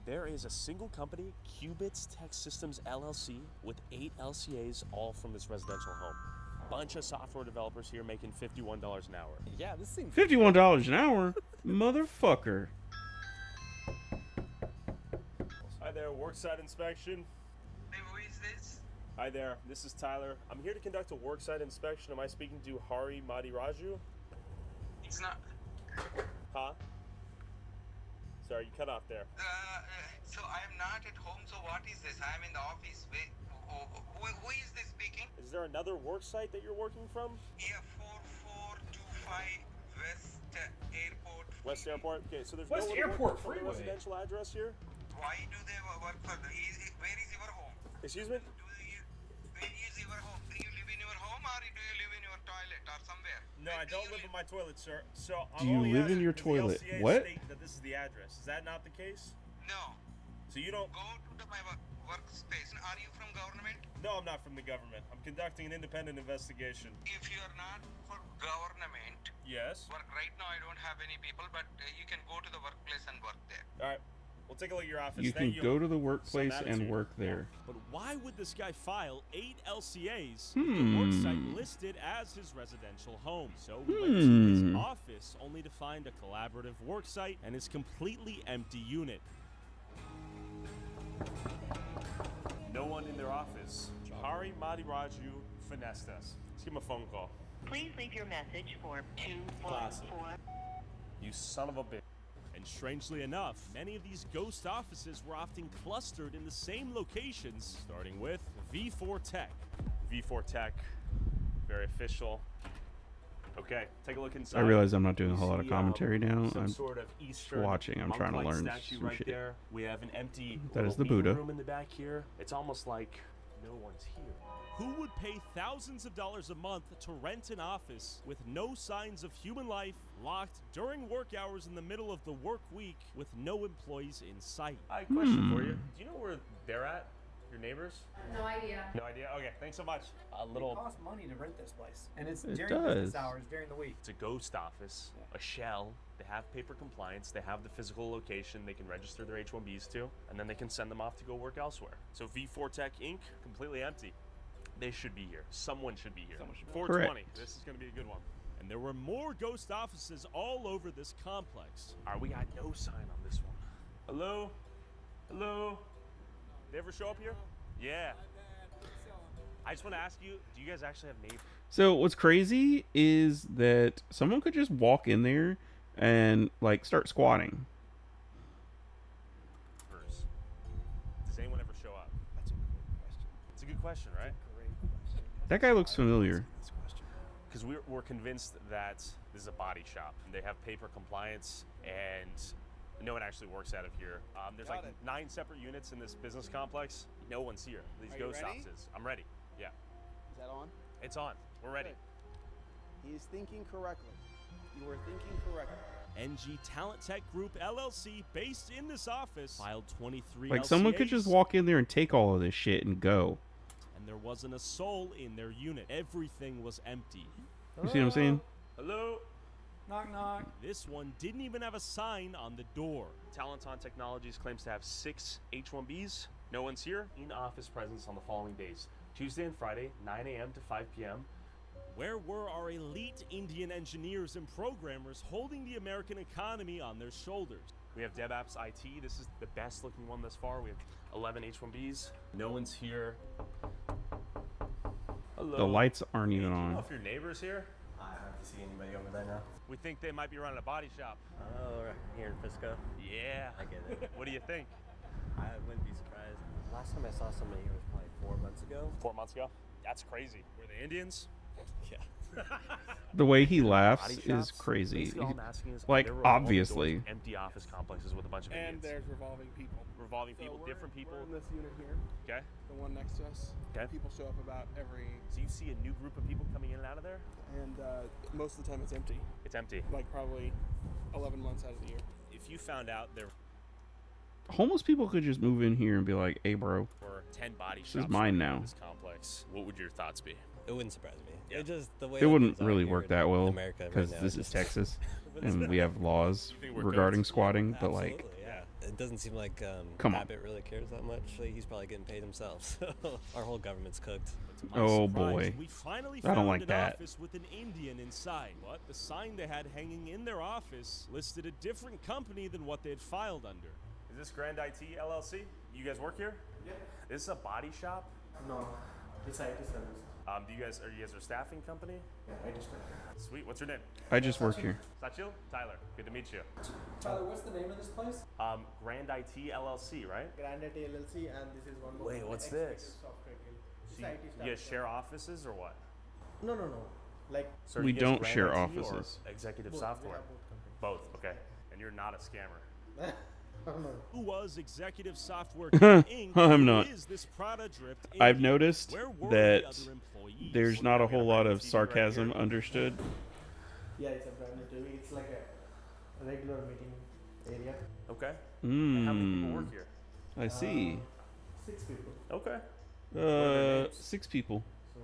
There is a single company, Qubits Tech Systems LLC, with 8 LCAs, all from this residential home. Bunch of software developers here making $51 an hour. Yeah, this seems $51 an hour, motherfucker. Hi there, worksite inspection. Hey, who is this? Hi there, this is Tyler. I'm here to conduct a worksite inspection. Am I speaking to Hari Madiraju? It's not. Huh? Sorry, you cut off there. So I am not at home. So what is this? I am in the office. Who is this speaking? Is there another worksite that you're working from? Yeah, 4425 West Airport. West Airport? Okay, so there's West no other Airport work from the Freeway. residential address here? Why do they work for? Where is your home? Excuse me? Where is your home? Do you live in your home or do you live in your toilet or somewhere? No, I don't live in my toilet, sir. So Do you live in your toilet? What? That this is the address. Is that not the case? No. So you don't Go to my workspace. Are you from government? No, I'm not from the government. I'm conducting an independent investigation. If you are not for government, Yes. work right now. I don't have any people, but you can go to the workplace and work there. All right. We'll take a look at your office. You can Thank go to the workplace Some and attitude. work there. But why would this guy file 8 LCAs with the worksite listed as his residential home? So we went to his office only to find a collaborative worksite and his completely empty unit. No one in their office. Hari Madiraju finessed us. Let's give him a phone call. Please leave your message for 214. You son of a bitch. And strangely enough, many of these ghost offices were often clustered in the same locations, starting with V4 Tech. V4 Tech, very official. Okay, take a look inside. I realize I'm not doing a whole You lot of see, commentary now. Some I'm sort of Eastern watching. I'm trying to monk-like learn statue some right shit. there. We have an empty That is the little meeting Buddha. room in the back here. It's almost like no one's here. Who would pay thousands of dollars a month to rent an office with no signs of human life, locked during work hours in the middle of the work week with no employees in sight? I have a question for you. Do you know where they're at? Your neighbors? No idea. No idea? Okay, thanks so much. A little... It costs money to rent this place, and it's It during does. business hours during the week. It's a ghost office, a shell. They have paper compliance. They have the physical location they can register their H-1Bs to, and then they can send them off to go work elsewhere. So V4 Tech Inc., completely empty. They should be here. Someone should be here. 420. Correct. This is going to be a good one. And there were more ghost offices all over this complex. We got no sign on this one. Hello? Hello? They ever show up here? Yeah. I just want to ask you, do you guys actually have neighbors? So what's crazy is that someone could just walk in there and like start squatting. Does anyone ever show up? That's a good question. It's a good question, right? That guy looks familiar. Because we're convinced that this is a body shop. They have paper compliance, and no one actually works out of here. There's like 9 separate units in this business complex. No one's here. These Are you ghost ready? offices. I'm ready. Yeah. Is that on? It's on. We're ready. He is thinking correctly. You are thinking correctly. NG Talent Tech Group LLC, based in this office, filed 23 Like someone could just LCAs. walk in there and take all of this shit and go. And there wasn't a soul in their unit. Everything was empty. You see what I'm saying? Hello? Knock, knock. This one didn't even have a sign on the door. Talenton Technologies claims to have 6 H-1Bs. No one's here. In-office presence on the following days. Tuesday and Friday, 9 a.m. to 5 p.m. Where were our elite Indian engineers and programmers holding the American economy on their shoulders? We have DevApps IT. This is the best looking one thus far. We have 11 H-1Bs. No one's here. Hello. The lights aren't even Do you know on. if your neighbor's here? I haven't seen anybody over there now. We think they might be running a body shop. Oh, here in Frisco? Yeah. I get it. What do you think? I wouldn't be surprised. Last time I saw somebody here was probably 4 months ago. 4 months ago? That's crazy. Were they Indians? Yeah. The way he laughs Body is shops? crazy. Basically, all I'm asking is, Like, there were revolving doors, obviously. empty office complexes with a bunch of And Indians. there's revolving people. Revolving So people, we're- different people. We're in this unit here. Okay. The one next to us. Okay. People show up about every. So you see a new group of people coming in and out of there? And most of the time it's empty. It's empty. Like probably 11 months out of the year. If you found out there Homeless people could just move in here and be like, "Hey, bro, were 10 body this shops is mine in now." this complex, what would your thoughts be? It wouldn't surprise me. It just the way It that wouldn't things are really here work in that well America right because now, this it is just- Texas and we have laws You think we're regarding cooked? squatting. But like, Absolutely, yeah. It doesn't seem like Come on. Abbott really cares that much. He's probably getting paid himself. So our whole government's cooked. To my Oh, surprise, boy. We finally I don't found like an that. office with an Indian inside, but the sign they had hanging in their office listed a different company than what they had filed under. Is this Grand IT LLC? You guys work here? Yeah. Is this a body shop? No, it's IT service. Do you guys are a staffing company? Yeah, IT staff. Sweet. What's your name? I just work here. Sachil? Tyler. Good to meet you. Tyler, what's the name of this place? Grand IT LLC, right? Grand IT LLC, and this is one more. Wait, what's this? Software deal. It's So you, IT staff. you guys share offices or what? No. Like. So are We you guys don't Grand share IT or offices. Executive Both, software. we have both companies. Both. Okay. And you're not a scammer. Who was Executive Software Inc. I'm Who not. is this Prada dripped I've Indian? noticed Where were that the other employees? there's not a whole lot of sarcasm understood. Yeah, it's a brand new TV. It's like a regular meeting area. Okay. And how many people Mm. work here? I see. 6 people. Okay. What are their names? 6 people. So,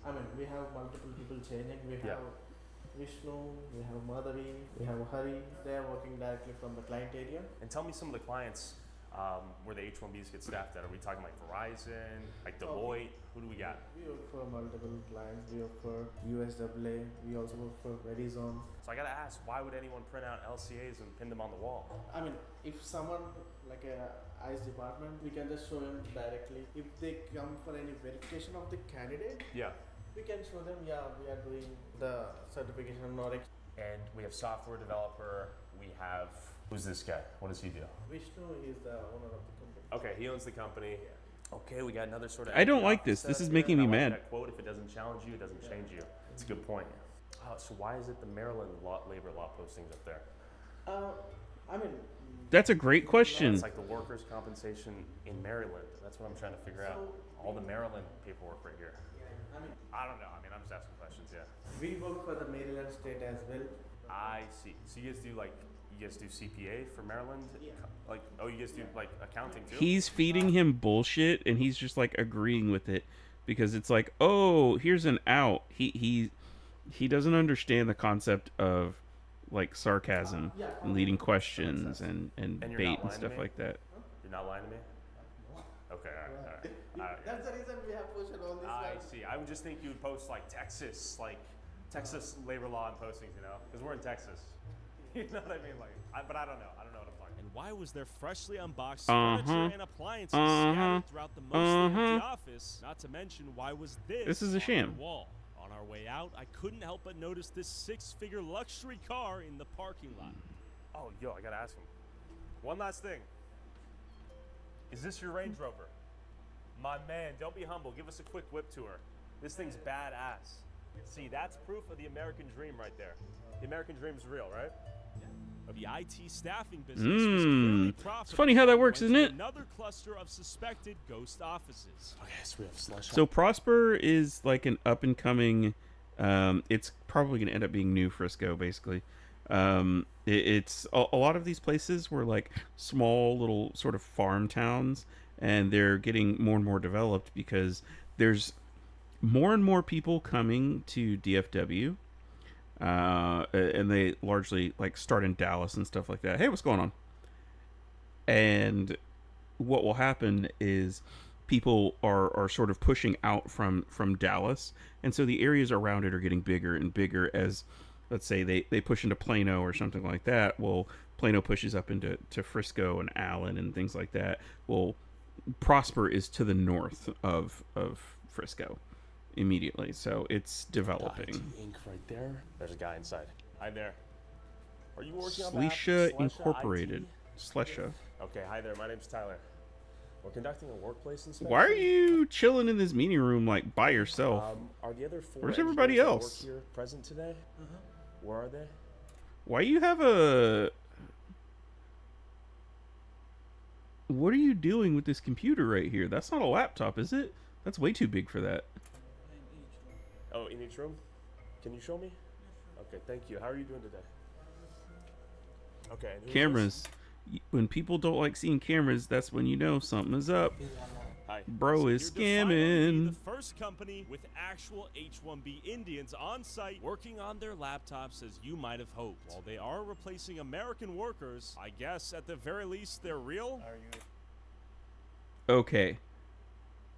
I mean, we have multiple people changing. We have Vishnu, we have Madhavi, we have Hari. They are working directly from the client area. And tell me some of the clients where the H-1Bs get staffed at. Are we talking like Verizon, like Deloitte? Who do we got? We work for multiple clients. We work for USAA. We also work for Verizon. So I gotta ask, why would anyone print out LCAs and pin them on the wall? I mean, if someone like a ICE department, we can just show them directly. If they come for any verification of the candidate, Yeah. we can show them, yeah, we are doing the certification of NOREX. And we have software developer. We have who's this guy? What does he do? Vishnu is the owner of the company. Okay, he owns the company. Okay, we got another sort of. I don't empty like office this. This setup is here. making me I like mad. That quote: "If it doesn't challenge you, it doesn't change you." It's a good point. So why is it the Maryland labor law postings up there? I mean, That's a great question. It's like the workers' compensation in Maryland. That's what I'm trying to figure out. All the Maryland paperwork right here. I mean, I don't know. I mean, I'm just asking questions. Yeah. we work for the Maryland state as well. I see. So you guys do CPA for Maryland? Yeah. Like, oh, you guys do like accounting too? He's feeding him bullshit and he's just like agreeing with it because it's like, "Oh, here's an out." He doesn't understand the concept of like sarcasm and leading questions and you're not bait and lying to stuff me? like that. You're not lying to me? Okay, all right. That's the reason we have posted all this. I see. I would just think you would post like Texas labor law and postings, you know, because we're in Texas. You know what I mean? But I don't know. I don't know what I'm talking And why was there freshly unboxed Uh-huh. furniture and appliances Uh-huh. scattered throughout the mostly empty Uh-huh. office? Not to mention, why was this This is a on sham. the wall? On our way out, I couldn't help but notice this 6-figure luxury car in the parking lot. Oh, yo, I gotta ask him. One last thing. Is this your Range Rover? My man, don't be humble. Give us a quick whip tour. This thing's badass. See, that's proof of the American dream right there. The American dream's real, right? The IT staffing business was clearly profitable. It's funny how that works, Went isn't to it? Another cluster of suspected ghost offices. Okay, so we have slush. So Prosper is like an up and coming. It's probably going to end up being new Frisco, basically. It's a lot of these places were like small little sort of farm towns, and they're getting more and more developed because there's more and more people coming to DFW. And they largely like start in Dallas and stuff like that. Hey, what's going on? And what will happen is people are sort of pushing out from Dallas, and so the areas around it are getting bigger and bigger as, let's say, they push into Plano or something like that. Well, Plano pushes up into Frisco and Allen and things like that. Well, Prosper is to the north of Frisco immediately, so it's developing. Ink right there. There's a guy inside. Hi there. Are you working on behalf of Slesha Slesha Incorporated. IT? Slesha. Okay, hi there. My name's Tyler. We're conducting a workplace inspection. Why are you chilling in this meeting room like by yourself? Are the other 4 Where's everybody engineers that else? work here present today? Where are they? Why you have a... What are you doing with this computer right here? That's not a laptop, is it? That's way too big for that. Oh, in each room? Can you show me? Okay, thank you. How are you doing today? Okay. And who is Cameras. When people don't like seeing cameras, that's when you know something is up. Hi. Bro is scamming. The first company with actual H-1B Indians on site working on their laptops as you might have hoped. While they are replacing American workers, I guess at the very least they're real. Okay.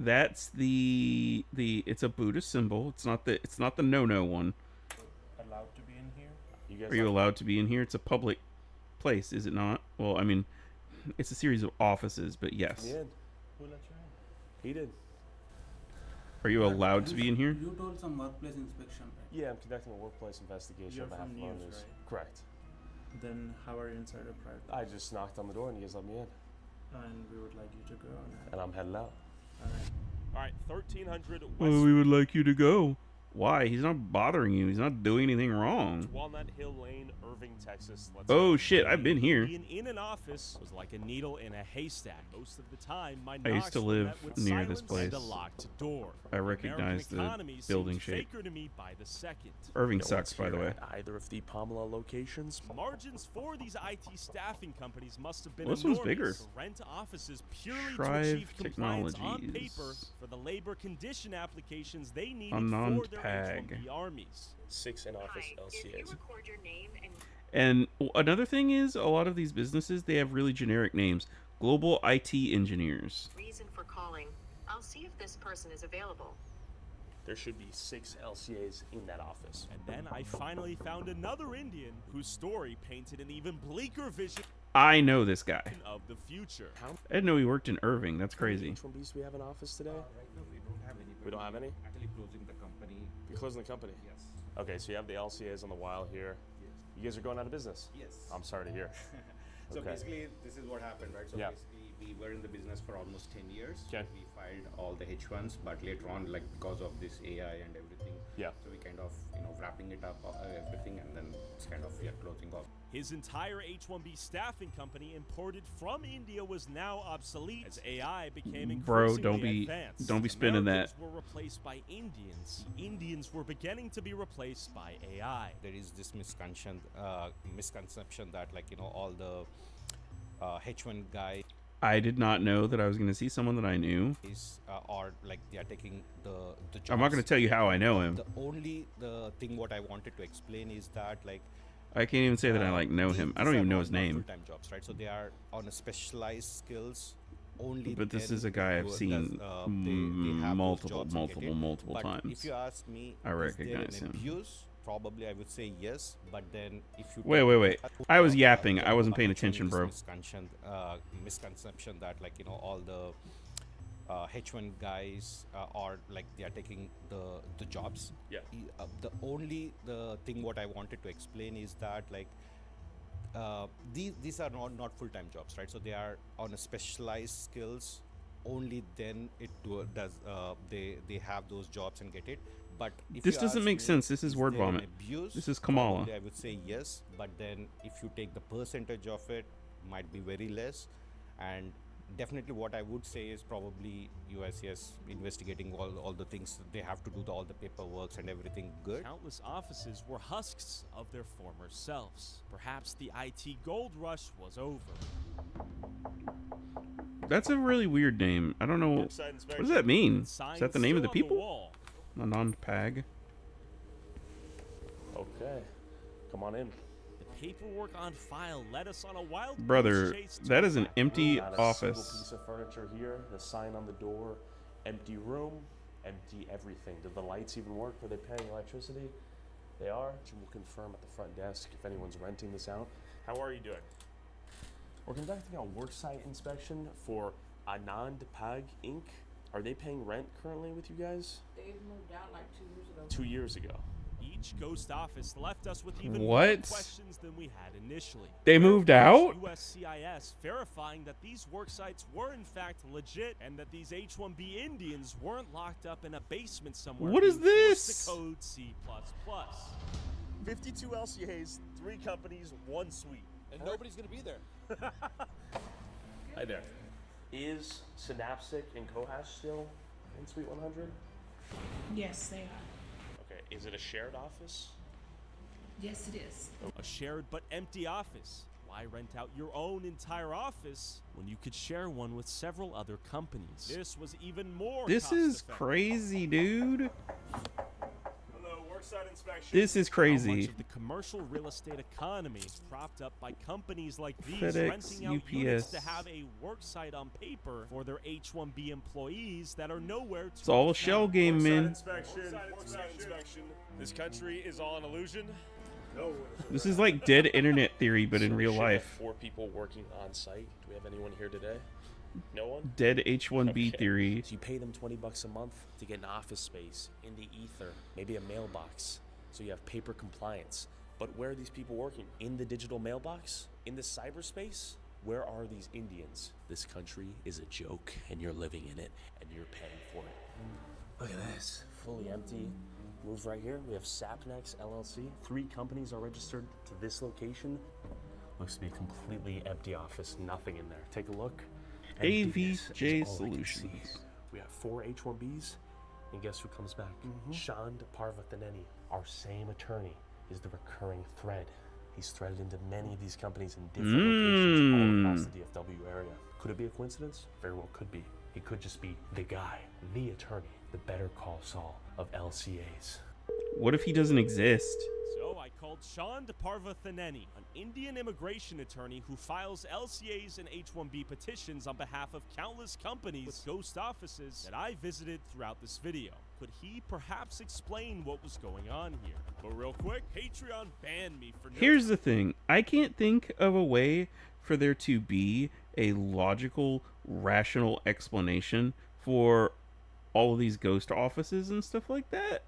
That's the it's a Buddhist symbol. It's not the no-no one. Allowed to be in here? You guys Are you allowed to be in here? It's a public place, is it not? Well, I mean, it's a series of offices, but yes. He did. Who let you in? He did. Are you allowed to be in here? You told some workplace inspection, right? Yeah, I'm conducting a workplace investigation You're on behalf from of News, owners. right? Correct. Then how are you inside a private? I just knocked on the door and you guys let me in. And we would like you to go. And I'm heading out. All right, 1300 West Well, we would like you to go. Why? He's not bothering you. He's not doing anything wrong. Walnut Hill Lane, Irving, Texas. Let's Oh go. shit, I've been here. Being in an office was like a needle in a haystack. Most of the time, my I used knocks to were live met with near this silence place. and a locked door. I recognize the American economy building seems shape. faker to me by the second. Irving No sucks, one's by the here way. at either of the Pamela locations. Margins for these IT staffing companies must have been Well, this one's enormous. bigger. To rent offices purely to Shrive achieve compliance on paper Technologies. for the labor condition applications they needed Anand for their Pag. H-1B armies. 6 in-office LCAs. And another thing is, a lot of these businesses, they have really generic names. Global IT engineers. Reason for calling. I'll see if this person is available. There should be 6 LCAs in that office. And then I finally found another Indian whose story painted an even bleaker vision I know this guy. of the future. I didn't know he worked in Irving. That's crazy. H-1Bs do we have in office today? No, we don't have any. We don't have any? Actually closing the company. You're closing the company? Yes. Okay, so you have the LCAs on the while here. Yes. You guys are going out of business? Yes. I'm sorry to hear. So Okay. basically, this is what happened, right? So Yeah. basically, we were in the business for almost 10 years. Okay. We filed all the H1s, but later on, like because of this AI and everything, Yeah. so we kind of, wrapping it up, everything, and then it's kind of, closing off. His entire H-1B staffing company imported from India was now obsolete as AI became increasingly Bro, advanced. don't be spinning that. Americans were replaced by Indians. The Indians were beginning to be replaced by AI. There is this misconception that all the H1 guys I did not know that I was going to see someone that I knew. are like they are taking the jobs. I'm not going to tell you how I know him. The thing what I wanted to explain is that I can't even say that I know him. I don't even know his name. Full-time jobs, right? So they are on a specialized skills only. But this then is a guy I've does, seen they have those multiple jobs and get it. multiple But times. if you ask me, I is recognize there an him. abuse? Probably I would say yes, but then if you Wait. I was yapping. I wasn't paying attention, bro. Misconception that all the H1 guys are they are taking the jobs. Yeah. The thing what I wanted to explain is that these are not full-time jobs, right? So they are on a specialized skills. Only then they have those jobs and get it. But if This you doesn't ask make me, sense. This is word there an vomit. abuse? This is Kamala. Probably I would say yes, but then if you take the percentage of it, might be very less. And definitely what I would say is probably USCS investigating all the things they have to do, all the paperwork and everything good. Countless offices were husks of their former selves. Perhaps the IT gold rush was over. That's a really weird name. I don't know. What does that mean? Is that the name of the people? Anand Pag. Okay. Come on in. The paperwork on file led us on a wild Brother, goose chase to that is an back empty Not a single office. piece of furniture here. The sign on the door. Empty room. Empty everything. Do the lights even work? Are they paying electricity? They are. We'll confirm at the front desk if anyone's renting this out. How are you doing? We're conducting a worksite inspection for Anand Pag Inc. Are they paying rent currently with you guys? They moved out like 2 years ago. 2 years ago. Each each ghost office left us with even more What? questions than we had initially. They moved out? USCIS verifying that these work sites were in fact legit and that these H-1B Indians weren't locked up in a basement somewhere. What is being forced this? to code C++. 52 LCAs, 3 companies, 1 suite. And nobody's going to be there. Hi there. Is Synaptic and Kohash still in Suite 100? Yes, they are. Okay, is it a shared office? Yes, it is. A shared but empty office. Why rent out your own entire office when you could share one with several other companies? This was even more This is cost-effective. crazy, dude. Hello, worksite inspection. This is How crazy. much of the commercial real estate economy is propped up by companies like these FedEx, renting out units to UPS. have a worksite on paper for their H-1B employees that are nowhere to It's all a shell game, man. Worksite inspection. This country is all an illusion. No. This is like dead internet theory, but in So we real should have life. 4 people working on site. Do we have anyone here today? No one? Dead H-1B Okay. theory. So you pay them $20 a month to get an office space in the ether, maybe a mailbox, so you have paper compliance. But where are these people working? In the digital mailbox? In the cyberspace? Where are these Indians? This country is a joke, and you're living in it, and you're paying for it. Look at this, fully empty. Move right here. We have Sapnex LLC. 3 companies are registered to this location. Looks to be a completely empty office, nothing in there. Take a look. AVJ Emptiness is all I can see. Solutions. We have 4 H-1Bs, and guess who comes back? Shand Parvathaneni, our same attorney, is the recurring thread. He's threaded into many of these companies in different locations all across the DFW area. Could it be a coincidence? Very well could be. He could just be the guy, the attorney, the Better Call Saul of LCAs. What if he doesn't exist? So I called Shand Parvathaneni, an Indian immigration attorney who files LCAs and H-1B petitions on behalf of countless companies with ghost offices that I visited throughout this video. Could he perhaps explain what was going on here? But real quick, Patreon banned me for no Here's the thing. I can't think of a way for there to be a logical, rational explanation for all of these ghost offices and stuff like that.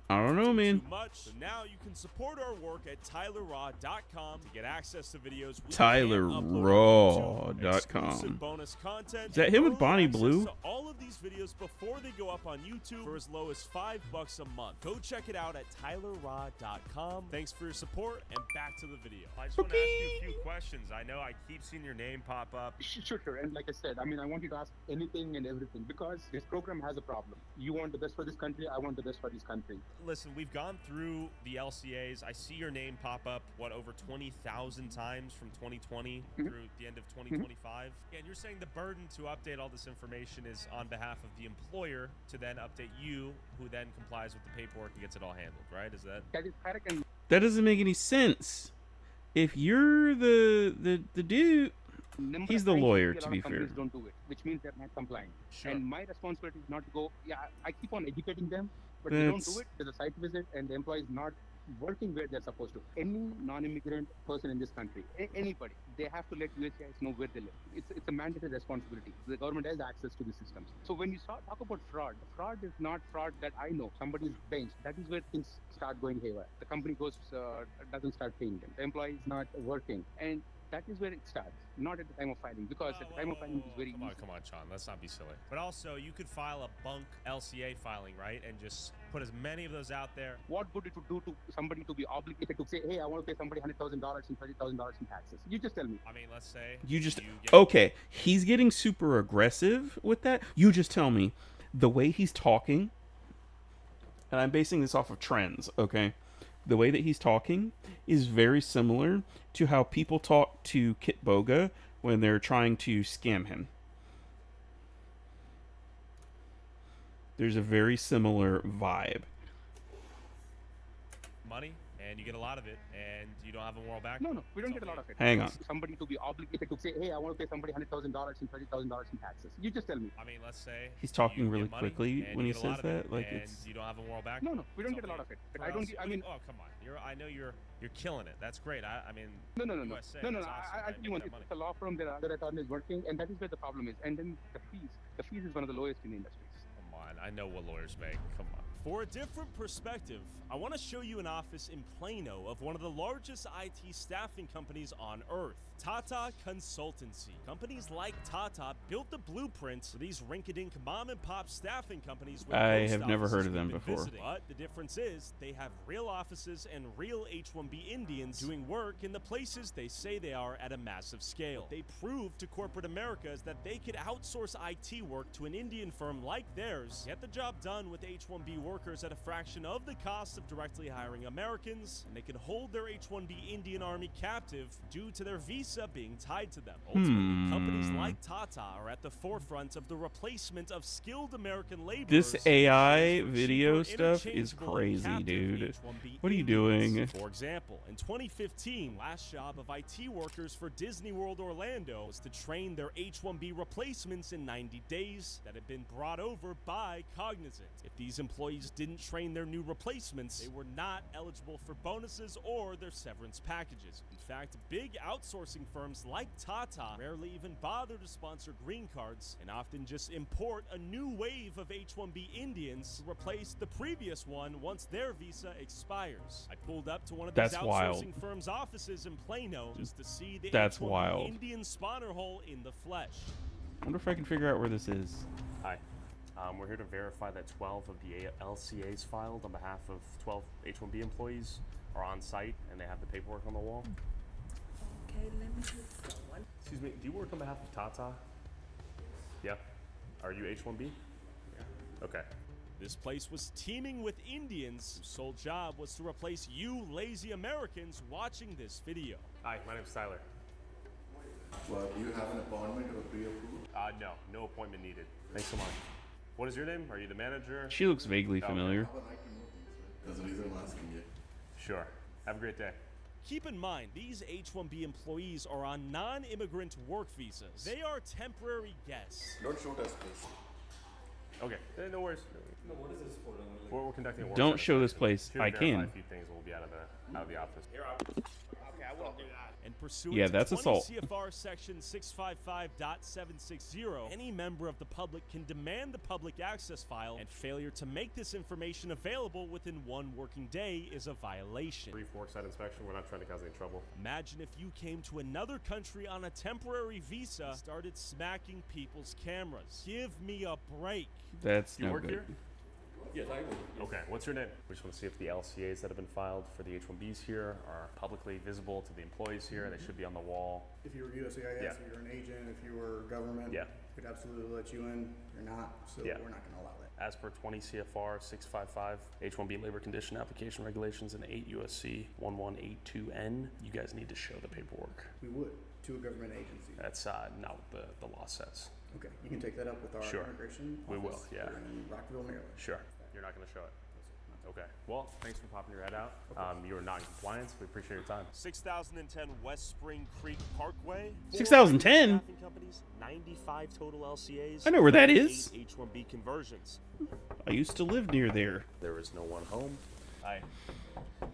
I don't know, man. too much. So now you can support our work at tylerraw.com to get access to videos we can't upload on YouTube, tylerraw.com. exclusive bonus content, Is that him with early Bonnie access Blue? to all of these videos before they go up on YouTube for as low as $5 a month. Go check it out at tylerraw.com. Thanks for your support, and back to the video. I just want to ask you a few questions. I know I keep seeing your name pop up. Sure. And like I said, I mean, I want you to ask anything and everything because this program has a problem. You want the best for this country. I want the best for this country. Listen, we've gone through the LCAs. I see your name pop up, over 20,000 times from 2020 through the end of 2025. And you're saying the burden to update all this information is on behalf of the employer to then update you, who then complies with the paperwork and gets it all handled, right? Is that? That is correct. And That doesn't make any sense. If you're the dude, number he's of the times lawyer, a lot to of be fair. companies don't do it, which means they're not complying. Sure. And my responsibility is not to go. Yeah, I keep on educating them, but they don't do That's- it. There's a site visit, and the employee is not working where they're supposed to. Any non-immigrant person in this country, anybody, they have to let USCIS know where they live. It's a mandatory responsibility. The government has access to the systems. So when you talk about fraud is not fraud that I know. Somebody's benched. That is where things start going haywire. The company doesn't start paying them. The employee is not working, and that is where it starts. Not at the time of filing, because at the time of filing it is very easy. Come on, Sean. Let's not be silly. But also, you could file a bunk LCA filing, right? And just put as many of those out there. What good it would do to somebody to be obligated to say, hey, I want to pay somebody $100,000 and $30,000 in taxes? You just tell me. I mean, let's say You just get okay. He's getting super aggressive with that. You just tell me the way he's talking, and I'm basing this off of trends. Okay, the way that he's talking is very similar to how people talk to Kit Boga when they're trying to scam him. There's a very similar vibe. money, and you get a lot of it, and you don't have a moral back. No, we don't get a lot of it. Hang on. Somebody to be obligated to say, hey, I want to pay somebody $100,000 and $30,000 in taxes. You just tell me. I mean, let's say He's talking you really get money, quickly and when you he get a lot says of it, that. Like and it's you don't have a moral back. No, we don't get a lot of it. But I don't. I mean, oh come on, I know you're killing it. That's great. I mean, No. USA, No. that's awesome, I right? tell you one. Make that It's a law firm. There are other attorneys working, and that is where the problem is. And then the fees is one of the lowest in the industries. Come on. I know what lawyers make. Come on. For a different perspective, I want to show you an office in Plano of one of the largest IT staffing companies on Earth, Tata Consultancy. Companies like Tata built the blueprints for these rink-a-dink mom-and-pop staffing companies. With I post have never heard offices of them we've been before. visiting. But the difference is they have real offices and real H-1B Indians doing work in the places they say they are at a massive scale. What they proved to corporate America is that they could outsource IT work to an Indian firm like theirs, get the job done with H-1B workers at a fraction of the cost of directly hiring Americans, and they could hold their H-1B Indian Army captive due to their visa being tied to them. Ultimately, companies like Tata are at the forefront of the replacement of skilled American laborers. This AI video stuff is crazy, dude. What are you doing? For example, in 2015, last job of IT workers for Disney World Orlando was to train their H-1B replacements in 90 days that had been brought over by Cognizant. If these employees didn't train their new replacements, they were not eligible for bonuses or their severance packages. In fact, big outsourcing firms like Tata rarely even bother to sponsor green cards and often just import a new wave of H-1B Indians to replace the previous one once their visa expires. I pulled up to one of these outsourcing firms' offices in Plano just to see the H-1B Indian spawner hole in the flesh. I wonder if I can figure out where this is. Hi. We're here to verify that 12 of the LCAs filed on behalf of 12 H-1B employees are on site and they have the paperwork on the wall. Okay, let me see someone. Excuse me, do you work on behalf of Tata? Yeah. Are you H-1B? Yeah. Okay. This place was teeming with Indians whose sole job was to replace you lazy Americans watching this video. Hi, my name's Tyler. Well, do you have an appointment or pre-approved? No appointment needed. Thanks so much. What is your name? Are you the manager? She looks vaguely familiar. That's the reason I'm asking you. Sure. Have a great day. Keep in mind, these H-1B employees are on non-immigrant work visas. They are temporary guests. Don't shoot us, please. Okay, no worries. No, what is this for? We're conducting a work Don't session. show this place. Here to I verify can. A few things will be out of the office. Okay, I wouldn't do that. And pursuant Yeah, to that's 20 assault. CFR section 655.760, any member of the public can demand the public access file, and failure to make this information available within 1 working day is a violation. Brief worksite inspection. We're not trying to cause any trouble. Imagine if you came to another country on a temporary visa, started smacking people's cameras. Give me a break. That's You no work good. here? Yes, I will. Okay, what's your name? We just want to see if the LCAs that have been filed for the H-1Bs here are publicly visible to the employees here. They should be on the wall. If you were USCIS, Yeah. if you're an agent, if you were government, Yeah. we'd absolutely let you in. You're not, so Yeah. we're not going to allow that. As per 20 CFR 655, H-1B labor condition application regulations, and 8 USC 1182N, you guys need to show the paperwork. We would, to a government agency. That's not what the law says. Okay, you can take that up with our Sure. immigration We will, office yeah. here in Rockville, Maryland. Sure. You're not going to show it? Okay. Well, thanks for popping your head out. You are not in compliance. We appreciate your time. 6010 West Spring Creek Parkway. 6010? Staffing companies, 95 total LCAs. I know where that is. 8 H-1B conversions. I used to live near there. There is no one home. Hi.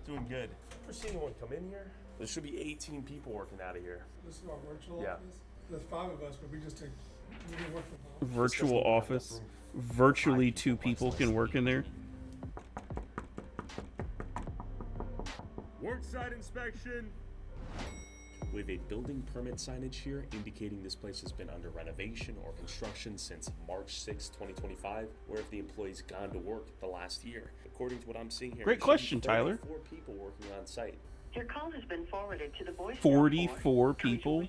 Doing good. Ever seen anyone come in here? There should be 18 people working out of here. This is our virtual Yeah. office. There's 5 of us, but we just take, we can work from home. Virtual office. Virtually 2 people can work in there. Worksite inspection. We have a building permit signage here indicating this place has been under renovation or construction since March 6, 2025. Where have the employees gone to work the last year? According to what I'm seeing here, Great there should question, be Tyler. 44 people working on site. Your call has been forwarded to the voicemail 44 people?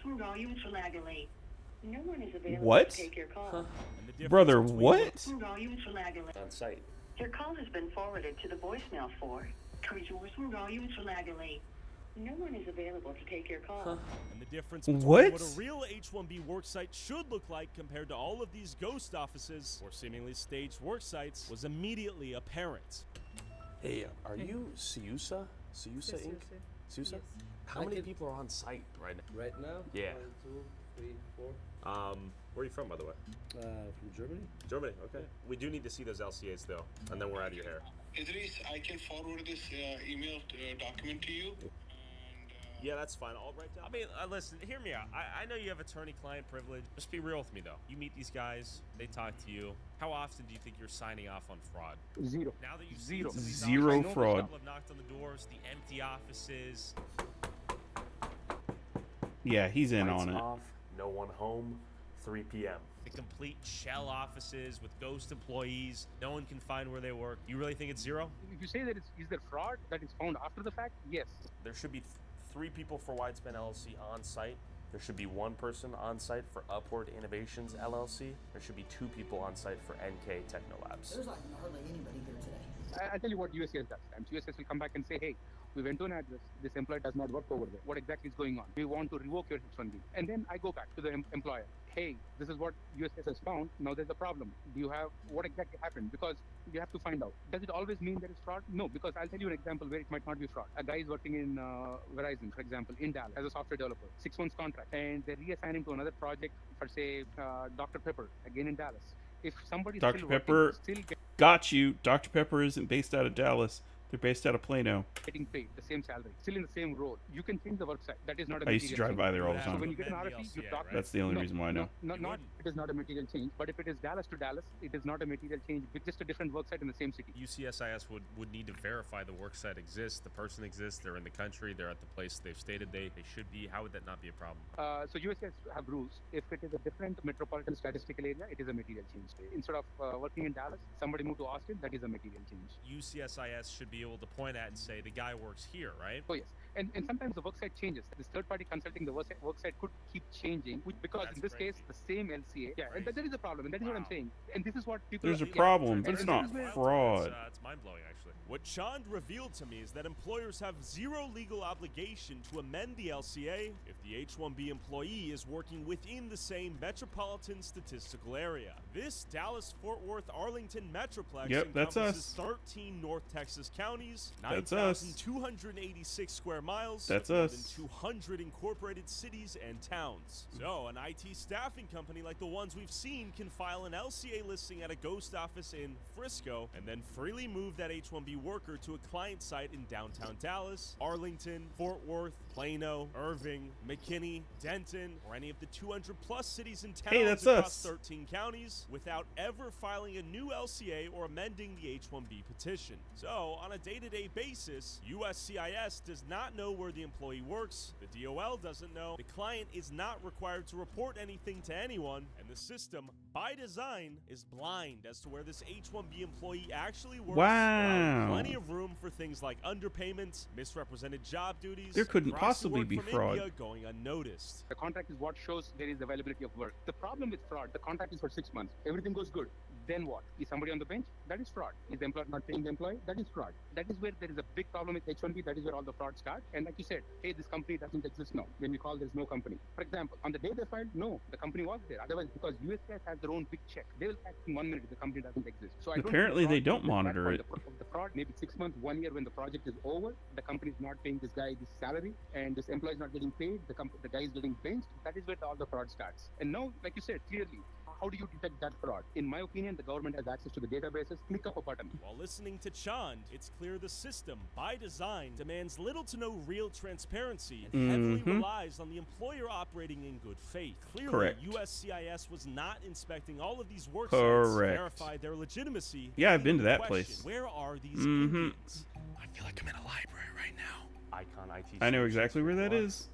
No one is available What? to take your call. Brother, what? On site. Your call has been forwarded to the voicemail for no one is available to take your call. And the difference between What? what a real H-1B worksite should look like compared to all of these ghost offices or seemingly staged worksites was immediately apparent. Hey, are you Siusa? Siusa Inc? Siusa? How many people are on site right now? Right now? Yeah. 1, 2, 3, 4. Where are you from, by the way? From Germany. Germany, okay. We do need to see those LCAs, though, and then we're out of your hair. Idris, I can forward this email document to you. Yeah, that's fine. I'll write down. I mean, listen, hear me out. I know you have attorney-client privilege. Just be real with me, though. You meet these guys, they talk to you. How often do you think you're signing off on fraud? Zero. Now that you've Zero. seen some of these Zero offices, fraud. People have knocked on the doors, the empty offices. Yeah, he's in Lights on it. off, no one home, 3 p.m. The complete shell offices with ghost employees. No one can find where they work. You really think it's zero? If you say that is there fraud that is found after the fact, yes. There should be 3 people for Widespan LLC on site. There should be 1 person on site for Upward Innovations LLC. There should be 2 people on site for NK Technolabs. There's like hardly anybody here today. I'll tell you what USCIS does. And USCIS will come back and say, hey, we went to an address, this employee does not work over there. What exactly is going on? We want to revoke your H-1B. And then I go back to the employer. Hey, this is what USCIS has found. Now there's a problem. Do you have, what exactly happened? Because you have to find out. Does it always mean there is fraud? No, because I'll tell you an example where it might not be fraud. A guy is working in Verizon, for example, in Dallas as a software developer, 6 months contract, and they reassign him to another project for, say, Dr. Pepper, again in Dallas. If somebody Dr. Pepper got you. Dr. Pepper isn't based out of Dallas. They're based out of Plano. getting paid the same salary, still in the same role, you can change the work site. That is not a I used to drive by there all the So time. when you get an RFP, you talk. That's the only reason why I know. Not it is not a material change, but if it is Dallas to Dallas, it is not a material change with just a different work site in the same city. UCSIS would need to verify the work site exists, the person exists, they're in the country, they're at the place they've stated they should be. How would that not be a problem? So USCIS have rules. If it is a different metropolitan statistical area, it is a material change. Instead of working in Dallas, somebody moved to Austin, that is a material change. UCSIS should be able to point at and say the guy works here, right? Oh yes, and sometimes the work site changes. This third party consulting, the work site could keep changing, because in this case, the same LCA. Yeah, and that is a problem, and that is what I'm saying. And this is what people. There's a problem, but it's not fraud. It's mind blowing, actually. What Chand revealed to me is that employers have zero legal obligation to amend the LCA if the H-1B employee is working within the same metropolitan statistical area. This Dallas-Fort Worth-Arlington metroplex that's encompasses us. 13 North Texas counties, That's us. 9,286 square miles, That's more us. than 200 incorporated cities and towns. So an IT staffing company like the ones we've seen can file an LCA listing at a ghost office in Frisco and then freely move that H-1B worker to a client site in downtown Dallas, Arlington, Fort Worth, Plano, Irving, McKinney, Denton, or any of the 200 plus cities and towns that's across us. 13 counties without ever filing a new LCA or amending the H-1B petition. So on a day-to-day basis, USCIS does not know where the employee works, the DOL doesn't know, the client is not required to report anything to anyone, and the system, by design, is blind as to where this H-1B employee actually works. Wow. Plenty of room for things like underpayments, misrepresented job duties. There couldn't proxy possibly work be from fraud. India going unnoticed. The contract is what shows there is availability of work. The problem with fraud, the contract is for 6 months. Everything goes good. Then what? Is somebody on the bench? That is fraud. Is the employer not paying the employee? That is fraud. That is where there is a big problem with H-1B. That is where all the fraud starts. And like you said, hey, this company doesn't exist now. When you call, there's no company. For example, on the day they filed, no, the company was there. Otherwise, because USCIS has their own big check, they will catch in 1 minute the company doesn't exist. So I don't Apparently, think they fraud don't is that monitor point. it. The fraud, maybe 6 months, 1 year when the project is over, the company is not paying this guy this salary, and this employee is not getting paid. The guy is getting benched. That is where all the fraud starts. And now, like you said, clearly, how do you detect that fraud? In my opinion, the government has access to the databases. Click up a button. While listening to Chand, it's clear the system, by design, demands little to no real transparency and heavily relies on the employer operating in good faith. Clearly, Correct. USCIS was not inspecting all of these work Correct. sites to verify their legitimacy. Yeah, I've been to that Question, place. Where are these Indians? I feel like I'm in a library right now. Icon IT. I know exactly where that is.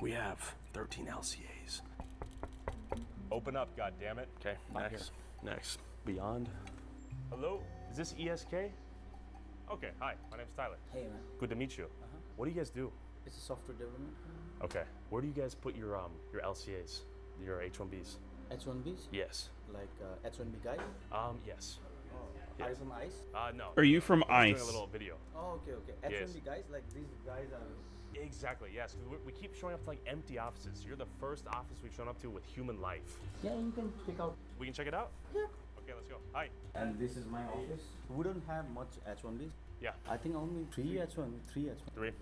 We have 13 LCAs. Open up, goddammit. Okay, next. Beyond. Hello? Is this ESK? Okay, hi. My name's Tyler. Hey, man. Good to meet you. What do you guys do? It's a software development. Okay. Where do you guys put your LCAs, your H-1Bs? H-1Bs? Yes. Like H-1B guy? Yes. Are you from ICE? No. Are you from I was ICE? doing a little video. Oh, okay. Yes. H-1B guys, like these guys are... Exactly, yes. We keep showing up to like empty offices. You're the first office we've shown up to with human life. Yeah, you can pick out. We can check it out? Yeah. Okay, let's go. Hi. And this is my office. We don't have much H-1Bs. Yeah. I think only 3 H1. 3 H1. 3?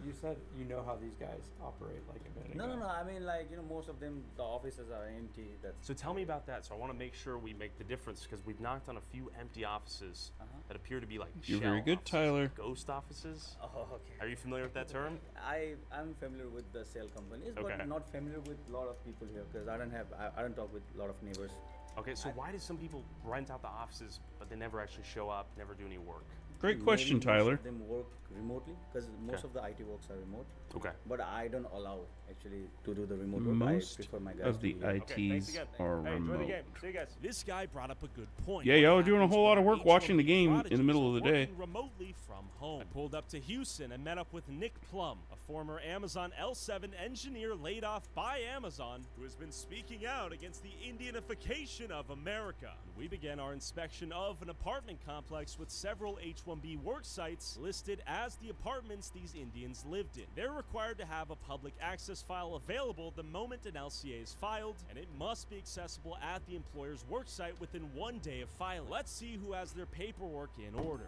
You said you know how these guys operate like a minute No, ago. no, no. I mean, like, most of them, the offices are empty. That's So tell me about that. So I want to make sure we make the difference because we've knocked on a few empty offices that appear to be like You're shell very good, offices, Tyler. ghost offices. Oh, okay. Are you familiar with that term? I'm familiar with the sale companies, Okay. but not familiar with a lot of people here because I don't talk with a lot of neighbors. Okay, so why do some people rent out the offices but they never actually show up, never do any work? Great question, Maybe Tyler. Most of them work remotely because most of the IT works are remote. Okay. But I don't allow actually to do the remote work. Most I prefer my guys of the to be here. ITs are Hey, enjoy the remote. game. See you guys. This guy brought up a good point. Yeah, y'all are doing a whole lot of work watching the game in the Prodigies middle of are the day. working remotely from home. I pulled up to Houston and met up with Nick Plum, a former Amazon L7 engineer laid off by Amazon, who has been speaking out against the Indianification of America. And we began our inspection of an apartment complex with several H-1B work sites listed as the apartments these Indians lived in. They're required to have a public access file available the moment an LCA is filed, and it must be accessible at the employer's work site within 1 day of filing. Let's see who has their paperwork in order.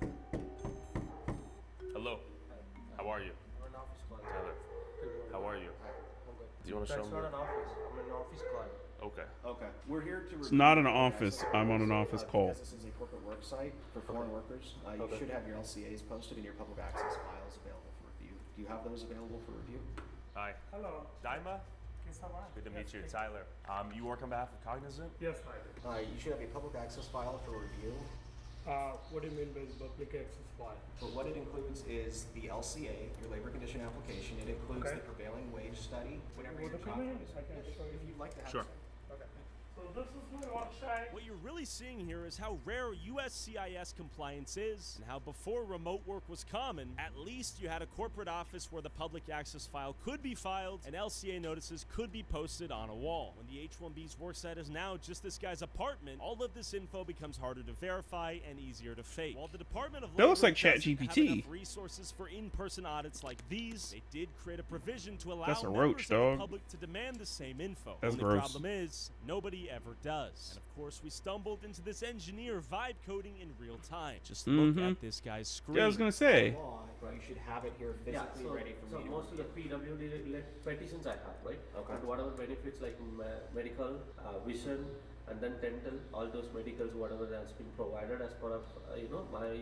Hello. How are you? I'm an office client. Tyler. How are you? Do you want to show That's me? not an office. I'm an office client. Okay. Okay. We're here to. It's not an office. I'm on an office call. Because this is a corporate work site for foreign workers. You should have your LCAs posted and your public access files available for review. Do you have those available for review? Hi. Hello. Daima? Yes, how are Good to meet you. Yes, Tyler. You work on behalf of Cognizant? Yes, I do. You should have a public access file for review. What do you mean by public access file? But what it includes is the LCA, your labor condition application. It includes Okay. the prevailing wage study. Whenever What your do you job mean? is. I can show you. If you'd like to have Sure. some. Okay. So this is my work site. What you're really seeing here is how rare USCIS compliance is, and how before remote work was common, at least you had a corporate office where the public access file could be filed and LCA notices could be posted on a wall. When the H-1B's worksite is now just this guy's apartment, all of this info becomes harder to verify and easier to fake. While the Department of That looks Labor like doesn't have ChatGPT. enough resources for in-person audits like these, they did create a provision to allow That's a members roach, of the dog. public to demand the same info. That's Only gross. problem is, nobody ever does. And of course, we stumbled into this engineer vibe coding in real time. Just look at this guy's screen. Yeah, I was gonna say. You should have it here physically ready for so me to most of the review. PWD petitions I have, right? Okay. And whatever benefits like medical, vision, and then dental, all those medicals, whatever has been provided as part of my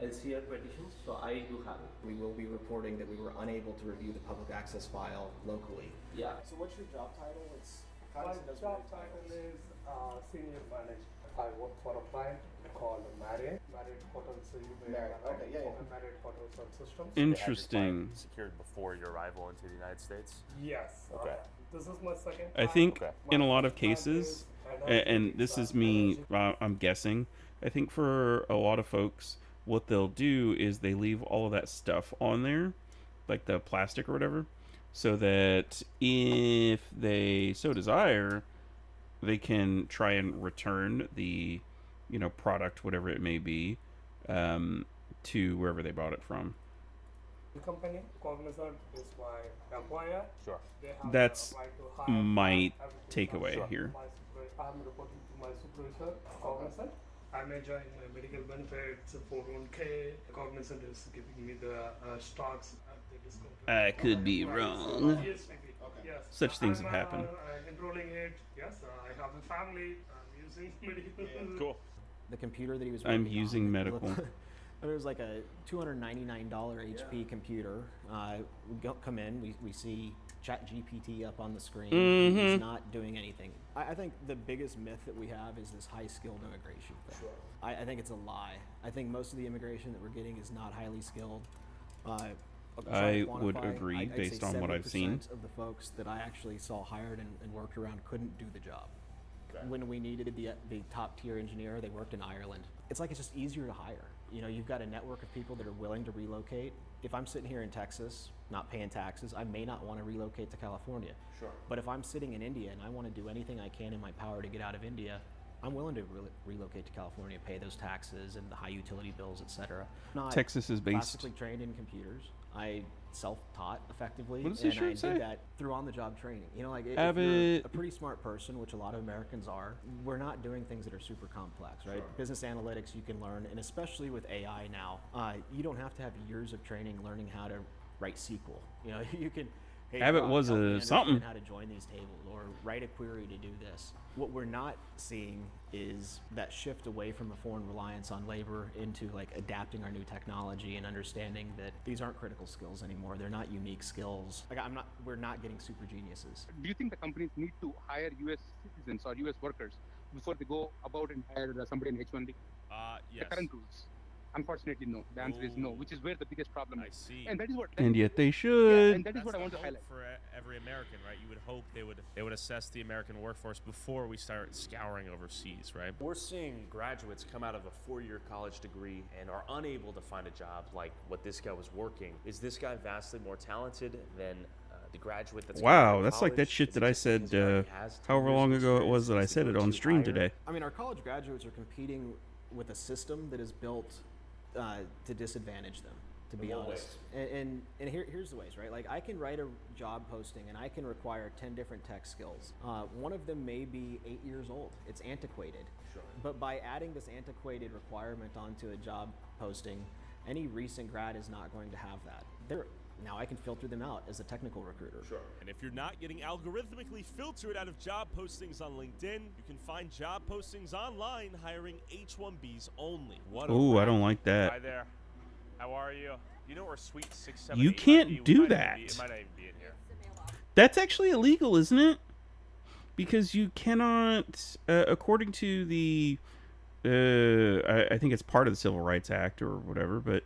LCR petitions. So I do have it. We will be reporting that we were unable to review the public access file locally. Yeah. So what's your job title? It's My Cognizant does job many title titles. is senior manager. I work for a client called Marriott Hotels. So you may Marriott, okay, yeah, yeah. Marriott Hotels and Systems. Interesting. Secured before your arrival into the United States? Yes. Okay. This is my second. I time. think Okay. in a lot of cases, and this is me, I'm guessing, I think for a lot of folks, what they'll do is they leave all of that stuff on there, like the plastic or whatever, so that if they so desire, they can try and return the, product, whatever it may be, to wherever they bought it from. The company, Cognizant, is my employer. Sure. They have That's the right to hire my everything takeaway from here. I'm reporting to my supervisor, Cognizant. I'm enjoying my medical benefits, 401k. Cognizant is giving me the stocks at the discount. I could be wrong. Yes, maybe. Yes. Such things have happened. Enrolling it. Yes, I have a family. I'm using medical. Cool. The computer that he was I'm working using on, medical. It was like a $299 HP computer. We come in, we see ChatGPT up on the screen. Mhm. He's not doing anything. I think the biggest myth that we have is this high-skilled immigration thing. Sure. I think it's a lie. I think most of the immigration that we're getting is not highly skilled. I'll try to I would quantify. agree I'd based say on what I've seen. 70% of the folks that I actually saw hired and worked around couldn't do the job. When we needed the top tier engineer, they worked in Ireland. It's like it's just easier to hire. You've got a network of people that are willing to relocate. If I'm sitting here in Texas, not paying taxes, I may not want to relocate to California. Sure. But if I'm sitting in India and I want to do anything I can in my power to get out of India, I'm willing to relocate to California, pay those taxes and the high utility bills, etc. Not Texas is based- classically trained in computers. I self-taught effectively, What does and this I shirt say? did that through on-the-job training. If Have you're it- a pretty smart person, which a lot of Americans are, we're not doing things that are super complex, right? Sure. Business analytics you can learn, and especially with AI now, you don't have to have years of training learning how to write SQL. You know, you can. Hey, Abbott Rob, was help me a understand something. how to join these tables or write a query to do this. What we're not seeing is that shift away from a foreign reliance on labor into like adapting our new technology and understanding that these aren't critical skills anymore. They're not unique skills. Like we're not getting super geniuses. Do you think the companies need to hire U.S. citizens or U.S. workers before they go about and hire somebody in H-1B? Yes. The current rules. Unfortunately, no. The answer is no, which is where the biggest problem is. I see. And that is what. And yet they Yeah, should. and that is what I want to hope highlight. for every American, right? You would hope they would assess the American workforce before we start scouring overseas, right? We're seeing graduates come out of a 4-year college degree and are unable to find a job like what this guy was working. Is this guy vastly more talented than the graduate that's coming out Wow, of that's like that college? shit Is that it I just because said he already has 10 however years long of ago it was experience? that I Is he said it going on to stream hire? today. I mean, our college graduates are competing with a system that is built to disadvantage them, to be In what honest. And here's the ways, right? Like I can write a job posting and I can require 10 different tech skills. One of them may be 8 years old. It's antiquated. Sure. But by adding this antiquated requirement onto a job posting, any recent grad is not going to have that. Now I can filter them out as a technical recruiter. Sure. And if you're not getting algorithmically filtered out of job postings on LinkedIn, you can find job postings online hiring H-1Bs only. What a Ooh, I racket. don't like that. Hi there. How are you? You know where Suite 678 You might can't be? We do might even that. It might not even be in here. That's actually illegal, isn't it? Because you cannot, according to the, I think it's part of the Civil Rights Act or whatever, but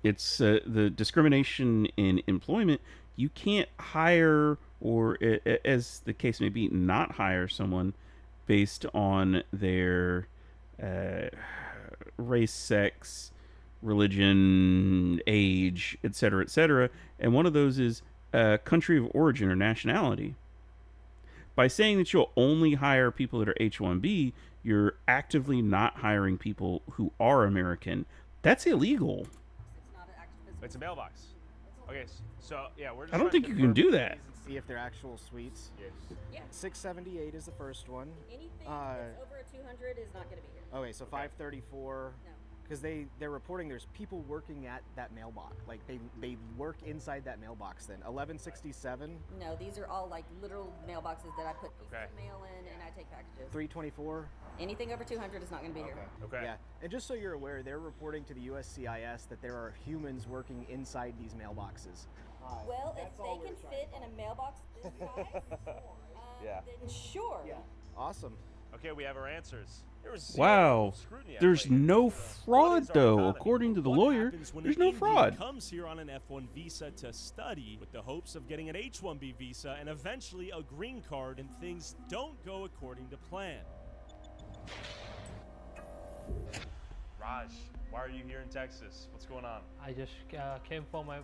it's the discrimination in employment. You can't hire or, as the case may be, not hire someone based on their race, sex, religion, age, etc., etc. And one of those is country of origin or nationality. By saying that you'll only hire people that are H-1B, you're actively not hiring people who are American. That's illegal. It's a mailbox. Okay, so yeah, we're just I don't trying think to you can confirm do that. See if they're actual suites. Yes. Yeah. 678 is the first one. Anything that's over a 200 is not going to be here. Okay, so 534. No. Because they're reporting there's people working at that mailbox. Like they work inside that mailbox then. 1167. No, these are all like literal mailboxes that I put pieces Okay. of mail in and I take packages. 324. Anything over 200 is not going to be here. Okay. Yeah, and just so you're aware, they're reporting to the USCIS that there are humans working inside these mailboxes. Well, if they can fit in a mailbox this size, Yeah. then sure. Yeah. Awesome. Okay, we have our answers. There was Wow. zero scrutiny There's applied. no What fraud, is our though. economy? According to the What lawyer, happens when there's an no Indian fraud. comes here on an F1 visa to study with the hopes of getting an H-1B visa and eventually a green card, and things don't go according to plan? Raj, why are you here in Texas? What's going on? I just came for my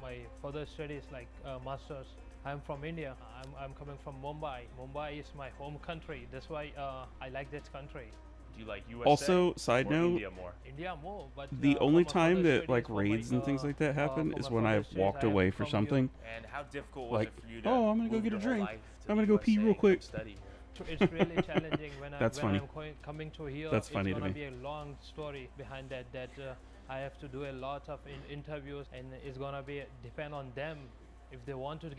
my further studies, like masters. I'm from India. I'm coming from Mumbai. Mumbai is my home country. That's why I like this country. Do you like USA? Also, side or note, India more? India more, but the only for my time further that like studies, for my, raids and things like that happen for is my when further I've studies, walked I have away to for come something. And how difficult was Like, it for you to oh, I'm gonna go move get a your whole drink. life to I'm the gonna go pee USA real and quick. study here? It's really challenging when That's when funny. I'm coming to here. That's it's funny to gonna me. be a long story behind that. I have to do a lot of interviews, and it's gonna be depend on them if they want to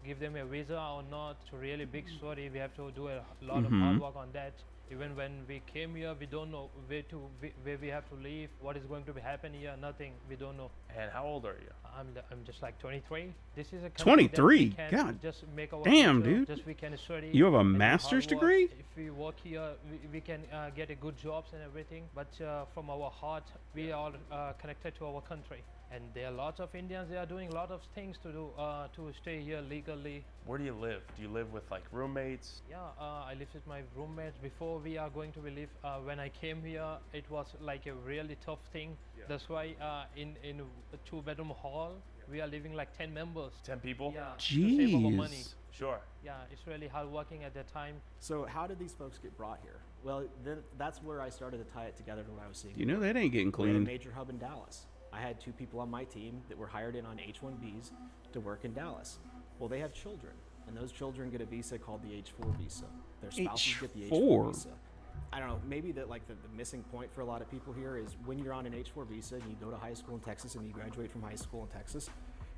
give them a visa or not. It's a really big story. We have to do a lot of hard work on that. Even when we came here, we don't know where we have to live, what is going to be happening here, nothing. We don't know. And how old are you? I'm just like 23. This is a country 23? that we can God just make our damn, future, dude. Just we can study. You have a and do hard master's work. degree? If we work here, we can get a good jobs and everything. But from our heart, we are connected to our country. And there are lots of Indians. They are doing a lot of things to do to stay here legally. Where do you live? Do you live with like roommates? Yeah, I live with my roommates. Before we are going to live, when I came here, it was like a really tough thing. Yeah. That's why in a 2-bedroom hall, we are living like 10 members. 10 people? Yeah, to save our money. Jeez. Sure. Yeah, it's really hard working at that time. So how did these folks get brought here? Well, then that's where I started to tie it together to what I was seeing. You know that ain't getting We're in a cleaned. major hub in Dallas. I had 2 people on my team that were hired in on H-1Bs to work in Dallas. Well, they have children, and those children get a visa called the H-4 visa. Their spouses get the H-4 H4? visa. I don't know, maybe the missing point for a lot of people here is when you're on an H-4 visa and you go to high school in Texas and you graduate from high school in Texas,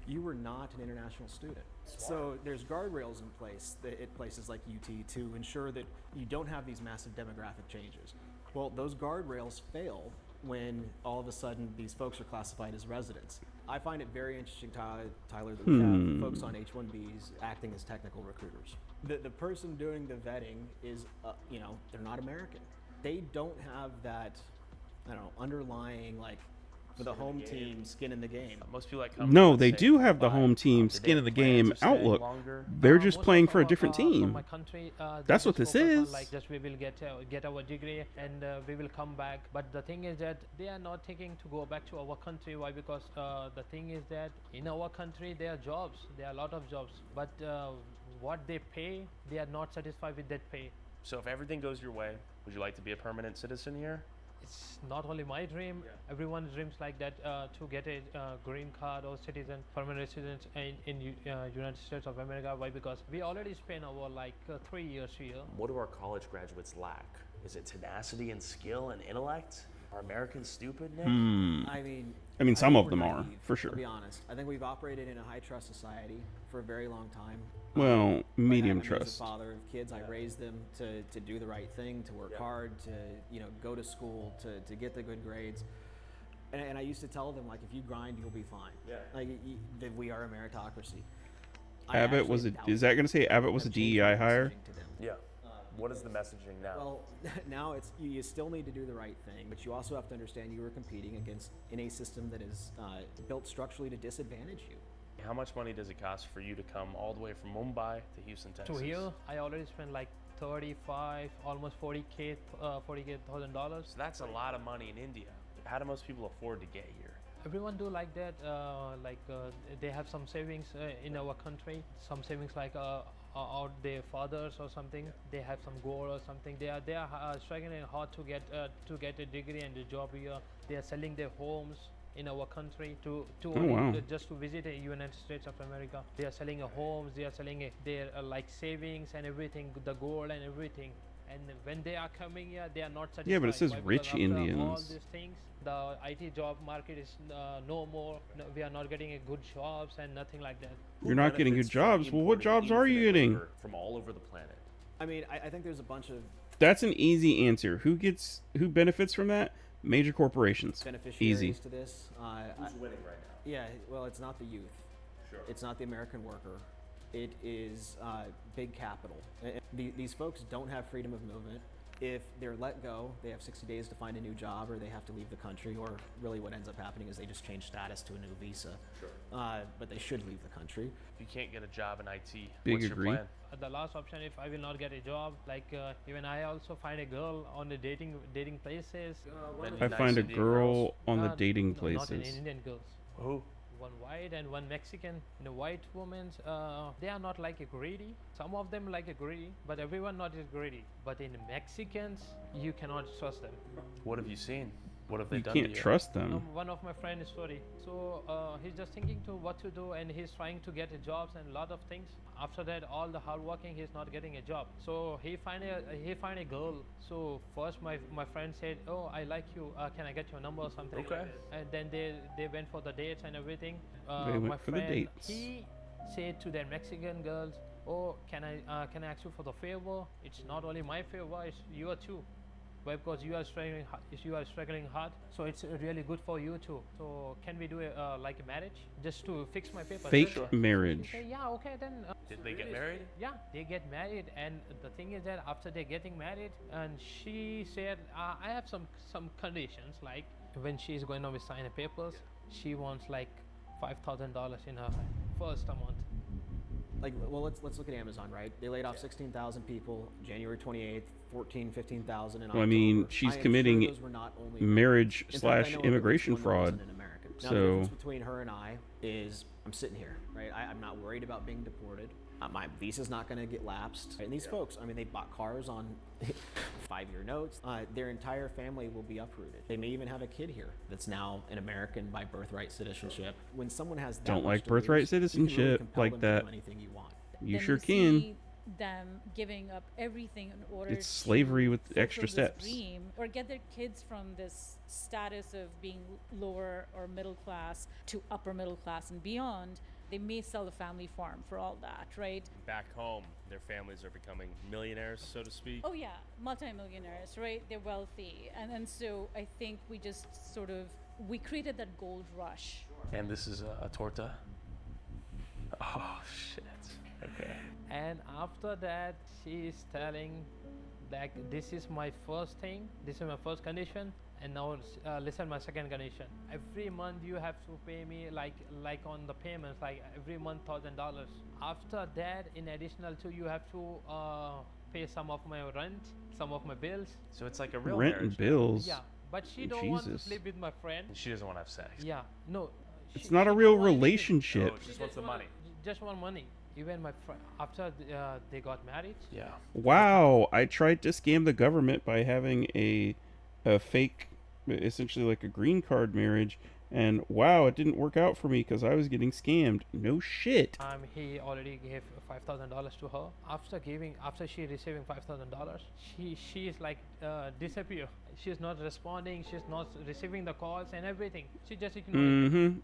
you were not an international student. So there's guardrails in place at places like UT to ensure that you don't have these massive demographic changes. Well, those guardrails fail when all of a sudden these folks are classified as residents. I find it very interesting, Tyler, that we have folks on H-1Bs acting as technical recruiters. The person doing the vetting is, they're not American. They don't have that, underlying, for the home team skin in the game. Most people that come No, they do have the home team skin of the game outlook. They're just playing for a different team. My country, That's what this is. Just we will get our degree and we will come back. But the thing is that they are not thinking to go back to our country. Why? Because the thing is that in our country there are jobs. There are a lot of jobs. But what they pay, they are not satisfied with that pay. So if everything goes your way, would you like to be a permanent citizen here? It's not only my dream. Everyone dreams like that to get a green card or citizen, permanent resident in United States of America. Why? Because we already spent our 3 years here. What do our college graduates lack? Is it tenacity and skill and intellect? Are Americans stupid, Nick? I mean, some of them are, naive, for sure. To be honest, I think we've operated in a high trust society for a very long time. Well, medium As a trust. father of kids, I raised them to do the right thing, to work hard, to go to school, to get the good grades. And I used to tell them, if you grind, you'll be fine. That we are a meritocracy. Abbott was is that going to say Abbott was a DEI hire? Yeah. What is the messaging now? Well, now it's you still need to do the right thing, but you also have to understand you are competing in a system that is built structurally to disadvantage you. How much money does it cost for you to come all the way from Mumbai to Houston, Texas? To here, I already spent 35, almost 40K, $40,000. So that's a lot of money in India. How do most people afford to get here? Everyone do like that. They have some savings in our country. Some savings out their fathers or something. They have some goal or something. They are struggling hard to get a degree and a job here. They are selling their homes in our country to just to visit the United States of America. They are selling homes. They are selling their savings and everything, the gold and everything. And when they are coming here, they are not satisfied. Yeah, but it says Why? rich Because after Indians. all these things, the IT job market is no more. No, we are not getting good jobs and nothing like that. You're not getting good jobs. Well, what jobs are you getting? From all over the planet. I mean, I think there's a bunch of That's an easy answer. Who benefits from that? Major corporations. beneficiaries Easy. to this. Who's winning right now? Yeah, well, it's not the youth. Sure. It's not the American worker. It is big capital. These folks don't have freedom of movement. If they're let go, they have 60 days to find a new job, or they have to leave the country, or really what ends up happening is they just change status to a new visa. Sure. But they should leave the country. If you can't get a job in IT, Big what's agree. your plan? The last option, if I will not get a job, even I also find a girl on the dating places. I find a girl on the dating Not in places. Indian girls. Who? One white and one Mexican. The white women, they are not greedy. Some of them greedy, but everyone not is greedy. But in Mexicans, you cannot trust them. What have you seen? What have they You done can't to you? trust them. One of my friend is sorry. So he's just thinking to what to do, and he's trying to get a jobs and a lot of things. After that, all the hard working, he's not getting a job. So he find a girl. So first my friend said, "Oh, I like you. Can I get your number or something?" Okay. And then they went for the dates and everything. They went my for the friend, dates. he said to their Mexican girls, "Oh, can I ask you for the favor? It's not only my favor, it's your too." Why? Because you are struggling hard, so it's really good for you too. So can we do a marriage just to fix my papers? Fake Sure. marriage. She said, yeah, okay then. Did they get married? Yeah, they get married, and the thing is that after they getting married, and she said, I have some conditions, like when she's going to sign the papers, she wants $5,000 in her first month. Well, let's look at Amazon, right? They laid off 16,000 people January 28th, 15,000 in October. Well, I mean, she's I am committing sure those were not only marriage in fact, I know / of at immigration least one that fraud. wasn't an American. Now, the So difference between her and I is I'm sitting here, right? I'm not worried about being deported. My visa's not going to get lapsed. And these folks, I mean, they bought cars on 5-year notes. Their entire family will be uprooted. They may even have a kid here that's now an American by birthright citizenship. When someone has that don't much like to birthright lose, you can really citizenship compel like them to that. do anything you want. You Then sure we see can. them giving up everything in order It's slavery with fulfill extra this steps. dream, or get their kids from this status of being lower or middle class to upper middle class and beyond. They may sell the family farm for all that, right? Back home, their families are becoming millionaires, so to speak. Oh yeah, multimillionaires, right? They're wealthy, and so I think we just sort of we created that gold rush. And this is a torta. Oh shit. Okay. And after that, she is telling, like, this is my first thing, this is my first condition, and now listen my second condition. Every month you have to pay me like on the payments, like every month $1,000. After that, in additional to, you have to pay some of my rent, some of my bills. So it's like a real Rent marriage. and bills. Yeah, but she don't want to Jesus. sleep with my friend. And she doesn't want to have sex. Yeah, no. It's not a real relationship. No, she just wants the money. Just want money. Even my friend, after they got married. Yeah. Wow, I tried to scam the government by having a fake, essentially like a green card marriage, and wow, it didn't work out for me because I was getting scammed. No shit. He already gave $5,000 to her. After she receiving $5,000, she is like disappear. She's not responding. She's not receiving the calls and everything. She just ignoring.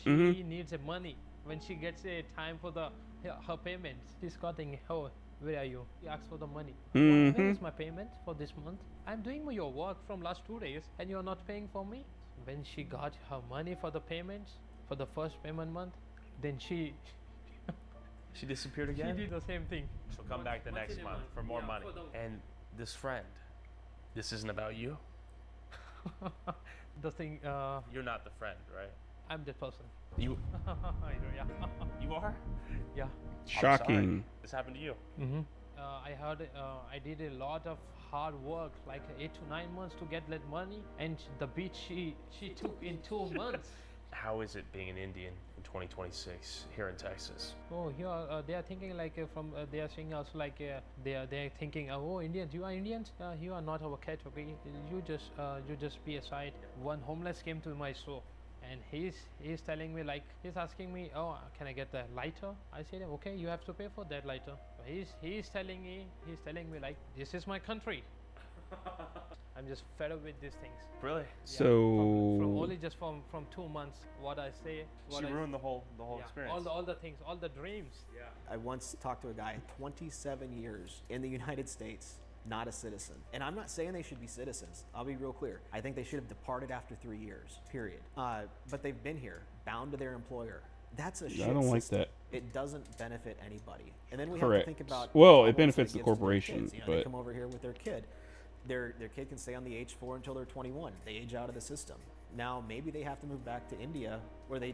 She needs the money. When she gets a time for her payments, she's calling, oh, where are you? She asks for the money. Where is my payment for this month? I'm doing your work from last 2 days and you're not paying for me. When she got her money for the payments, for the first payment month, then she disappeared again? She did the same thing. She'll come back the next month for more money. And this friend, this isn't about you? The thing, You're not the friend, right? I'm the person. You Yeah. You are? Yeah. Shocking. This happened to you. I heard I did a lot of hard work, like 8 to 9 months to get that money, and the beach she took in 2 months. How is it being an Indian in 2026 here in Texas? Oh, here they are thinking like they are saying also like they are thinking, oh, Indians, you are Indians, you are not our category. You just be aside. One homeless came to my store. And he's telling me, like, he's asking me, oh, can I get the lighter? I said, okay, you have to pay for that lighter. He's telling me like, this is my country. I'm just fed up with these things. Really? Yeah, So from only just from 2 months, what I say. She ruined the whole experience. All the things, all the dreams. Yeah. I once talked to a guy, 27 years in the United States, not a citizen. And I'm not saying they should be citizens. I'll be real clear. I think they should have departed after 3 years, period. But they've been here, bound to their employer. That's a shit I don't like system. that. It doesn't benefit anybody. And then we Correct. have to think about Well, it problems benefits that the gives to their corporation, kids. You know, but they come over here with their kid. Their kid can stay on the H4 until they're 21. They age out of the system. Now maybe they have to move back to India where they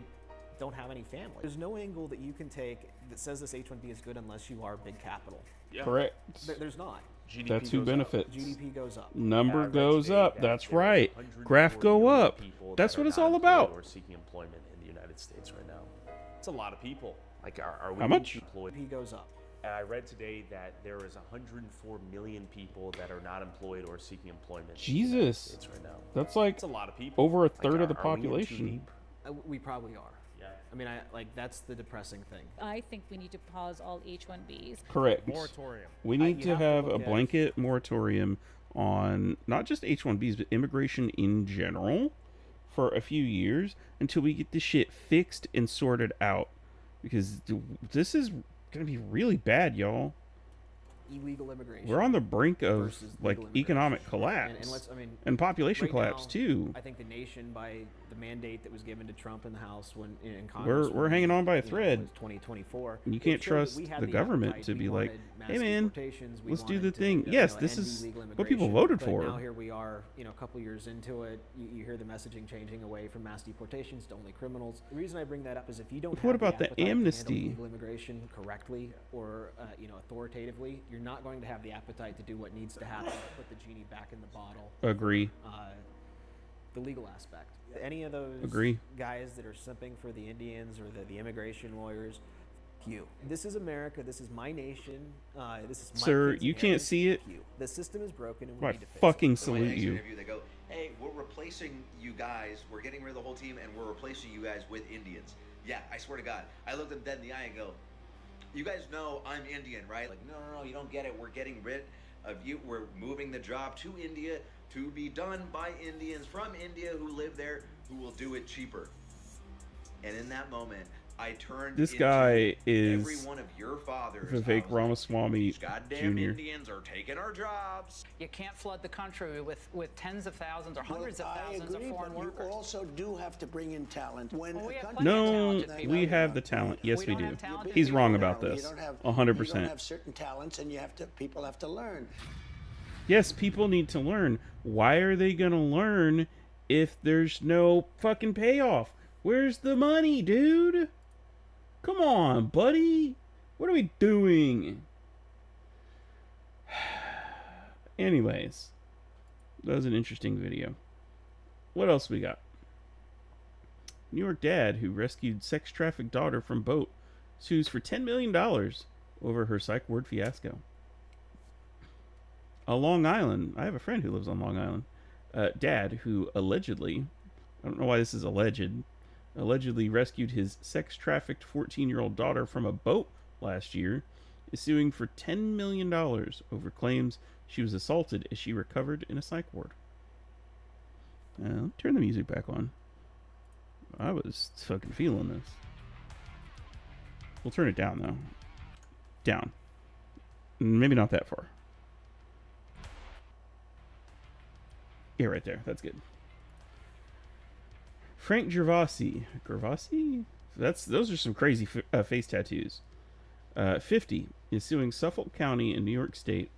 don't have any family. There's no angle that you can take that says this H-1B is good unless you are big capital. Yeah. Correct. There's not. GDP That's who goes benefits. up. GDP goes up. Number I read goes today up. that That's there are right. 104 Graph go million up. people That's that what are it's not all employed about. Or seeking employment in the United States right now. It's a lot of people. Like, are we How much? employed? GDP goes up. And I read today that there is 104 million people that are not employed or seeking employment. In the United Jesus. States right now. That's like It's a lot of people. over a Like, third of the are we in too population. deep? We probably are. Yeah. I mean, that's the depressing thing. I think we need to pause all H-1Bs. Correct. Moratorium. We need you to have to have look a at- blanket moratorium on not just H-1Bs, but immigration in general for a few years until we get this shit fixed and sorted out. Because this is going to be really bad, y'all. Illegal immigration. We're on the brink of versus like legal economic immigration. collapse And and population right collapse now, too. I think the nation, by the mandate that was given to Trump in the House when in Congress, We're hanging on by a you know, thread. was 2024. And you it can't showed that trust we had the government appetite. to We be like, wanted mass "Hey man, deportations. We let's do the wanted to, thing." you Yes, know, this end is illegal what people immigration. voted But for. now here we are, you know, a couple years into it. You hear the messaging changing away from mass deportations to only criminals. The reason I bring that up is if you don't What have about the appetite to handle amnesty? legal immigration correctly or you know, authoritatively, you're not going to have the appetite to do what needs to happen to put the genie back in the bottle. Agree. The legal aspect. Any of those Agree. guys that are simping for the Indians or the immigration lawyers, you. This is America. This is my nation. This is my Sir, kids' you can't inheritance. see it. You. The system is broken, and we I need to fix fucking it. The way salute they you. interview, they go, hey, we're replacing you guys. We're getting rid of the whole team, and we're replacing you guys with Indians. Yeah, I swear to God. I looked them dead in the eye and go, You guys know I'm Indian, right? Like, no, you don't get it. We're getting rid of you. We're moving the job to India to be done by Indians from India who live there, who will do it cheaper. And in that moment, I turned This into guy every is one of your fathers. Vivek Ramaswamy These goddamn Jr. Indians are taking our jobs. You can't flood the country with tens of thousands or hundreds of thousands of foreign workers. You also do have to bring in talent. When Well, we a have country- No, we have the talent. Yes, we do. He's wrong about You this. don't have- 100%. You don't have certain talents, and people have to learn. Yes, people need to learn. Why are they gonna learn if there's no fucking payoff? Where's the money, dude? Come on, buddy. What are we doing? Anyways, that was an interesting video. What else we got? New York dad who rescued sex-trafficked daughter from boat sues for $10 million over her psych ward fiasco. A Long Island. I have a friend who lives on Long Island. Dad who allegedly, I don't know why this is allegedly rescued his sex-trafficked 14-year-old daughter from a boat last year, is suing for $10 million over claims she was assaulted as she recovered in a psych ward. Turn the music back on. I was fucking feeling this. We'll turn it down, though. Down. Maybe not that far. Yeah, right there. That's good. Frank Gervasi. Those are some crazy face tattoos. 50 is suing Suffolk County in New York State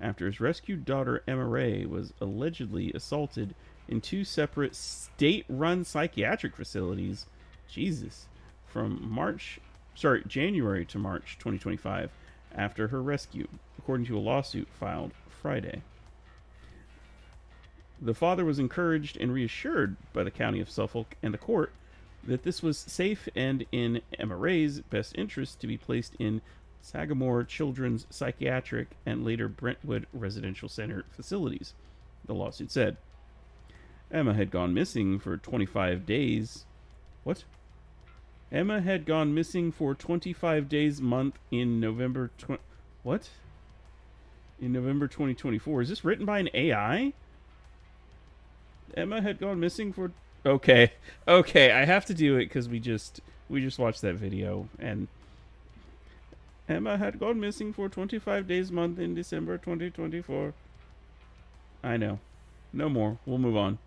after his rescued daughter Emma Ray was allegedly assaulted in two separate state-run psychiatric facilities. Jesus. From January to March 2025 after her rescue, according to a lawsuit filed Friday. The father was encouraged and reassured by the County of Suffolk and the court that this was safe and in Emma Ray's best interest to be placed in Sagamore Children's Psychiatric and later Brentwood Residential Center facilities, the lawsuit said. Emma had gone missing for 25 days. What? Emma had gone missing for 25 days in November what? In November 2024. Is this written by an AI? Emma had gone missing for... Okay, I have to do it because we just watched that video, and Emma had gone missing for 25 days in December 2024. I know. No more. We'll move on.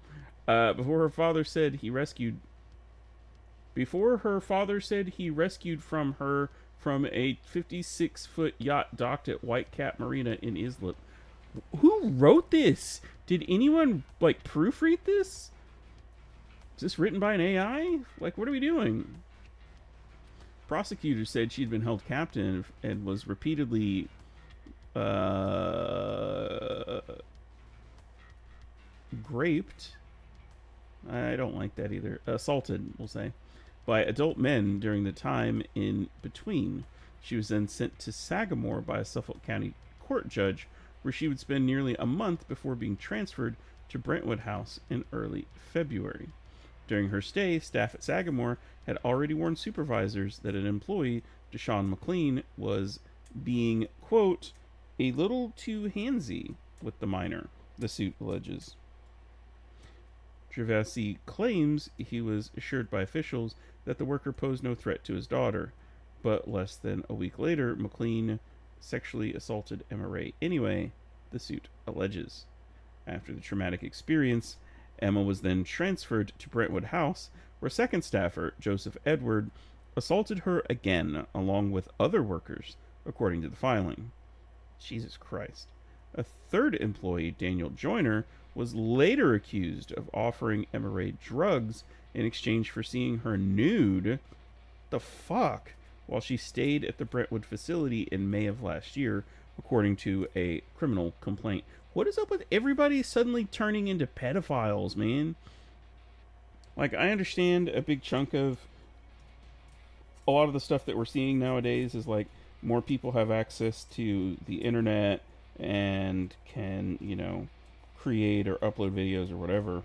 Before her father said he rescued from her from a 56-foot yacht docked at Whitecap Marina in Islip. Who wrote this? Did anyone proofread this? Is this written by an AI? What are we doing? Prosecutors said she'd been held captive and was repeatedly raped. I don't like that either. Assaulted, we'll say, by adult men during the time in between. She was then sent to Sagamore by a Suffolk County court judge, where she would spend nearly a month before being transferred to Brentwood House in early February. During her stay, staff at Sagamore had already warned supervisors that an employee, Deshaun McLean, was being, quote, a little too handsy with the minor, the suit alleges. Gervasi claims he was assured by officials that the worker posed no threat to his daughter, but less than a week later, McLean sexually assaulted Emma Ray anyway, the suit alleges. After the traumatic experience, Emma was then transferred to Brentwood House, where second staffer, Joseph Edward, assaulted her again, along with other workers, according to the filing. Jesus Christ. A third employee, Daniel Joyner, was later accused of offering Emma Ray drugs in exchange for seeing her nude. The fuck? While she stayed at the Brentwood facility in May of last year, according to a criminal complaint. What is up with everybody suddenly turning into pedophiles, man? I understand a big chunk of a lot of the stuff that we're seeing nowadays is more people have access to the internet and can, create or upload videos or whatever.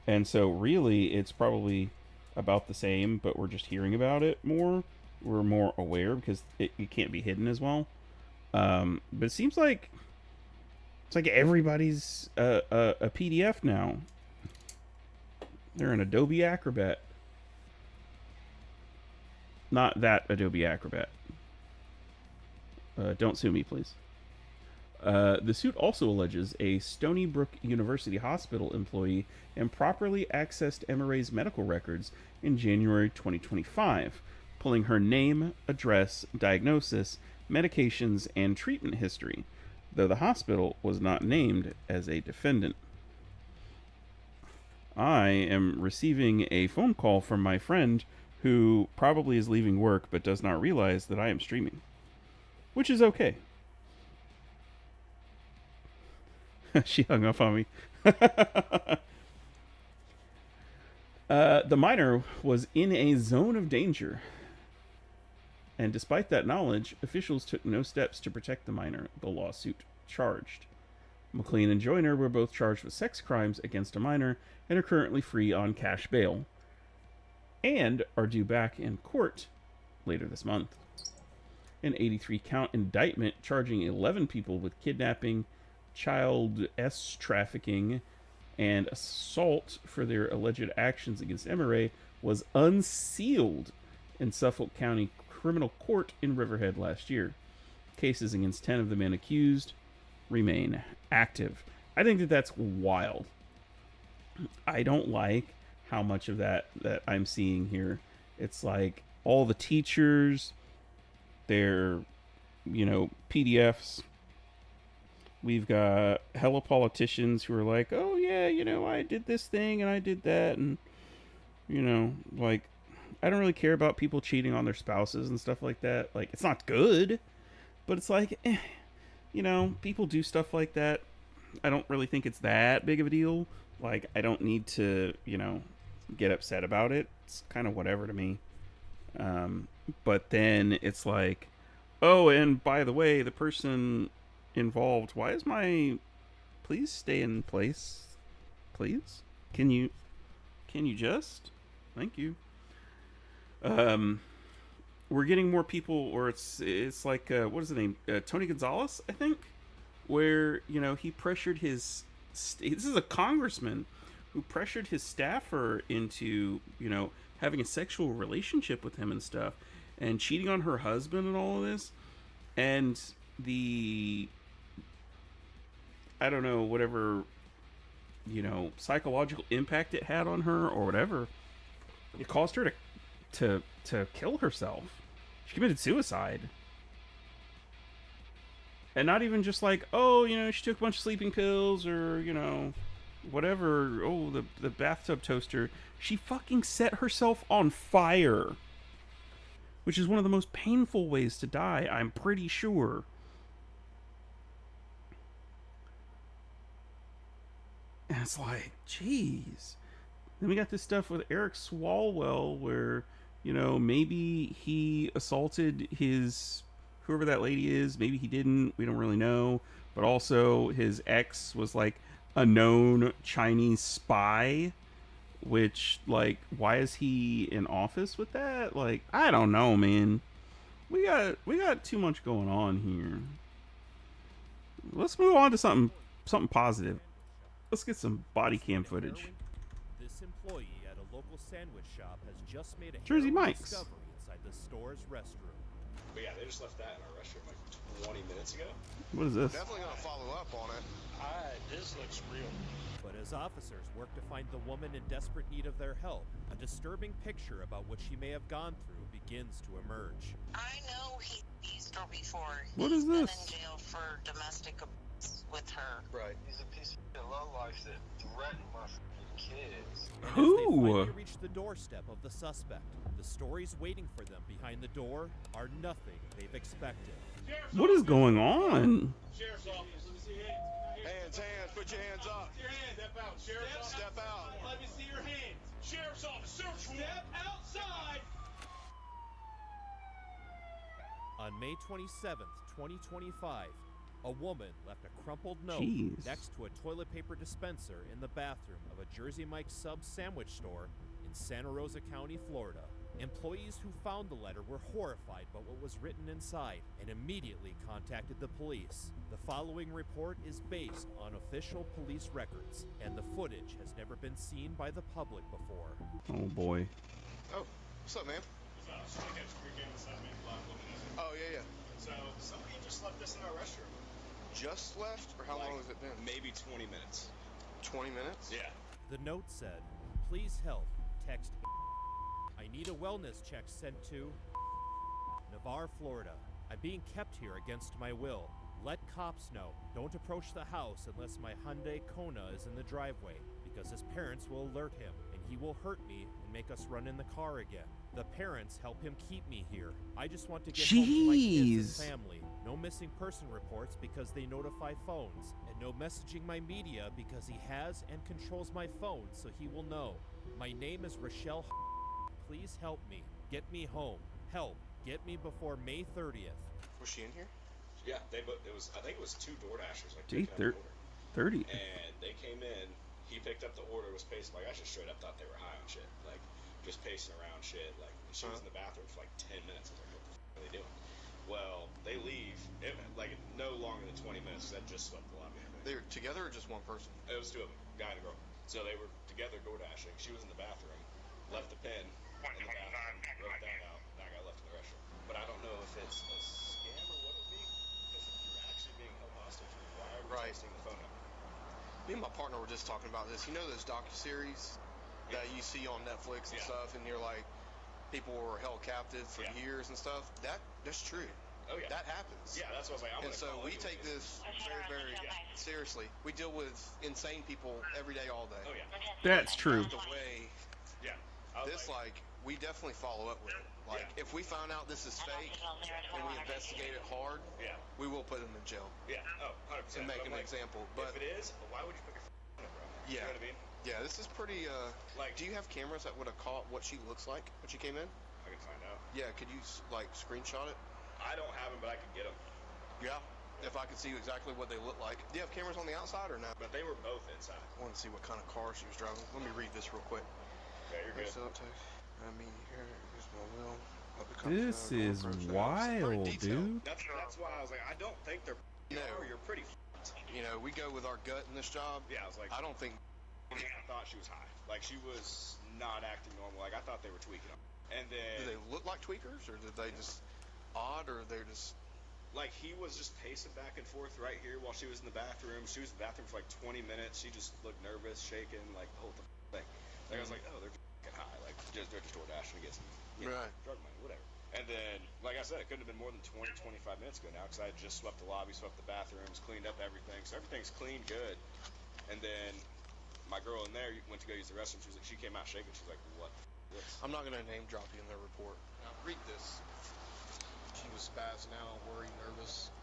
And so really it's probably about the same, but we're just hearing about it more. we're more aware because it can't be hidden as well. But it seems like it's like everybody's a PDF now. They're an Adobe Acrobat. Not that Adobe Acrobat. Don't sue me, please. The suit also alleges a Stony Brook University Hospital employee improperly accessed MRA's medical records in January 2025, pulling her name, address, diagnosis, medications, and treatment history, though the hospital was not named as a defendant. I am receiving a phone call from my friend who probably is leaving work but does not realize that I am streaming, which is okay. She hung up on me. The minor was in a zone of danger, and despite that knowledge, officials took no steps to protect the minor, the lawsuit charged. McLean and Joyner were both charged with sex crimes against a minor and are currently free on cash bail, and are due back in court later this month. An 83-count indictment charging 11 people with kidnapping, child trafficking, and assault for their alleged actions against MRA was unsealed in Suffolk County Criminal Court in Riverhead last year. Cases against 10 of the men accused remain active. I think that that's wild. I don't like how much of that I'm seeing here. It's like all the teachers, they're, PDFs. We've got hella politicians who are like, oh yeah, I did this thing and I did that. And, like, I don't really care about people cheating on their spouses and stuff like that. Like, it's not good, but it's like, people do stuff like that. I don't really think it's that big of a deal. Like, I don't need to, get upset about it. It's kind of whatever to me. But then it's like, oh, and by the way, the person involved, why is please stay in place, please? Can you just, thank you. We're getting more people, or it's like, what is the name, Tony Gonzalez, I think, where he pressured his this is a congressman who pressured his staffer into having a sexual relationship with him and stuff, and cheating on her husband and all of this, and I don't know, whatever, psychological impact it had on her or whatever. It caused her to kill herself. She committed suicide. And not even just like, oh, she took a bunch of sleeping pills or, whatever. Oh, the bathtub toaster. She fucking set herself on fire. Which is one of the most painful ways to die, I'm pretty sure. And it's like, jeez. Then we got this stuff with Eric Swalwell where, maybe he assaulted whoever that lady is. Maybe he didn't. We don't really know. But also his ex was like a known Chinese spy, which, like, why is he in office with that? Like, I don't know, man. We got too much going on here. Let's move on to something positive. Let's get some body cam footage. This employee at a local sandwich shop has just made a Jersey Mike's discovery inside the store's restroom. But yeah, they just left that in our restroom like 20 minutes ago. What is this? Definitely gonna follow up on it. This looks real. But as officers work to find the woman in desperate need of their help, a disturbing picture about what she may have gone through begins to emerge. I know he's done before. What is this? He's been in jail for domestic abuse with her. Right. He's a piece of lowlife that threatened my kids. And Who? as they finally reach the doorstep of the suspect, the stories waiting for them behind the door are nothing they've expected. What is going on? Sheriff's office. Let me see your hands. Hands. Put your hands up. Your hands. Step out. Sheriff's office. Step out. Let me see your hands. Sheriff's office. Search warrant. Step outside. On May 27th, 2025, a woman left a crumpled note Jeez. next to a toilet paper dispenser in the bathroom of a Jersey Mike's sub sandwich store in Santa Rosa County, Florida. Employees who found the letter were horrified by what was written inside and immediately contacted the police. The following report is based on official police records, and the footage has never been seen by the public before. Oh boy. Oh, what's up, man? Oh, yeah. So somebody just left this in our restroom. Just left, or how long has it been? Maybe 20 minutes. 20 minutes? Yeah. The note said, "Please help. Text I need a wellness check sent to Navarre, Florida. I'm being kept here against my will. Let cops know. Don't approach the house unless my Hyundai Kona is in the driveway, because his parents will alert him, and he will hurt me and make us run in the car again. The parents help him keep me here. I just want to get home to my kids and family. No missing person reports because they notify phones, and no messaging my media because he has and controls my phone so he will know. My name is Rochelle. Please help me. Get me home. Help. Get me before May 30th. Was she in here? Yeah, it was. I think it was 2 door dashers. Like Gee, picking up the order. 30. And they came in. He picked up the order. Was pacing. Like I just straight up thought they were high on shit. Like just pacing around shit. Like she was in the bathroom for like 10 minutes. I was like, what the f are they doing? Well, they leave. Like no longer than 20 minutes. That just swept the lobby. They were together or just one person? It was 2 of them, guy and a girl. So they were together door dashing. She was in the bathroom. Left the pen in the bathroom. Wrote that out. That got left in the restroom. But I don't know if it's a scam or what it would be. Because if you're actually being held hostage, why are we texting the phone number? Me and my partner were just talking about this. You know those docuseries that you see on Netflix and stuff, and you're like, people were held captive for years and stuff? That's true. Oh, yeah. That happens. Yeah, that's what I was like, I'm And so we take this very, very seriously. We deal with insane people every day, all day. Oh, yeah. That's true. The way this, we definitely follow up with it. Like, if we find out this is fake and we investigate it hard, we will put them in jail. Yeah, 100%. To make an Like, example. But if it is, why would you put your phone number on it? You know what I mean? Yeah, this is pretty, do you have cameras that would have caught what she looks like when she came in? I can find out. Yeah, could you, screenshot it? I don't have them, but I can get them. Yeah, if I could see exactly what they look like. Do you have cameras on the outside or not? But they were both inside. I want to see what kind of car she was driving. Let me read this real quick. Yeah, you're good. I mean, here's my will. This is wild, dude. That's why I was like, I don't think they're. No, you're pretty. You know, we go with our gut in this job. Yeah, I was like, I don't think. I thought she was high. Like she was not acting normal. Like I thought they were tweaking. And then. Do they look like tweakers, or did they just odd, or they're just? Like he was just pacing back and forth right here while she was in the bathroom. She was in the bathroom for like 20 minutes. She just looked nervous, shaking, like the whole thing. Like I was like, oh, they're fucking high. Like they're just door dashing to get some drug money, whatever. And then, like I said, it couldn't have been more than 20, 25 minutes ago now because I had just swept the lobby, swept the bathrooms, cleaned up everything. So everything's clean, good. And then my girl in there went to go use the restroom. She came out shaking. She was like, what? I'm not going to name drop you in their report. Now, read this. She was spazzing out, worried, nervous.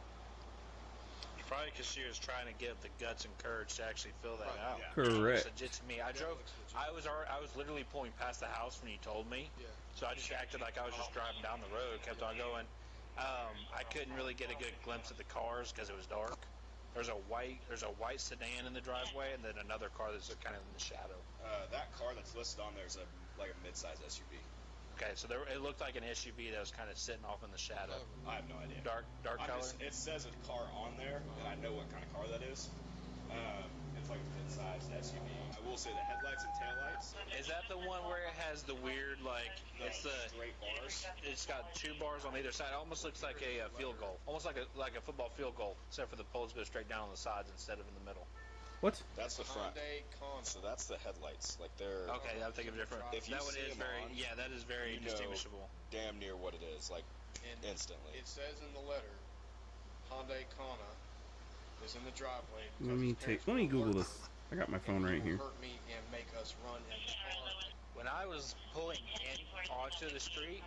Probably because she was trying to get the guts and courage to actually fill that out. Yeah. Correct. It was legit to me. I was literally pulling past the house when you told me. Yeah. So I just acted like I was just driving down the road, kept on going. I couldn't really get a good glimpse of the cars because it was dark. There's a white sedan in the driveway, and then another car that's kind of in the shadow. That car that's listed on there is a mid-size SUV. Okay, so it looked like an SUV that was kind of sitting off in the shadow. I have no idea. Dark color? It says a car on there, and I know what kind of car that is. It's like a mid-sized SUV. I will say the headlights and taillights. Is that the one where it has the weird, it's the straight bars? It's got 2 bars on either side. It almost looks like a field goal. Almost like a football field goal, except for the poles go straight down on the sides instead of in the middle. What? That's the front. So that's the headlights. Like they're. Okay, I'm thinking different. If you that one see is them very. on, Yeah, that is very distinguishable. Damn near what it is, like instantly. It says in the letter, Hyundai Kona is in the driveway. Let me Google this. I got my phone right here. Hurt me and make us run in the car. When I was pulling in onto the street,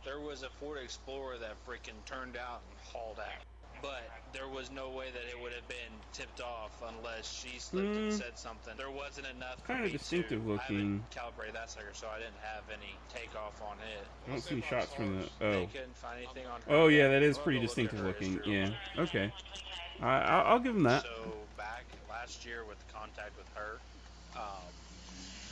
there was a Ford Explorer that freaking turned out and hauled out. But there was no way that it would have been tipped off unless she slipped and said something. There wasn't enough. Kind of distinctive looking. I haven't calibrated that sucker, so I didn't have any takeoff on it. I don't see shots from the. They couldn't find anything on her. Oh yeah, that is pretty distinctive looking. Yeah. Okay. I'll give them that. So back last year with contact with her,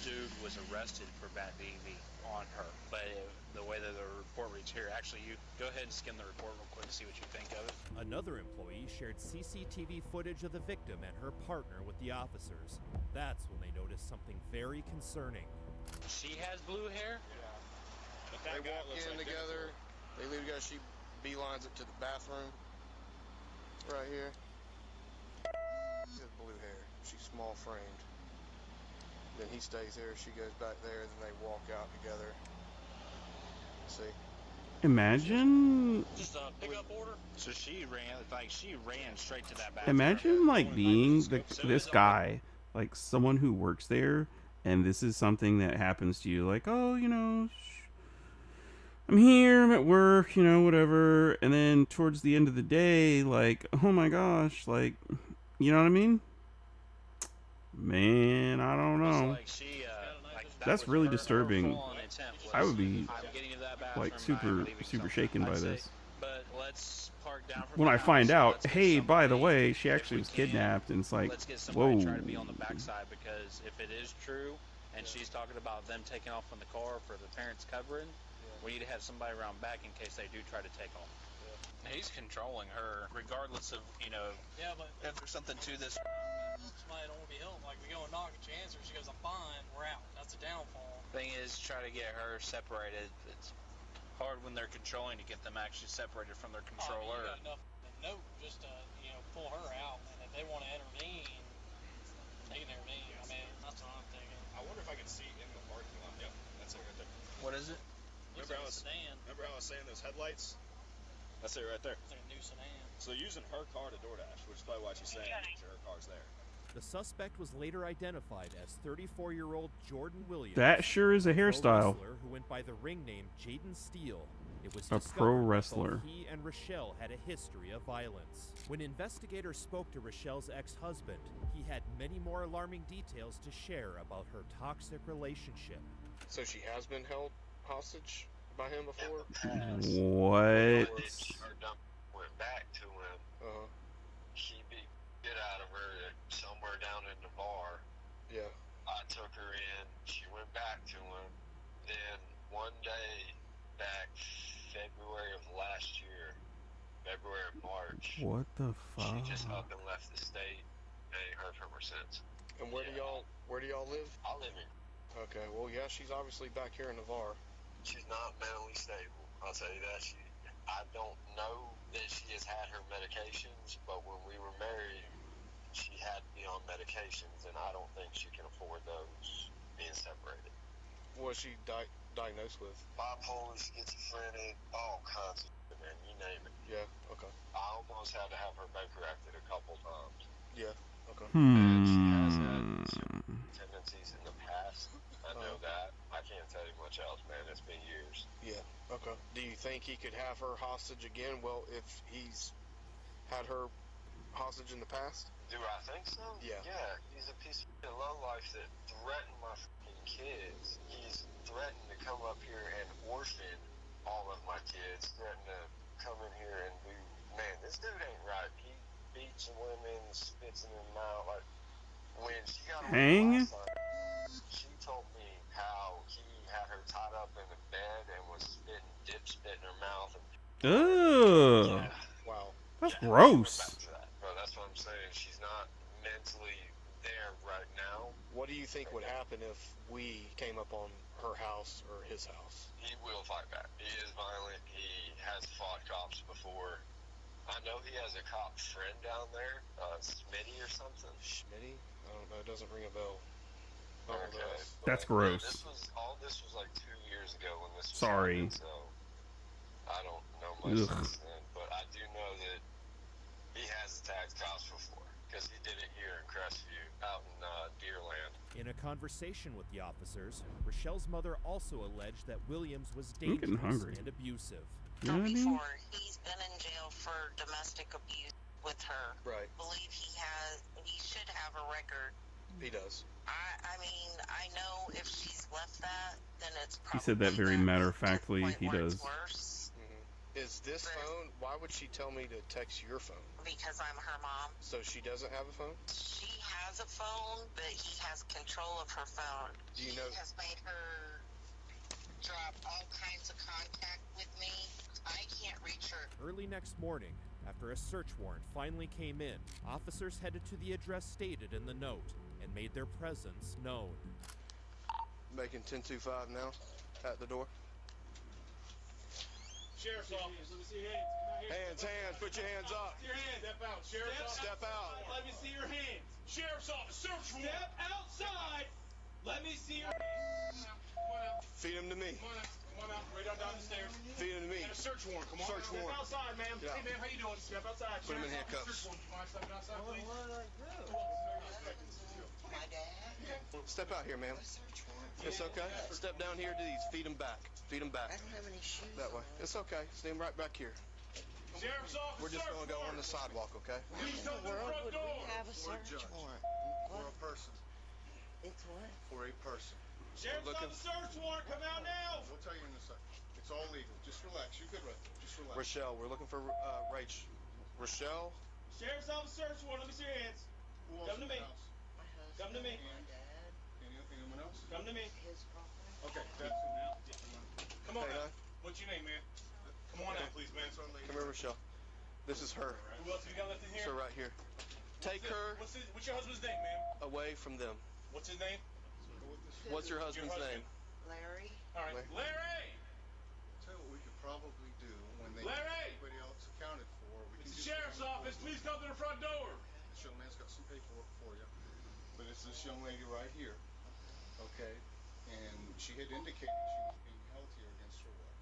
dude was arrested for bad behavior on her. But the way that the report reads here, actually, you go ahead and skim the report real quick and see what you think of it. Another employee shared CCTV footage of the victim and her partner with the officers. That's when they noticed something very concerning. She has blue hair? They walk in together. They leave together. She beelines it to the bathroom. Right here. She has blue hair. She's small framed. Then he stays there. She goes back there. Then they walk out together. See? Imagine. Just a pickup order? So she ran straight to that bathroom. Imagine like being this guy, like someone who works there, and this is something that happens to you. Like, oh, you know, I'm here, I'm at work, you know, whatever. And then towards the end of the day, like, oh my gosh, like, you know what I mean? Man, I don't know. That's really disturbing. I would be like super shaken by this. But let's park down When I find out, hey, by the way, she actually was kidnapped, and it's like, let's get somebody whoa. to try to be on the backside, because if it is true and she's talking about them taking off in the car for the parents covering, we need to have somebody around back in case they do try to take off. He's controlling her regardless of, you know, but if there's something to this. Somebody don't want to be helped. Like, we go and knock and she answers, she goes, I'm fine, we're out. That's a downfall. Thing is, try to get her separated. It's hard when they're controlling to get them actually separated from their controller. You got enough note just to, you know, pull her out. And if they want to intervene, they can intervene. I mean, that's what I'm thinking. I wonder if I can see in the parking lot. Yep, that's it right there. What is it? Looks like a sedan. Remember how I was saying those headlights? That's it right there. It's like a new sedan. So using her car to DoorDash, which is probably why she's saying her car's there. The suspect was later identified as 34-year-old Jordan Williams. That sure is a hairstyle. Pro wrestler who went by the ring name Jaden Steele. It was A pro discovered that wrestler. both he and Rochelle had a history of violence. When investigators spoke to Rochelle's ex-husband, he had many more alarming details to share about her toxic relationship. So she has been held hostage by him before? What? Went back to him. She beat the shit out of her somewhere down in the bar. Yeah. I took her in. She went back to him. Then one day, back February of last year, February or March. What the fuck? She just up and left the state. I ain't heard from her since. And where do y'all live? I live in. Okay. Well, yeah, she's obviously back here in Navarre. She's not mentally stable. I'll tell you that. I don't know that she has had her medications, but when we were married, she had to be on medications, and I don't think she can afford those being separated. What was she diagnosed with? Bipolar, schizophrenic, all kinds of shit, man. You name it. Yeah, okay. I almost had to have her bank corrected a couple times. Yeah, okay. And she has had some tendencies in the past. I know that. I can't tell you much else, man. It's been years. Yeah, okay. Do you think he could have her hostage again? Well, if he's had her hostage in the past? Do I think so? Yeah. Yeah, he's a piece of lowlife that threatened my fucking kids. He's threatened to come up here and orphan all of my kids, threatened to come in here and do, man, this dude ain't right. He beats women, spits in their mouth. Like, when she got Hang? last time, she told me how he had her tied up in the bed and was spit in her mouth. Ugh. Yeah. Wow. That's gross. Bro, that's what I'm saying. She's not mentally there right now. What do you think would happen if we came up on her house or his house? He will fight back. He is violent. He has fought cops before. I know he has a cop friend down there, Smitty or something. Smitty? I don't know. It doesn't ring a bell. Okay. That's gross. All this was like 2 years ago when this was Sorry. happening, so I don't know much Ugh. since then. But I do know that he has attacked cops before, because he did it here in Crestview, out in Deerland. In a conversation with the officers, Rochelle's mother also alleged that Williams was I'm getting dangerous hungry. and abusive. You know what I mean? Before, he's been in jail for domestic abuse with her. Right. Believe he should have a record. He does. I mean, I know if she's left that, then it's He probably said that very matter-of-factly. He does. worse. Is this phone, why would she tell me to text your phone? Because I'm her mom. So she doesn't have a phone? She has has a phone, but he has control of her phone. Do you know? He has made her drop all kinds of contact with me. I can't reach her. Early next morning, after a search warrant finally came in, officers headed to the address stated in the note and made their presence known. Making 1025 now at the door. Sheriff's office, let me see your hands. Hands, put your hands up. Your hands. Step out. Sheriff's office. Step out. Let me see your hands. Sheriff's office, search warrant. Step outside. Let me see your hands. Come on out. Feed him to me. Come on out. Come on out. Right down the stairs. Feed him to me. And a search warrant. Come on. Search Step warrant. outside, ma'am. Yeah. Hey, ma'am, how you doing? Step outside. Put him in Sheriff's office, handcuffs. search warrant. Come on, step outside, please. My dad? Step out here, ma'am. It's okay. Step down here to these. Feed him back. Feed him back. I don't have any shoes. That way. It's okay. Stand right back here. Sheriff's office, We're just search going to go on warrant. the sidewalk, okay? Please come to the World front would door. we have a search warrant? For a person. It's what? For a person. Sheriff's looking- office, search warrant. Come out now. We'll tell you in a second. It's all legal. Just relax. You're good right there. Just relax. Rochelle, we're looking for Rach. Rochelle? Sheriff's office, search warrant. Let me see your hands. Who else Come to in the me. house? My husband. Come to me. My dad. Anyone else? Come to me. His girlfriend. Okay, that's now. Come on Hey, out. What's your name, man? Come on out, please, man. Come here, Rochelle. This is her. Who else have you got left in here? So right here. Take her What's your husband's name, ma'am? away from them. What's his name? What's your husband's name? Larry. All right, Larry. Tell you what we could probably do when they Larry! get everybody else accounted for. We It's can the just sheriff's office. Please come to the front door. This young man's got some paperwork for you, but it's this young lady right here. Okay, and she had indicated she was being held here against her will.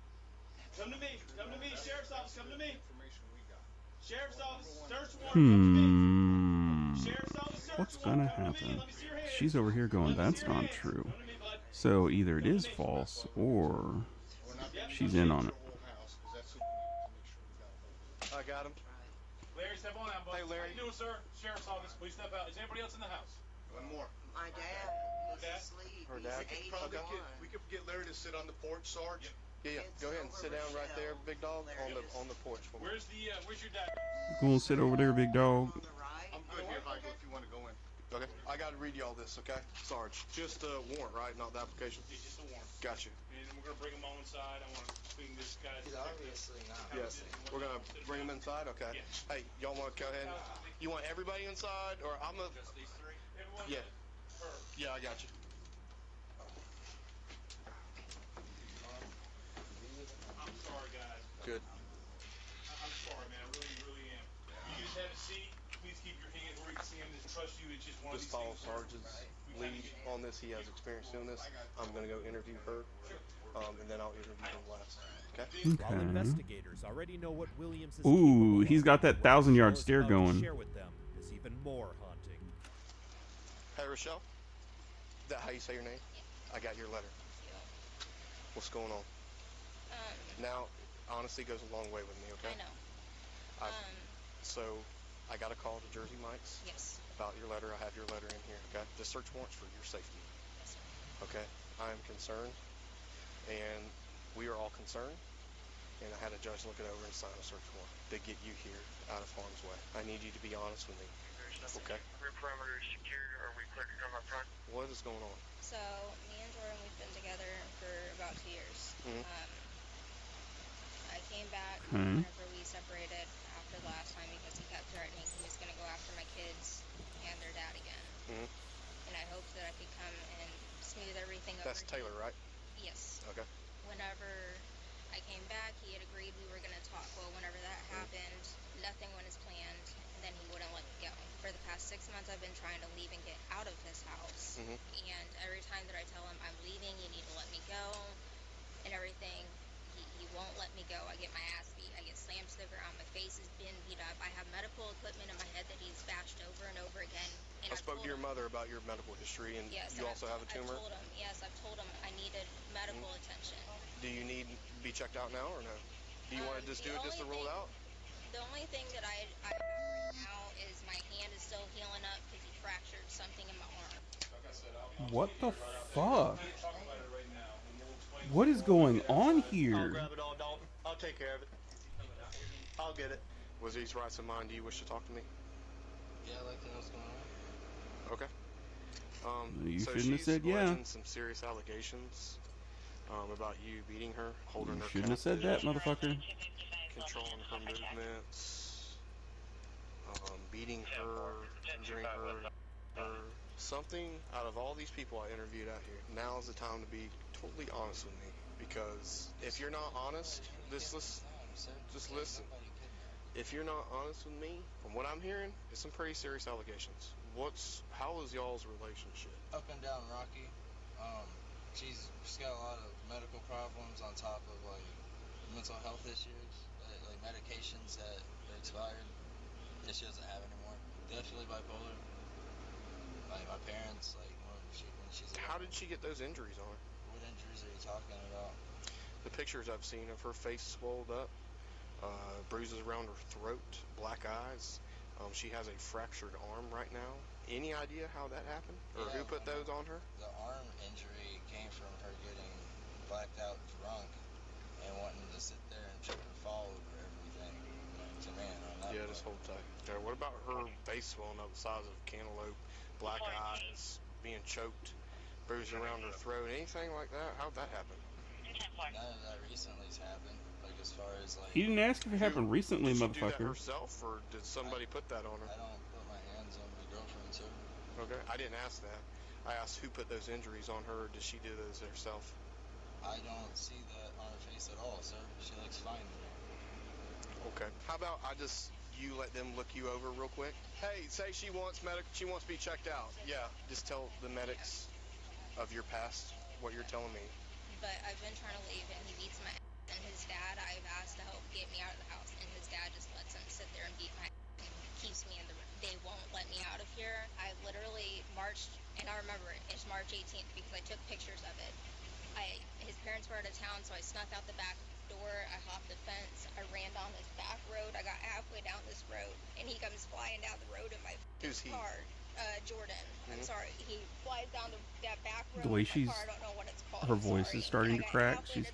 Come to me. Come to me. Sheriff's office. Come to me. Information we got. Sheriff's office. Search warrant. Come to me. Sheriff's office. Search What's warrant. gonna Come to me. happen? Let me see your hands. She's over here going, that's not true. So either it is false or she's in on it. I got him. Larry, step on out, bud. Hey, Larry. How you doing, sir? Sheriff's office. Please step out. Is anybody else in the house? One more. My dad was Dad? asleep. Her He's dad? 81. We could get Larry to sit on the porch, Sarge. Yeah. Go ahead and sit down right there, big dog, on the porch for me. Where's your dad? Go and sit over there, big dog. I'm good here, Michael, if you want to go in. Okay. I got to read you all this, okay? Sarge. Just a warrant, right? Not the application? Yeah, just a warrant. Got you. And we're going to bring him all inside. I want to clean this guy's... He's obviously not. Yes. We're going to bring him inside? Okay. Hey, y'all want to go ahead? You want everybody inside? Or I'm a... Just these three? Everyone? Yeah. Her. Yeah, I got you. I'm sorry, guys. Good. I'm sorry, man. I really, really am. You just have a seat. Please keep your hands where you can see him. Just trust you. It's just one of Just these follow things. Sarge's lead on this. He has experience doing this. I'm going to go interview her, and then I'll interview him last. Okay? While investigators already know what Williams is Ooh, he's got that 1,000-yard stare going. share with them is even more haunting. Hey, Rochelle. Is that how you say your name? I got your letter. What's going on? Now, honesty goes a long way with me, okay? I know. So, I got a call to Jersey Mike's Yes. about your letter. I have your letter in here, okay? The search warrant's for your safety. Yes, sir. Okay? I am concerned, and we are all concerned, and I had a judge look it over and sign a search warrant to get you here out of harm's way. I need you to be honest with me, okay? Rear perimeter is secured. Are we clear to come up front? What is going on? So me and Jordan, we've been together for about 2 years. Mhm. I came back Okay. whenever we separated after the last time because he kept threatening he was going to go after my kids and their dad again. Mhm. And I hoped that I could come and smooth everything over. That's Taylor, right? Yes. Okay. Whenever I came back, he had agreed we were going to talk. Well, whenever that happened, nothing went as planned, and then he wouldn't let me go. For the past 6 months, I've been trying to leave and get out of his house. Mhm. And every time that I tell him I'm leaving, you need to let me go, and everything, he won't let me go. I get my ass beat. I get slammed to the ground. My face has been beat up. I have medical equipment in my head that he's bashed over and over again. And I spoke to your mother about your medical history, and Yes, you and also have a tumor. I've told him I needed medical attention. Do you need to be checked out now or no? Do you want to just do it just to rule it out? The only thing that I have right now is my hand is still healing up because he fractured something in my arm. What the fuck? What is going on I'll here? grab it all, Dalton. I'll take care of it. I'll get it. Was these rights of mine? Do you wish to talk to me? Yeah, I'd like to know what's going on. Okay. You So shouldn't have she's said yeah. alleging some serious allegations about you beating her, holding You her shouldn't have said that, captive, motherfucker. controlling her movements, beating her, injuring her. Something out of all these people I interviewed out here, now is the time to be totally honest with me. Because if you're not honest, just listen. If you're not honest with me, from what I'm hearing, it's some pretty serious allegations. How is y'all's relationship? Up and down rocky. She's got a lot of medical problems on top of like mental health issues, like medications that are expired that she doesn't have anymore. Definitely bipolar. Like my parents, like when she's. How did she get those injuries on her? What injuries are you talking about? The pictures I've seen of her face swelled up, bruises around her throat, black eyes. She has a fractured arm right now. Any idea how that happened? Or who put those on her? The arm injury came from her getting blacked out drunk and wanting to sit there and trip and fall over everything. So man, on that Yeah, just hold tight. Okay, what about her face swelling up the size of a cantaloupe, black eyes, being choked, bruising around her throat, anything like that? How'd that happen? None of that recently's happened. Like as far as like. He didn't ask if it happened recently, Did she do that motherfucker. herself, or did somebody put that on her? I don't put my hands on my girlfriend, sir. Okay, I didn't ask that. I asked who put those injuries on her, or did she do those herself? I don't see that on her face at all, sir. She looks fine to me. Okay. How about you let them look you over real quick? Hey, say she wants to be checked out. Yeah. Just tell the medics of your past what you're telling me. But I've been trying to leave and he beats my ass. And his dad, I've asked to help get me out of the house, and his dad just lets him sit there and beat my ass and keeps me in the room. They won't let me out of here. I literally marched, and I remember it's March 18th because I took pictures of it. His parents were out of town, so I snuck out the back door. I hopped the fence. I ran down this back road. I got halfway down this road, and he comes flying down the road in my car. Jordan. I'm sorry. He flies down that back road. The way in my she's, car. I don't know what it's called. her voice is starting to crack. She's.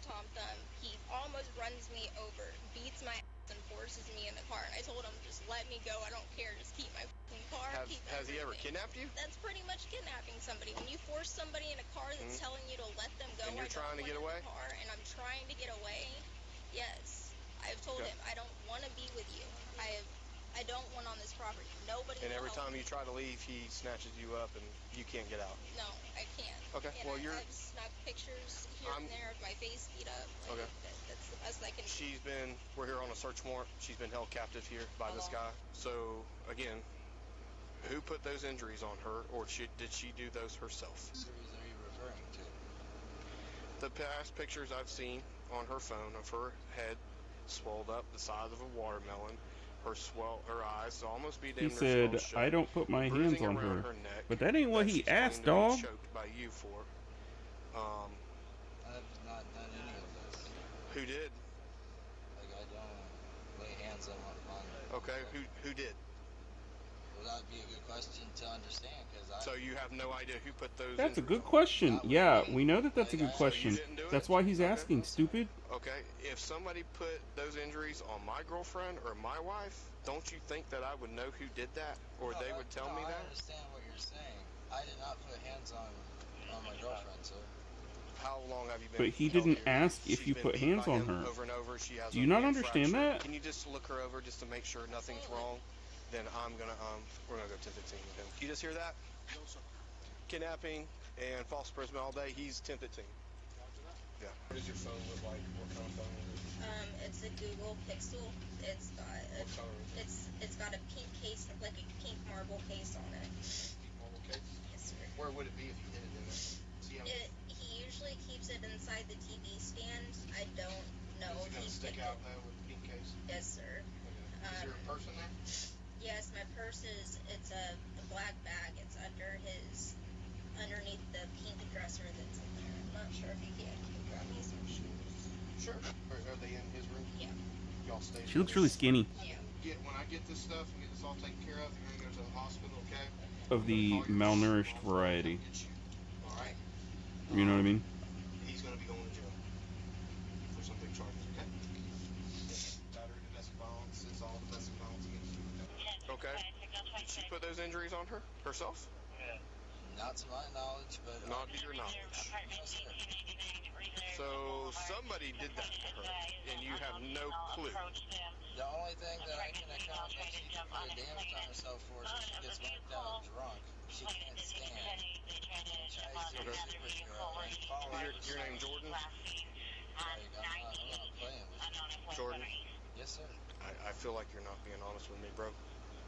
He almost runs me over, beats my ass, and forces me in the car. And I told him, just let me go. I don't care. Just keep my car. Has he ever kidnapped you? That's pretty much kidnapping somebody. When you force somebody in a car that's telling you to let them go. And you're trying to get away? Car, and I'm trying to get away. Yes. I've told him I don't want to be with you. I don't want on this property. Nobody. And every time you try to leave, he snatches you up, and you can't get out. No, I can't. Okay. And Well, I've snapped pictures here and there of my face beat up. Like, okay. That's the best I can. We're here on a search warrant. She's been held captive here by this guy. So again, who put those injuries on her, or did she do those herself? What injuries are you referring to? The past pictures I've seen on her phone of her head swelled up the size of a watermelon. Her eyes almost be damn He near said, shut. I don't put my hands on her. Neck, but that ain't what he asked, dog. Choked by you for. I have not done any of this. Who did? Like I don't lay hands on. Okay, who did? Well, that would be a good question to understand, So you have no idea who put those. That's a good question. Yeah, we know that that's a good question. That's why he's asking, stupid. Okay, if somebody put those injuries on my girlfriend or my wife, don't you think that I would know who did that, or they would tell me that? I understand what you're saying. I did not put hands on my girlfriend, sir. How long have you been? But he didn't ask if you put hands on her. Over and over. She has. Do you not understand that? Can you just look her over just to make sure nothing's wrong? Then we're gonna go 10-15 with him. You just hear that? No, sir. Kidnapping and false imprisonment all day. He's 10-15. Yeah. What does your phone look like? What kind of phone is it? It's a Google Pixel. It's got What color is it? it's got a pink case, like a pink marble case on it. Marble case? Yes, sir. Where would it be if you hid it in there? He usually keeps it inside the TV stand. I don't know Is it if gonna he stick out now with the pink case? Yes, sir. Okay. Is there a person there? Yes, my purse it's a black bag. It's underneath the pink dresser that's in there. I'm not sure if you can. Can you grab me some shoes? Sure. Are they in his room? Yeah. Y'all stay. She looks really skinny. Yeah. When I get this stuff and get this all taken care of, you're gonna go to the hospital, okay? Of the malnourished variety. All right. You know what I mean? He's gonna be going to jail for some big charges, okay? Battery, domestic violence, it's all domestic violence against you. Okay. Did she put those injuries on herself? Yeah. Not to my knowledge, but Not to your knowledge. no, sir. So somebody did that to her, and you have no clue. The only thing that I can account that she could put a damage on herself for is if she gets wiped out drunk. She can't stand. And tries to be a superhero and follow Your name Jordan? Like, I'm not playing with you. Jordan? Yes, sir. I feel like you're not being honest with me, bro.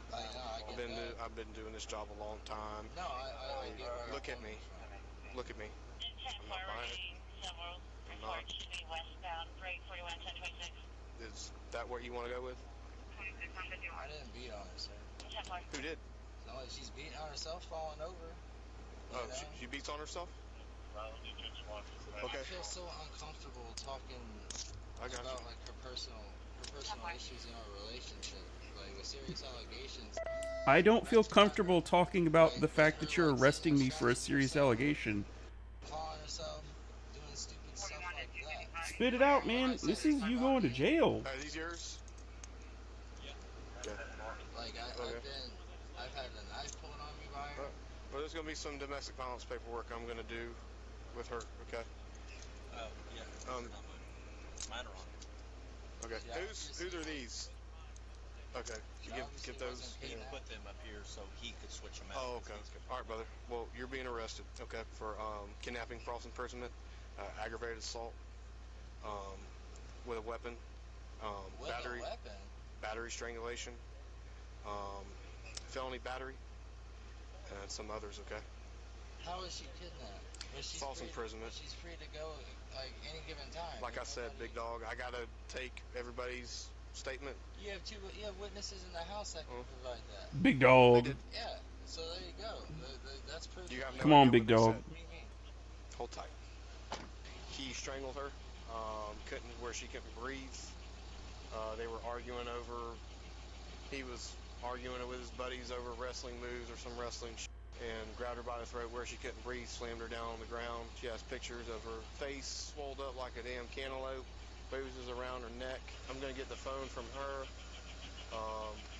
I know, I get that. I've been doing this job a long time. No, I get where Look you're at me. coming from. Look at me. I'm not buying it. I'm not. Is that what you want to go with? I didn't beat on her, sir. Who did? No, she's beating on herself, falling over. Oh, she beats on herself? Okay. I feel so uncomfortable talking about like her personal issues in our relationship, like with serious allegations. I don't feel comfortable talking about the fact that you're arresting me for a serious allegation. Calling herself, doing stupid stuff like that. Spit it out, man. This is you going to jail. Are these yours? Yeah. Like I've had a knife pulled on me by her. Well, there's gonna be some domestic violence paperwork I'm gonna do with her. Okay. Yeah. Mine are on. Okay. Yeah, Whose are these? Okay. You get those. He put them up here so he could switch them out. Oh, okay. All right, brother. Well, you're being arrested. Okay, for kidnapping, false imprisonment, aggravated assault, with a weapon, With battery, a weapon? battery strangulation, felony battery, and some others. Okay. How is she kidnapped? False imprisonment. She's free to go like any given time. Like I said, big dog, I gotta take everybody's statement. You have witnesses in the house that can provide that. Big dog. Yeah. So there you go. That's proof. You have no Come on, idea big what they dog. said. Hold tight. He strangled her. Where she couldn't breathe. They were arguing over. He was arguing with his buddies over wrestling moves or some wrestling and grabbed her by the throat where she couldn't breathe, slammed her down on the ground. She has pictures of her face swelled up like a damn cantaloupe, bruises around her neck. I'm going to get the phone from her.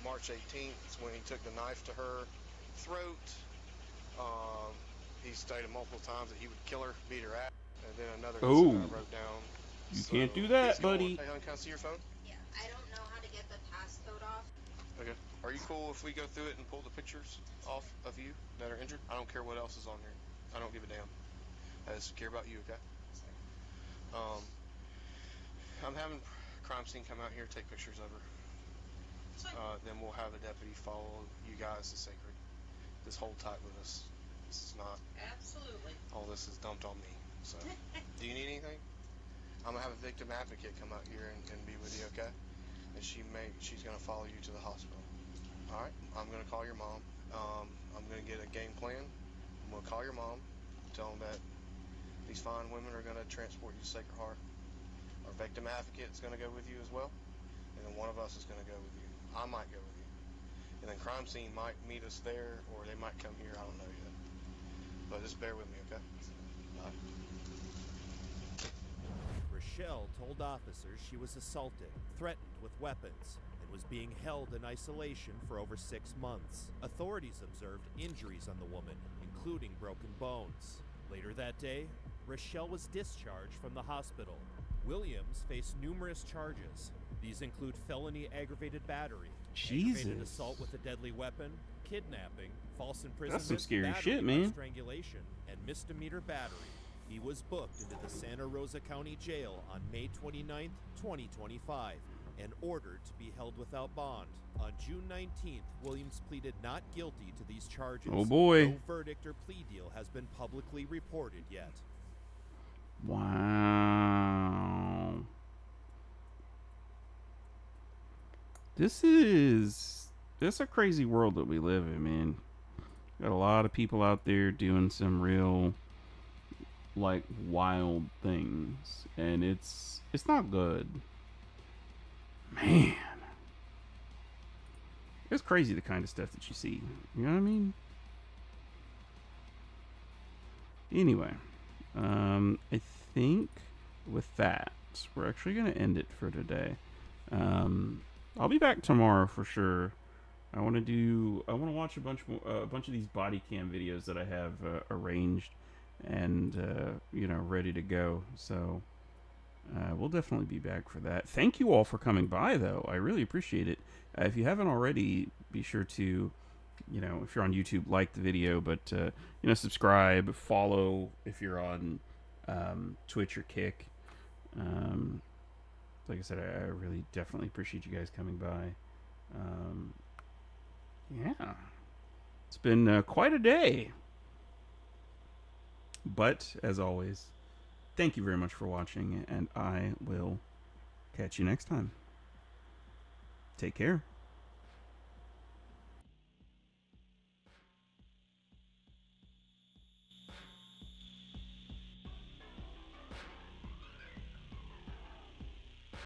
March 18th is when he took the knife to her throat. He stated multiple times that he would kill her, beat her ass, and then another incident I wrote down. You can't do that, buddy. Hey, hon, can I see your phone? Yeah, I don't know how to get the passcode off. Okay. Are you cool if we go through it and pull the pictures off of you that are injured? I don't care what else is on here. I don't give a damn. I just care about you, okay? I'm having crime scene come out here, take pictures of her. Then we'll have a deputy follow you guys to sacred. Just hold tight with us. This is not. Absolutely. All this is dumped on me. So, do you need anything? I'm gonna have a victim advocate come out here and be with you, okay? And she's gonna follow you to the hospital. All right. I'm gonna call your mom. I'm gonna get a game plan. I'm gonna call your mom, tell them that these fine women are gonna transport you to Sacred Heart. Our victim advocate is gonna go with you as well, and then one of us is gonna go with you. I might go with you, and then crime scene might meet us there, or they might come here. I don't know yet. But just bear with me, okay? Bye. Rochelle told officers she was assaulted, threatened with weapons, and was being held in isolation for over 6 months. Authorities observed injuries on the woman, including broken bones. Later that day, Rochelle was discharged from the hospital. Williams faced numerous charges. These include felony aggravated battery, aggravated assault with a deadly weapon, kidnapping, false imprisonment, That's some scary battery shit, by man. strangulation, and misdemeanor battery. He was booked into the Santa Rosa County Jail on May 29, 2025, and ordered to be held without bond. On June 19th, Williams pleaded not guilty to these charges. Oh, boy. No verdict or plea deal has been publicly reported yet. Wow. This a crazy world that we live in, man. Got a lot of people out there doing some real, like, wild things, and it's not good. Man. It's crazy the kind of stuff that you see. You know what I mean? Anyway, I think with that, we're actually going to end it for today. I'll be back tomorrow for sure. I want to watch a bunch of these body cam videos that I have arranged and ready to go. So we'll definitely be back for that. Thank you all for coming by, though. I really appreciate it. If you haven't already, be sure to, if you're on YouTube, like the video, but subscribe, follow if you're on Twitch or Kick. Like I said, I really definitely appreciate you guys coming by. Yeah, it's been quite a day. But as always, thank you very much for watching, and I will catch you next time. Take care.